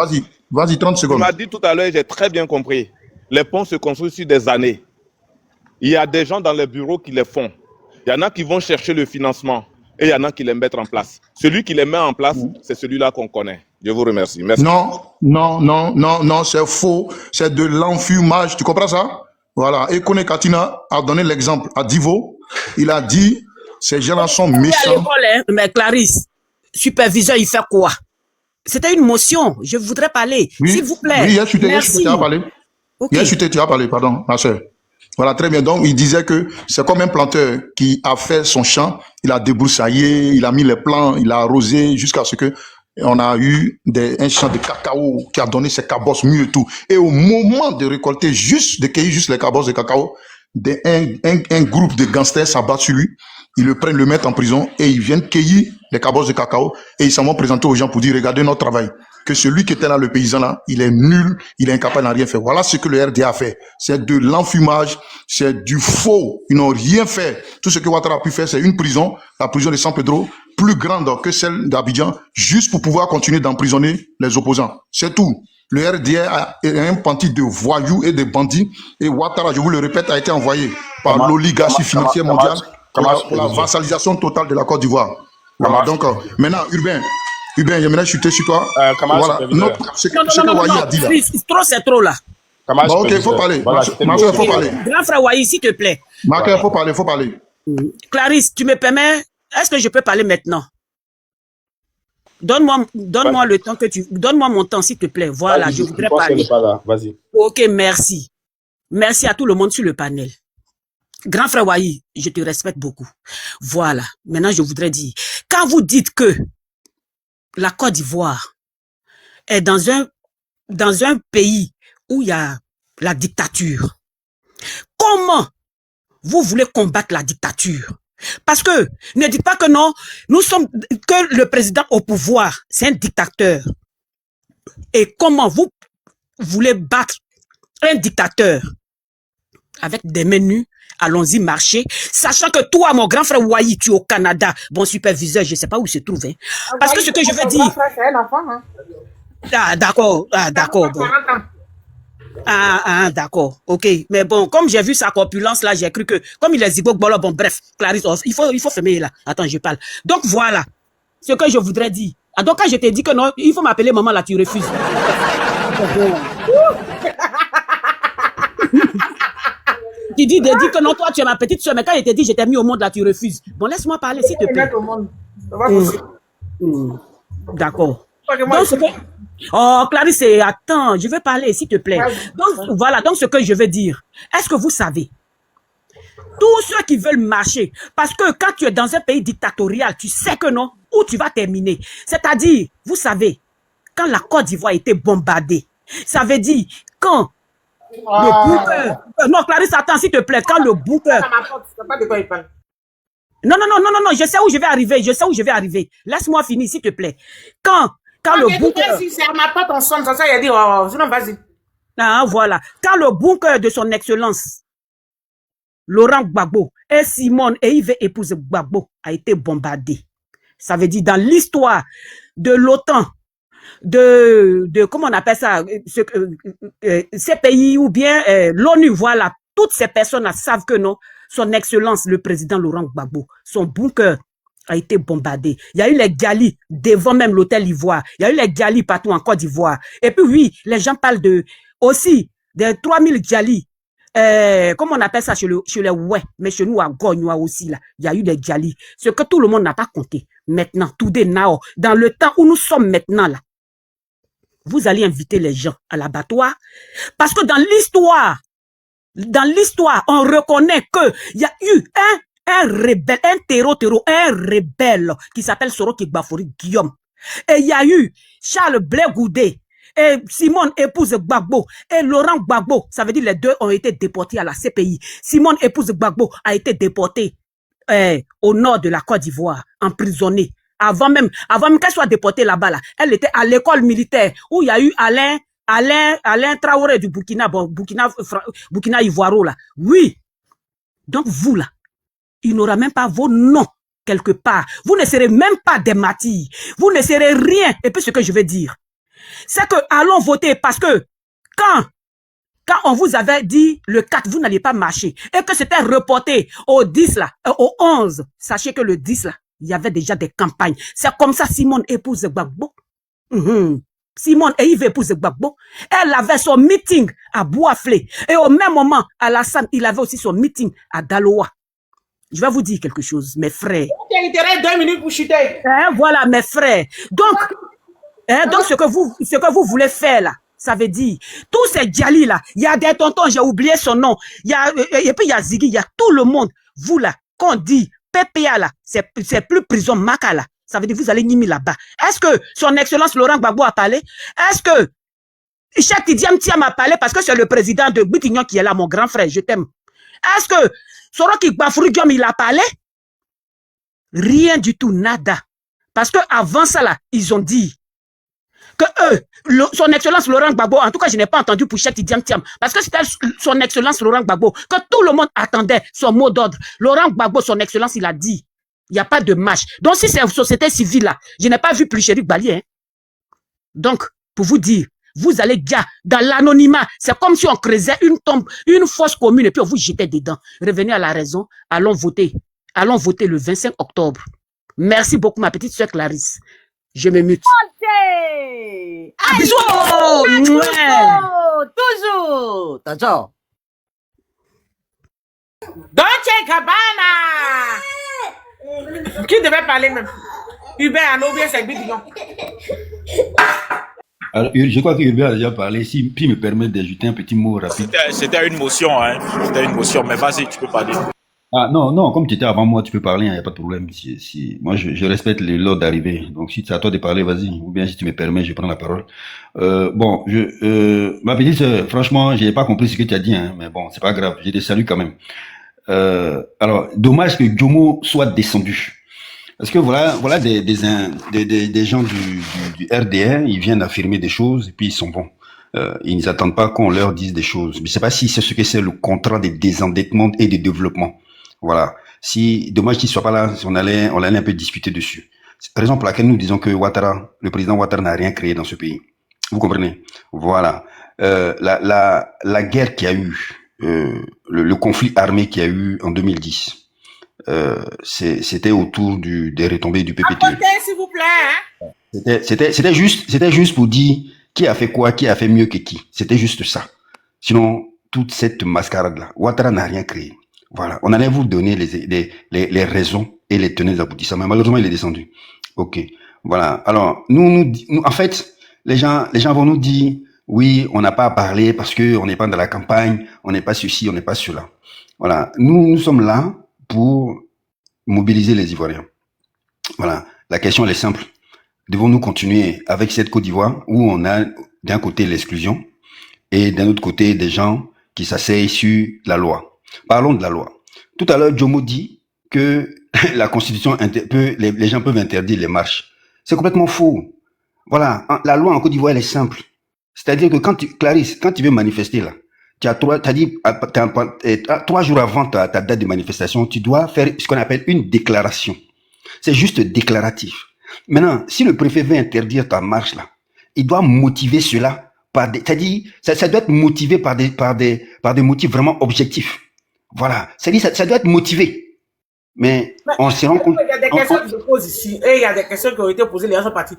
Vas-y, 30 secondes. Tu m'as dit tout à l'heure, j'ai très bien compris. Les ponts se construisent sur des années. Il y a des gens dans les bureaux qui les font. Il y en a qui vont chercher le financement et il y en a qui les mettent en place. Celui qui les met en place, c'est celui-là qu'on connaît. Je vous remercie. Merci. Non, c'est faux. C'est de l'enfumage. Tu comprends ça? Voilà. Et Kone Katina a donné l'exemple à Divo. Il a dit, ces gens-là sont méchants. Mais Clarisse, superviseur, il fait quoi? C'était une motion. Je voudrais parler. Oui, S'il vous plaît. oui, hier, tu Merci. as parlé. Okay. Hier, tu as parlé, pardon, ma soeur. Voilà, très bien. Donc, il disait que c'est comme un planteur qui a fait son champ, il a débroussaillé, il a mis les plants, il a arrosé jusqu'à ce que on a eu un champ de cacao qui a donné ses cabosses mieux et tout. Et au moment de récolter de cueillir juste les cabosses de cacao, un groupe de gangsters s'abat sur lui. Ils le prennent, le mettent en prison et ils viennent cueillir les cabosses de cacao et ils s'en vont présenter aux gens pour dire, regardez notre travail. Que celui qui était là, le paysan là, il est nul, il est incapable de rien faire. Voilà ce que le RDA a fait. C'est de l'enfumage, c'est du faux. Ils n'ont rien fait. Tout ce que Ouattara a pu faire, c'est une prison, la prison de San Pedro, plus grande que celle d'Abidjan, juste pour pouvoir continuer d'emprisonner les opposants. C'est tout. Le RDA est un parti de voyous et de bandits. Et Ouattara, je vous le répète, a été envoyé par l'oligarchie financière mondiale pour la vassalisation totale de la Côte d'Ivoire. Voilà, donc maintenant, Urbain, j'aimerais chuter sur toi. Voilà, non, c'est trop là. Bon, ok, il faut parler. Ma soeur, il faut parler. Grand frère Wahi, s'il te plaît. Il faut parler. Clarisse, tu me permets? Est-ce que je peux parler maintenant? Donne-moi le temps que donne-moi mon temps, s'il te plaît. Voilà, je voudrais parler. Vas-y. Ok, merci. Merci à tout le monde sur le panel. Grand frère Wahi, je te respecte beaucoup. Voilà. Maintenant, je voudrais dire, quand vous dites que la Côte d'Ivoire est dans un pays où il y a la dictature, comment vous voulez combattre la dictature? Parce que, ne dites pas que non, que le président au pouvoir, c'est un dictateur. Et comment vous voulez battre un dictateur? Avec des menus, allons-y marcher, sachant que toi, mon grand frère Wahi, tu es au Canada, bon superviseur, je ne sais pas où il se trouve. Hein. Parce que ce que je veux dire... C'est un enfant, hein. Ah, d'accord, bon. D'accord, ok. Mais bon, comme j'ai vu sa corpulence là, j'ai cru que, comme il est zigog, bon, bref, Clarisse, il faut fermer là. Attends, je parle. Donc voilà, ce que je voudrais dire. Ah, donc quand je t'ai dit que non, il faut m'appeler maman là, tu refuses. Tu dis que non, toi tu es ma petite soeur, mais quand je t'ai dit je t'ai mis au monde là, tu refuses. Bon, laisse-moi parler, s'il te plaît. D'accord. Donc, ce que... Oh, Clarisse, attends, je veux parler, s'il te plaît. Donc, voilà, donc ce que je veux dire. Est-ce que vous savez, tous ceux qui veulent marcher, parce que quand tu es dans un pays dictatorial, tu sais que non, où tu vas terminer. C'est-à-dire, vous savez, quand la Côte d'Ivoire a été bombardée, ça veut dire quand le bunker... non, Clarisse, attends, s'il te plaît, quand le bunker... Non, je sais où je vais arriver, Laisse-moi finir, s'il te plaît. Quand le bunker... Si c'est à ma porte, on sonne, ça, il a dit, oh, sinon, vas-y. Ah, voilà. Quand le bunker de son excellence, Laurent Gbagbo, et Simone et Yves épouse Gbagbo a été bombardé. Ça veut dire, dans l'histoire de l'OTAN, comment on appelle ça, ces pays ou bien l'ONU, voilà, toutes ces personnes savent que non, son excellence, le président Laurent Gbagbo, son bunker a été bombardé. Il y a eu les Gali devant même l'hôtel Ivoire. Il y a eu les Gali partout en Côte d'Ivoire. Et puis oui, les gens parlent aussi des 3000 Gali. Comment on appelle ça chez les ouais, mais chez nous à Gognoa aussi là, il y a eu des Gali. Ce que tout le monde n'a pas compté. Maintenant, today now, dans le temps où nous sommes maintenant là, vous allez inviter les gens à l'abattoir parce que dans l'histoire, on reconnaît que il y a eu un rebelle, un rebelle qui s'appelle Soroki Gbafori Guillaume. Et il y a eu Charles Blé Goudé et Simone épouse Gbagbo et Laurent Gbagbo. Ça veut dire les deux ont été déportés à la CPI. Simone épouse Gbagbo a été déportée au nord de la Côte d'Ivoire, emprisonnée. Avant même qu'elle soit déportée là-bas, là, elle était à l'école militaire où il y a eu Alain Traoré du Burkina, Burkina Ivoiro là. Oui. Donc vous là, il n'aura même pas vos noms quelque part. Vous ne serez même pas des martyrs. Vous ne serez rien. Et puis ce que je veux dire, c'est que allons voter parce que quand on vous avait dit le 4, vous n'allez pas marcher et que c'était reporté au 10 là, au 11, sachez que le 10 là, il y avait déjà des campagnes. C'est comme ça Simone épouse Gbagbo. Simone et Yves épouse Gbagbo. Elle avait son meeting à Bouaflé. Et au même moment, Alassane, il avait aussi son meeting à Daloa. Je vais vous dire quelque chose, mes frères. Il te reste 2 minutes pour chuter. Voilà, mes frères. Donc, Donc, ce que vous voulez faire là, ça veut dire, tous ces Djali là, il y a des tontons, j'ai oublié son nom, et puis il y a Ziggy, il y a tout le monde. Vous là, qu'on dit, PPA là, c'est plus prison Maka là. Ça veut dire vous allez Nimi là-bas. Est-ce que son excellence Laurent Gbagbo a parlé? Est-ce que Cheikh Tidiane Thiam a parlé parce que c'est le président de Bitignon qui est là, mon grand frère, je t'aime. Est-ce que Soroki Gbafoury Guillaume, il a parlé? Rien du tout, nada. Parce que avant ça là, ils ont dit que son excellence Laurent Gbagbo, en tout cas, je n'ai pas entendu pour Cheikh Tidiane Thiam, parce que c'était son excellence Laurent Gbagbo, que tout le monde attendait son mot d'ordre. Laurent Gbagbo, son excellence, il a dit, il n'y a pas de marche. Donc, si c'est une société civile là, je n'ai pas vu plus Chéri Bali. Hein. Donc, pour vous dire, vous allez bien dans l'anonymat. C'est comme si on creusait une tombe, une fosse commune, et puis on vous jetait dedans. Revenez à la raison, allons voter. Allons voter le 25 octobre. Merci beaucoup, ma petite soeur Clarisse. Je me mute. Bisous. Toujours. Dolce Gabbana. Qui devait parler même? Hubert a oublié ses bidons. Alors, je crois que Hubert a déjà parlé. Si puis me permet d'ajouter un petit mot rapide. C'était une motion, hein. C'était une motion, mais vas-y, tu peux parler. Ah non, comme tu étais avant moi, tu peux parler, il n'y a pas de problème. Moi, je respecte l'ordre d'arrivée. Donc, si c'est à toi de parler, vas-y. Ou bien, si tu me permets, je prends la parole. Bon, ma petite sœur, franchement, j'ai pas compris ce que tu as dit, hein, mais bon, c'est pas grave. Je te salue quand même. Alors, dommage que Jomo soit descendu. Parce que voilà des gens du RDR, ils viennent affirmer des choses et puis ils sont bons. Ils n'attendent pas qu'on leur dise des choses. Je ne sais pas si c'est ce que c'est le contrat de désendettement et de développement. Voilà. Si, dommage qu'il soit pas là, on allait un peu discuter dessus. C'est la raison pour laquelle nous disons que le président Ouattara n'a rien créé dans ce pays. Vous comprenez? Voilà. La guerre qu'il y a eu, le conflit armé qu'il y a eu en 2010, c'était autour des retombées du PPT. Apportez, s'il vous plaît. Hein? C'était juste pour dire qui a fait quoi, qui a fait mieux que qui. C'était juste ça. Sinon, toute cette mascarade-là, Ouattara n'a rien créé. Voilà. On allait vous donner les raisons et les tenants aboutissants. Mais malheureusement, il est descendu. Ok. Voilà. Alors, nous, en fait, les gens vont nous dire, oui, on n'a pas à parler parce que on n'est pas dans la campagne, on n'est pas ceci, on n'est pas cela. Voilà. Nous sommes là pour mobiliser les Ivoiriens. Voilà. La question, elle est simple. Devons-nous continuer avec cette Côte d'Ivoire où on a d'un côté l'exclusion et d'un autre côté des gens qui s'asseyent sur la loi? Parlons de la loi. Tout à l'heure, Jomo dit que la Constitution les gens peuvent interdire les marches. C'est complètement faux. Voilà. La loi en Côte d'Ivoire, elle est simple. C'est-à-dire que Clarisse, quand tu veux manifester là, t'as dit 3 jours avant ta date de manifestation, tu dois faire ce qu'on appelle une déclaration. C'est juste déclaratif. Maintenant, si le préfet veut interdire ta marche là, il doit motiver cela c'est-à-dire, ça doit être motivé par des motifs vraiment objectifs. Voilà. C'est-à-dire, ça doit être motivé. Mais on se rend compte. Il y a des questions que je pose ici, et il y a des questions qui ont été posées, les gens sont partis.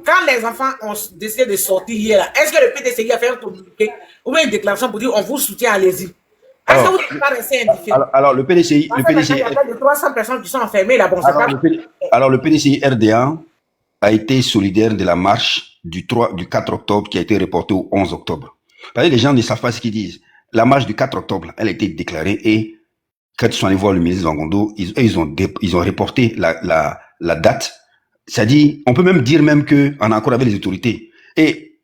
Quand les enfants ont décidé de sortir hier, est-ce que le PDCI a fait un communiqué ou une déclaration pour dire on vous soutient, allez-y? Est-ce que vous n'êtes pas resté indifférent? Alors, le PDCI. Il y a de 300 personnes qui sont enfermées là. Bon, alors, le PDCI RDA a été solidaire de la marche du 4 octobre qui a été reportée au 11 octobre. Parce que les gens ne savent pas ce qu'ils disent. La marche du 4 octobre, elle a été déclarée et quand ils sont allés voir le ministre Zangondo, ils ont reporté la date. C'est-à-dire, on peut même dire que on a encore avec les autorités. Et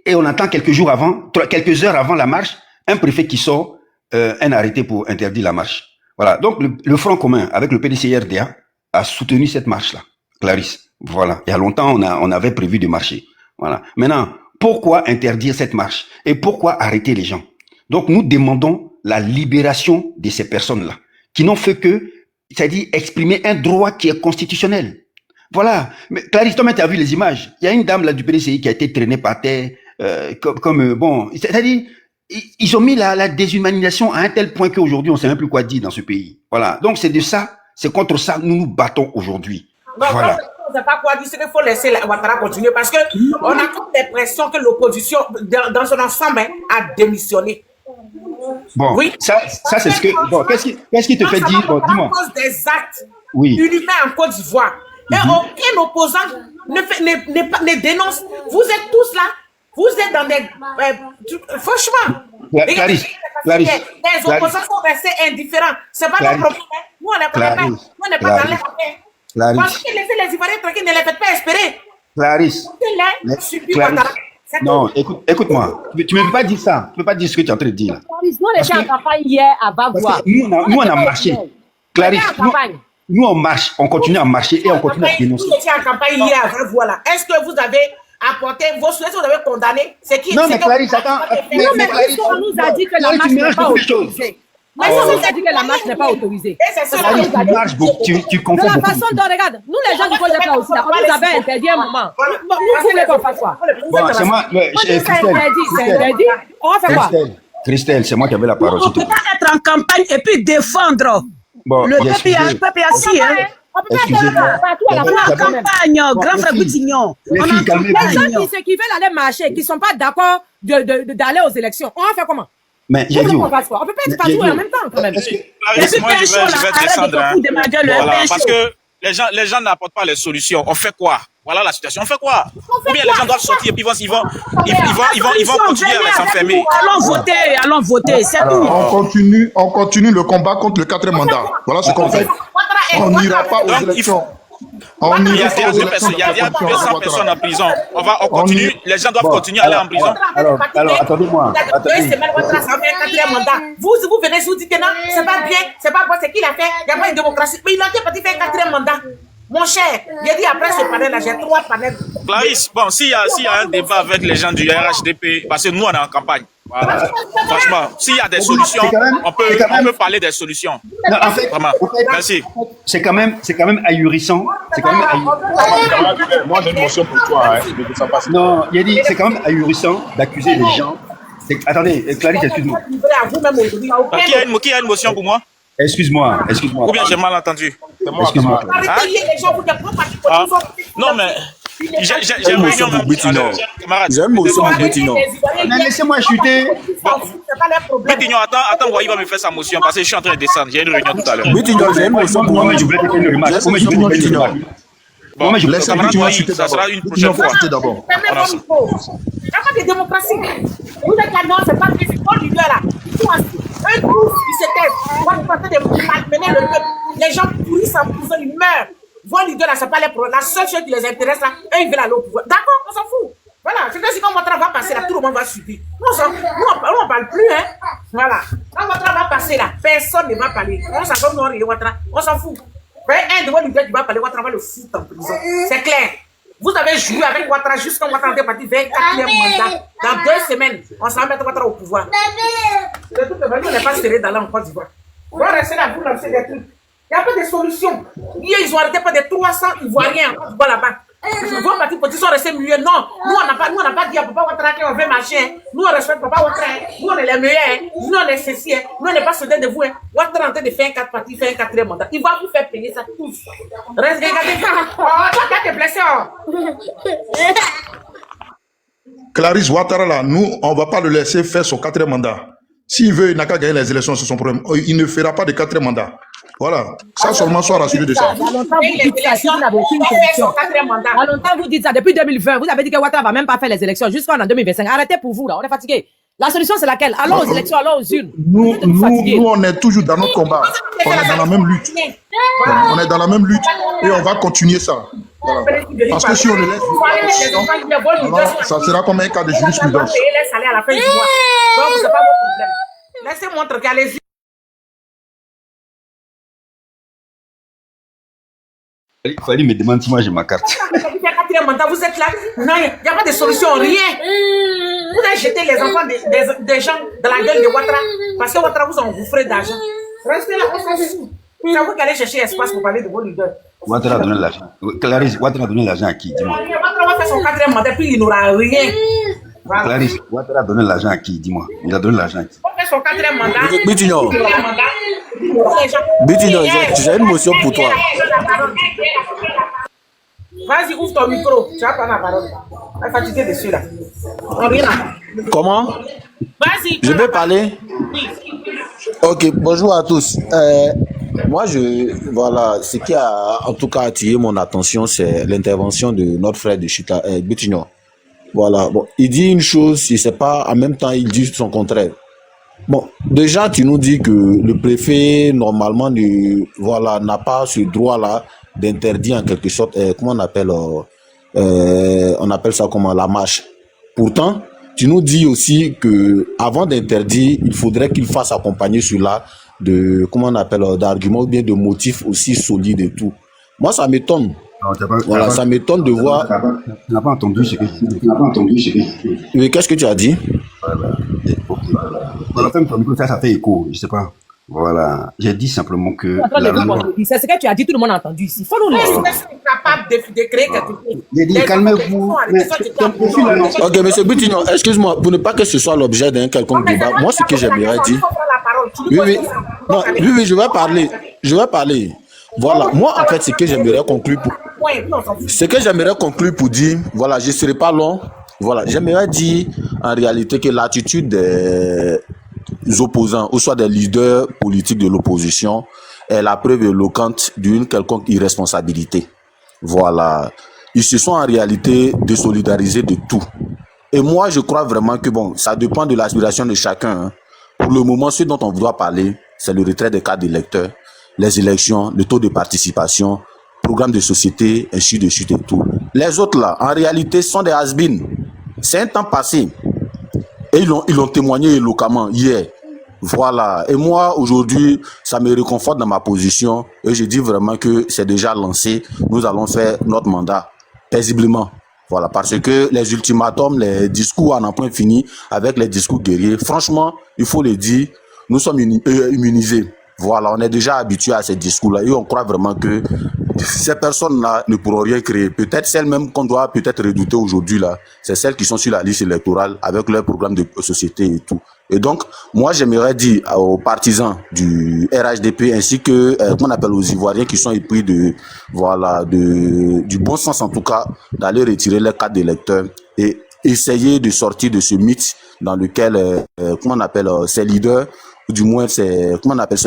on attend quelques heures avant la marche, un préfet qui sort un arrêté pour interdire la marche. Voilà. Donc, le Front commun avec le PDCI-RDA a soutenu cette marche-là. Clarisse. Voilà. Il y a longtemps, on avait prévu de marcher. Voilà. Maintenant, pourquoi interdire cette marche? Et pourquoi arrêter les gens? Donc, nous demandons la libération de ces personnes-là, qui n'ont fait que, c'est-à-dire exprimer un droit qui est constitutionnel. Voilà. Mais Clarisse, toi-même, tu as vu les images. Il y a une dame là du PDCI qui a été traînée par terre, bon, c'est-à-dire, ils ont mis la déshumanisation à un tel point qu'aujourd'hui, on ne sait même plus quoi dire dans ce pays. Voilà. Donc, c'est contre ça que nous nous battons aujourd'hui. Voilà. On ne sait pas quoi dire, c'est qu'il faut laisser Ouattara continuer parce que on a comme l'impression que l'opposition, dans son ensemble, a démissionné. Bon, oui. Ça c'est ce que. Bon, qu'est-ce qui te fait dire? Bon, dis-moi. À cause des actes inhumains en Côte d'Ivoire. Et aucun opposant ne dénonce. Vous êtes tous là. Vous êtes dans des... franchement. Clarisse. Les opposants sont restés indifférents. C'est pas notre problème. Nous, on n'est pas dans les problèmes. Parce que laissez les Ivoiriens tranquilles, ne les faites pas espérer. Clarisse. Non, écoute-moi. Tu ne peux pas dire ça. Tu ne peux pas dire ce que tu es en train de dire là. Clarisse, nous, on était en campagne hier à Bagua. Nous, on a marché. Clarisse, nous, on marche. On continue à marcher et on continue à dénoncer. Vous étiez en campagne hier à Bagua. Est-ce que vous avez apporté vos souhaits, vous avez condamné? C'est qui? Non, mais Clarisse, attends. Non, mais on nous a dit que la marche n'est pas autorisée. Mais on nous a dit que la marche n'est pas autorisée. Tu confonds de la beaucoup. façon dont, regarde, nous les gens du projet là aussi, on nous avait interdit un moment. Nous voulons qu'on fasse quoi? Bon, c'est moi. C'est interdit. On va faire quoi? Christelle, c'est moi qui avais la parole. On ne peut pas être en campagne et puis défendre le peuple assis. On peut pas être partout à la fois. Campagne, grand frère Boutignon. Les gens qui veulent aller marcher, qui ne sont pas d'accord d'aller aux élections, on va faire comment? Mais j'ai dit. On peut pas être partout en même temps quand même. Moi, je vais descendre. Parce que les gens n'apportent pas les solutions. On fait quoi? Voilà la situation. On fait quoi? Ou bien les gens doivent sortir et puis ils vont continuer à les enfermer. Allons voter, c'est tout. On continue le combat contre le 4e mandat. Voilà ce qu'on fait. On n'ira pas aux élections. Il y a 200 personnes en prison. On continue. Les gens doivent continuer à aller en prison. Alors, attendez-moi. Vous venez, vous dites que non, c'est pas bien, c'est pas bon, c'est qui l'a fait, il n'y a pas une démocratie. Mais il a été parti faire un 4e mandat. Mon cher, j'ai dit après ce panel-là, j'ai 3 panels. Clarisse, bon, s'il y a un débat avec les gens du RHDP, parce que nous, on est en campagne. Voilà. Franchement, s'il y a des solutions, on peut parler des solutions. Non, en fait, merci. C'est quand même ahurissant. Moi, j'ai une motion pour toi. Non, il a dit, c'est quand même ahurissant d'accuser les gens. Attendez, Clarisse, excuse-moi. Qui a une motion pour moi? Excuse-moi. Ou bien j'ai mal entendu. Excuse-moi. Non, mais j'ai une motion pour Boutignon. J'ai une motion pour Boutignon. Mais laissez-moi chuter. Boutignon, attends, il va me faire sa motion parce que je suis en train de descendre. J'ai une réunion tout à l'heure. Boutignon, j'ai une motion pour moi. Je voulais faire une remarque. Bon, ça sera une prochaine fois. Il n'y a pas de démocratie. Vous êtes là, non, c'est pas le leader là. Ils sont assis. Un groupe qui se taise. Moi, je suis en train de malmener le peuple. Les gens pourrissent en prison, ils meurent. Vos leaders là, c'est pas les problèmes. La seule chose qui les intéresse là, eux, ils veulent aller au pouvoir. D'accord, on s'en fout. Voilà, c'est que si quand Ouattara va passer là, tout le monde va subir. Nous, on ne parle plus, hein. Voilà. Quand Ouattara va passer là, personne ne va parler. On s'en fout, on s'en fout. Un de vos leaders qui va parler, Ouattara va le foutre en prison. C'est clair. Vous avez joué avec Ouattara jusqu'à Ouattara est parti 24e mandat. Dans 2 semaines, on s'en va mettre Ouattara au pouvoir. De toute façon, on n'est pas serré dans la Côte d'Ivoire. On va rester là, vous lancer des trucs. Il n'y a pas de solution. Ils ont arrêté pas de 300 Ivoiriens en Côte d'Ivoire là-bas. Vos partis politiques sont restés mieux. Non, nous on n'a pas dit à Papa Ouattara qu'on veut marcher. Nous on respecte Papa Ouattara. Nous on est les meilleurs. Nous on est ceci. Nous on n'est pas soudés de vous. Ouattara est en train de faire un 4 partis, faire un 4e mandat. Il va vous faire payer ça tous. Regardez. Toi qui es blessé. Clarisse Ouattara là, nous, on ne va pas le laisser faire son 4e mandat. S'il veut, il n'a qu'à gagner les élections, c'est son problème. Il ne fera pas de 4e mandat. Voilà. Ça seulement soit rassuré de ça. À longtemps, vous dites ça. Depuis 2020, vous avez dit que Ouattara va même pas faire les élections jusqu'en 2025. Arrêtez pour vous, là. On est fatigué. La solution, c'est laquelle? Allons aux élections, allons aux urnes. Nous, on est toujours dans notre combat. On est dans la même lutte. On est dans la même lutte et on va continuer ça. Voilà. Parce que si on le laisse, alors, ça sera comme un cas de jurisprudence. Donc, c'est pas vos problèmes. Laissez-moi tranquille, allez-y. Il fallait me demander si moi j'ai ma carte. Vous êtes là, non, il n'y a pas de solution, rien. Vous avez jeté les enfants des gens dans la gueule de Ouattara parce que Ouattara vous a engouffré d'argent. Restez là, on s'en fout. C'est à vous qui allez chercher espace pour parler de vos leaders. Ouattara a donné l'argent. Clarisse, Ouattara a donné l'argent à qui? Dis-moi. Ouattara va faire son 4e mandat puis il n'aura rien. Voilà. Clarisse, Ouattara a donné l'argent à qui? Dis-moi. Il a donné l'argent à qui? On fait son 4e mandat. Boutignon, j'ai une motion pour toi. Vas-y, ouvre ton micro. Tu vas prendre la parole. On est fatigué dessus là. Comment? Vas-y. Je peux parler? Ok, bonjour à tous. Moi, voilà, ce qui a en tout cas attiré mon attention, c'est l'intervention de notre frère de Chita, Boutignon. Voilà, bon, il dit une chose, il sait pas, en même temps, il dit son contraire. Bon, déjà, tu nous dis que le préfet, normalement, voilà, n'a pas ce droit-là d'interdire en quelque sorte, comment on appelle ça comment, la marche. Pourtant, tu nous dis aussi que avant d'interdire, il faudrait qu'il fasse accompagner cela de, comment on appelle, d'arguments ou bien de motifs aussi solides et tout. Moi, ça m'étonne. Voilà, ça m'étonne de voir. Tu n'as pas entendu ce que je dis. Mais qu'est-ce que tu as dit? Voilà, ça fait écho, je sais pas. Voilà, j'ai dit simplement que c'est ce que tu as dit, tout le monde a entendu ici. Faut nous laisser. Capable de créer quelque chose. J'ai dit, calmez-vous. Ok, monsieur Boutignon, excuse-moi, pour ne pas que ce soit l'objet d'un quelconque débat, moi, ce que j'aimerais dire. Oui, je vais parler. Voilà, moi, en fait, ce que j'aimerais conclure pour dire, voilà, je ne serai pas long. Voilà, j'aimerais dire en réalité que l'attitude des opposants, ou soit des leaders politiques de l'opposition, est la preuve éloquente d'une quelconque irresponsabilité. Voilà. Ils se sont en réalité désolidarisés de tout. Et moi, je crois vraiment que bon, ça dépend de l'aspiration de chacun. Hein. Pour le moment, ce dont on doit parler, c'est le retrait des cartes d'électeurs, les élections, le taux de participation, programme de société, ainsi de suite et tout. Les autres là, en réalité, sont des has-been. C'est un temps passé. Et ils l'ont témoigné éloquemment hier. Voilà. Et moi, aujourd'hui, ça me réconforte dans ma position. Et je dis vraiment que c'est déjà lancé. Nous allons faire notre mandat paisiblement. Voilà. Parce que les ultimatums, les discours en point fini avec les discours guerriers, franchement, il faut le dire, nous sommes immunisés. Voilà. On est déjà habitués à ces discours-là. Et on croit vraiment que ces personnes-là ne pourront rien créer. Peut-être celles même qu'on doit peut-être redouter aujourd'hui, là, c'est celles qui sont sur la liste électorale avec leur programme de société et tout. Et donc, moi, j'aimerais dire aux partisans du RHDP ainsi que, qu'on appelle aux Ivoiriens qui sont épris du bon sens en tout cas, d'aller retirer les cartes d'électeurs et essayer de sortir de ce mythe dans lequel, ces leaders, ou du moins ces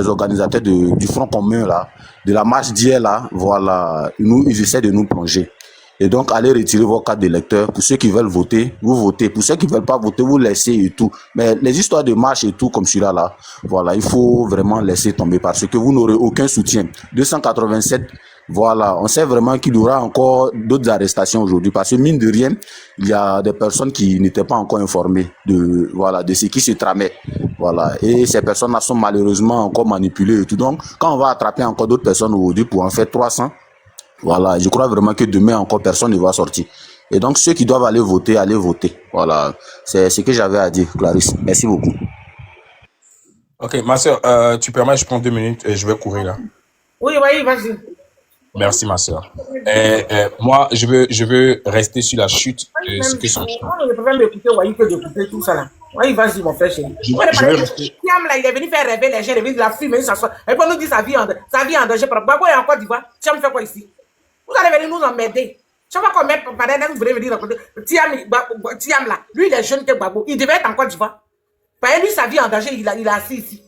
organisateurs du Front commun là, de la marche d'hier là, voilà, ils essaient de nous plonger. Et donc, allez retirer vos cartes d'électeurs. Pour ceux qui veulent voter, vous votez. Pour ceux qui ne veulent pas voter, vous laissez et tout. Mais les histoires de marche et tout, comme celui-là, là, voilà, il faut vraiment laisser tomber parce que vous n'aurez aucun soutien. 287, voilà, on sait vraiment qu'il y aura encore d'autres arrestations aujourd'hui parce que, mine de rien, il y a des personnes qui n'étaient pas encore informées de ce qui se tramait. Voilà. Et ces personnes-là sont malheureusement encore manipulées et tout. Donc, quand on va attraper encore d'autres personnes aujourd'hui pour en faire 300, voilà, je crois vraiment que demain encore personne ne va sortir. Et donc ceux qui doivent aller voter, allez voter. Voilà, c'est ce que j'avais à dire, Clarisse. Merci beaucoup. Ok, ma soeur, tu permets, je prends 2 minutes et je vais courir là. Oui, vas-y. Merci ma soeur. Moi, je veux rester sur la chute de ce que sont. On ne peut pas m'écouter, que d'écouter tout ça là. Oui, vas-y, mon frère chéri. Je vais rester. Tiam là, il est venu faire rêver les gens, il est venu de la fumer, il s'assoit. Et puis on nous dit sa vie en danger. Babo est en Côte d'Ivoire. Tiam fait quoi ici? Vous allez venir nous emmerder. Chaque fois qu'on met vous voulez venir raconter. Tiam là, lui il est jeune que Babo. Il devait être en Côte d'Ivoire. Parce que lui, sa vie en danger, il est assis ici.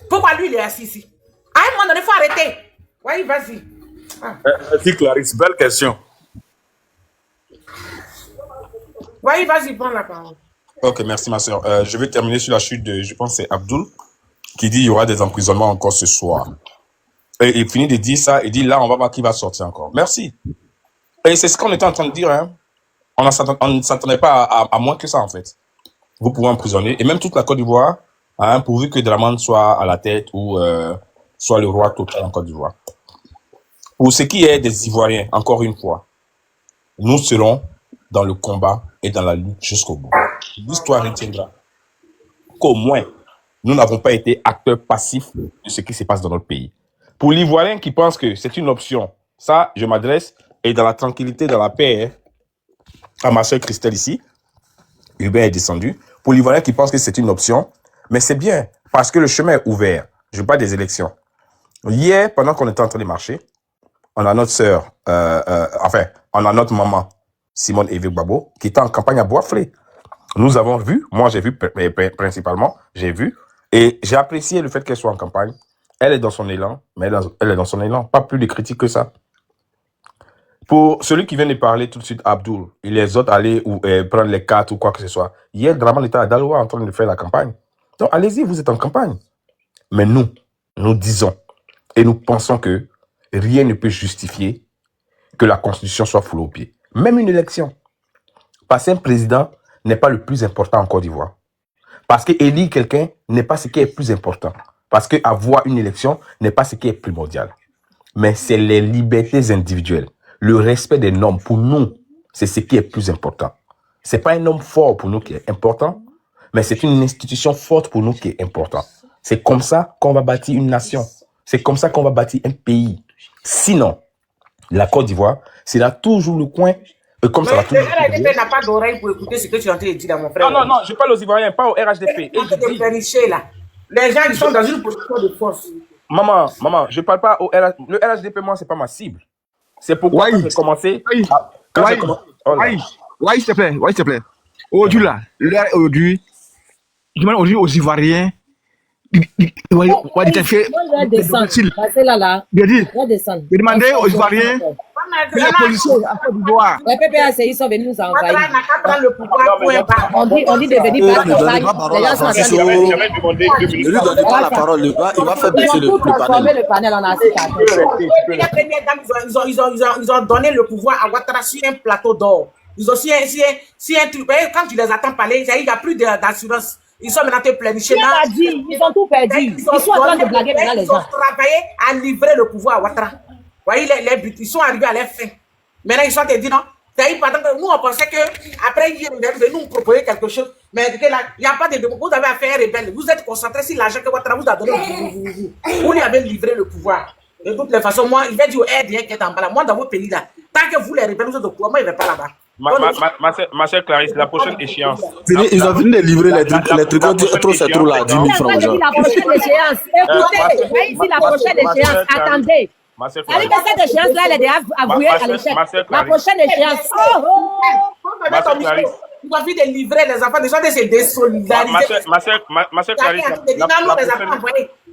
Pourquoi lui, il est assis ici? À un moment donné, il faut arrêter. Oui, vas-y. Merci Clarisse, belle question. Oui, vas-y, prends la parole. Ok, merci ma soeur. Je vais terminer sur la chute de, je pense que c'est Abdul, qui dit il y aura des emprisonnements encore ce soir. Et il finit de dire ça, il dit là, on va voir qui va sortir encore. Merci. Et c'est ce qu'on était en train de dire. Hein. On ne s'attendait pas à moins que ça, en fait. Vous pouvez emprisonner. Et même toute la Côte d'Ivoire, hein, pourvu que Dramane soit à la tête ou soit le roi total en Côte d'Ivoire. Pour ce qui est des Ivoiriens, encore une fois, nous serons dans le combat et dans la lutte jusqu'au bout. L'histoire retiendra qu'au moins, nous n'avons pas été acteurs passifs de ce qui se passe dans notre pays. Pour l'Ivoirien qui pense que c'est une option, ça, je m'adresse, et dans la tranquillité, dans la paix, à ma soeur Christelle ici, Hubert est descendu. Pour l'Ivoirien qui pense que c'est une option, mais c'est bien, parce que le chemin est ouvert. Je veux pas des élections. Hier, pendant qu'on était en train de marcher, on a notre sœur, on a notre maman, Simone Eve Gbagbo, qui était en campagne à Bois-Flé. Nous avons vu, moi j'ai vu principalement, j'ai vu, et j'ai apprécié le fait qu'elle soit en campagne. Elle est dans son élan, mais elle est dans son élan. Pas plus de critiques que ça. Pour celui qui vient de parler tout de suite, Abdul, et les autres aller ou prendre les cartes ou quoi que ce soit. Hier, Draman était à Daloa en train de faire la campagne. Donc, allez-y, vous êtes en campagne. Mais nous disons et nous pensons que rien ne peut justifier que la Constitution soit foulée aux pieds. Même une élection. Parce qu'un président n'est pas le plus important en Côte d'Ivoire. Parce qu'élire quelqu'un n'est pas ce qui est plus important. Parce qu'avoir une élection n'est pas ce qui est primordial. Mais c'est les libertés individuelles. Le respect des normes, pour nous, c'est ce qui est plus important. C'est pas un homme fort pour nous qui est important, mais c'est une institution forte pour nous qui est important. C'est comme ça qu'on va bâtir une nation. C'est comme ça qu'on va bâtir un pays. Sinon, la Côte d'Ivoire, c'est là toujours le coin. Comme ça va toujours. Le RHDP n'a pas d'oreille pour écouter ce que tu es en train de dire, mon frère. Non, je parle aux Ivoiriens, pas au RHDP. Là. Les gens, ils sont dans une position de force. Maman, je parle pas au RHDP. Le RHDP, moi, c'est pas ma cible. C'est pourquoi j'ai commencé. S'il te plaît. Aujourd'hui, là, aujourd'hui, je demande aujourd'hui aux Ivoiriens. Moi, je vais descendre. Passez là. Je vais descendre. Je demandais aux Ivoiriens. La police en Côte d'Ivoire. Les PPAC, ils sont venus nous envahir. On dit de venir par campagne. Les gens sont en train de Ne lui donnez pas la parole. Il va faire baisser le panel. On a assez ils ont donné le pouvoir à Ouattara sur un plateau d'or. Ils ont si un truc. Quand tu les attends parler, il n'y a plus d'assurance. Ils sont maintenant planifiés. Ils ont tout perdu. Ils sont en train de blaguer maintenant les gens. Ils ont travaillé à livrer le pouvoir à Ouattara. Voyez les buts, ils sont arrivés à leur fin. Maintenant, ils sont dit non. Nous, on pensait qu'après, ils allaient nous proposer quelque chose. Mais il n'y a pas de démocratie. Vous avez affaire rebelle. Vous êtes concentrés sur l'argent que Ouattara vous a donné. Vous lui avez livré le pouvoir. De toutes les façons, moi, il va dire au RDN qui est en bas là. Moi, dans vos pays là, tant que vous les rebelles, vous êtes au pouvoir, moi, il ne va pas là-bas. Ma chère Clarisse, la prochaine échéance. Ils ont fini de livrer les trucs trop c'est trop là, 10 000 francs. La prochaine échéance. Écoutez, ici la prochaine échéance. Attendez. Avec cette échéance-là, elle est déjà avouée à l'échec. La prochaine échéance. Ils ont envie de livrer les enfants, des gens de se désolidariser. Ma chère Clarisse,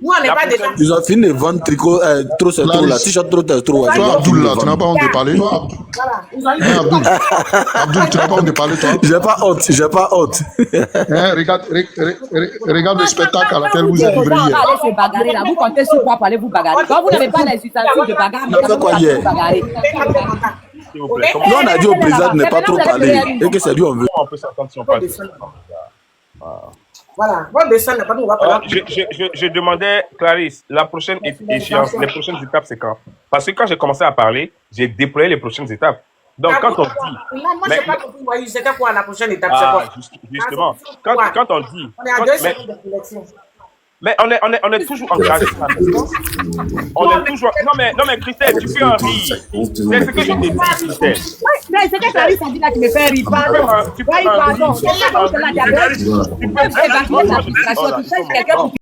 nous, on n'est pas déjà. Ils ont fini de vendre tricot, trop c'est trop là, t-shirt trop c'est trop. Toi, Abdul, là, tu n'as pas honte de parler. Abdul, tu n'as pas honte de parler, toi. J'ai pas honte. Regarde le spectacle à laquelle vous êtes livré hier. Vous comptez sur quoi pour aller vous bagarrer. Quand vous n'avez pas les ustensiles de bagarre, vous bagarrer. Nous, on a dit au président de ne pas trop parler et que c'est lui on veut. On peut s'entendre si on parle. Voilà, on descend, on va parler. Je demandais, Clarisse, la prochaine échéance, les prochaines étapes, c'est quand? Parce que quand j'ai commencé à parler, j'ai déployé les prochaines étapes. Donc, quand on dit. Moi, je n'ai pas compris, c'était quoi la prochaine étape? Justement, quand on dit. On est à 2 semaines d'élection. Mais on est toujours engagé. On est toujours. Non mais Christelle, tu peux en rire. C'est ce que je t'ai dit, Christelle. Mais c'est que Clarisse a dit là qui me fait rire. Pardon. Tu peux en rire.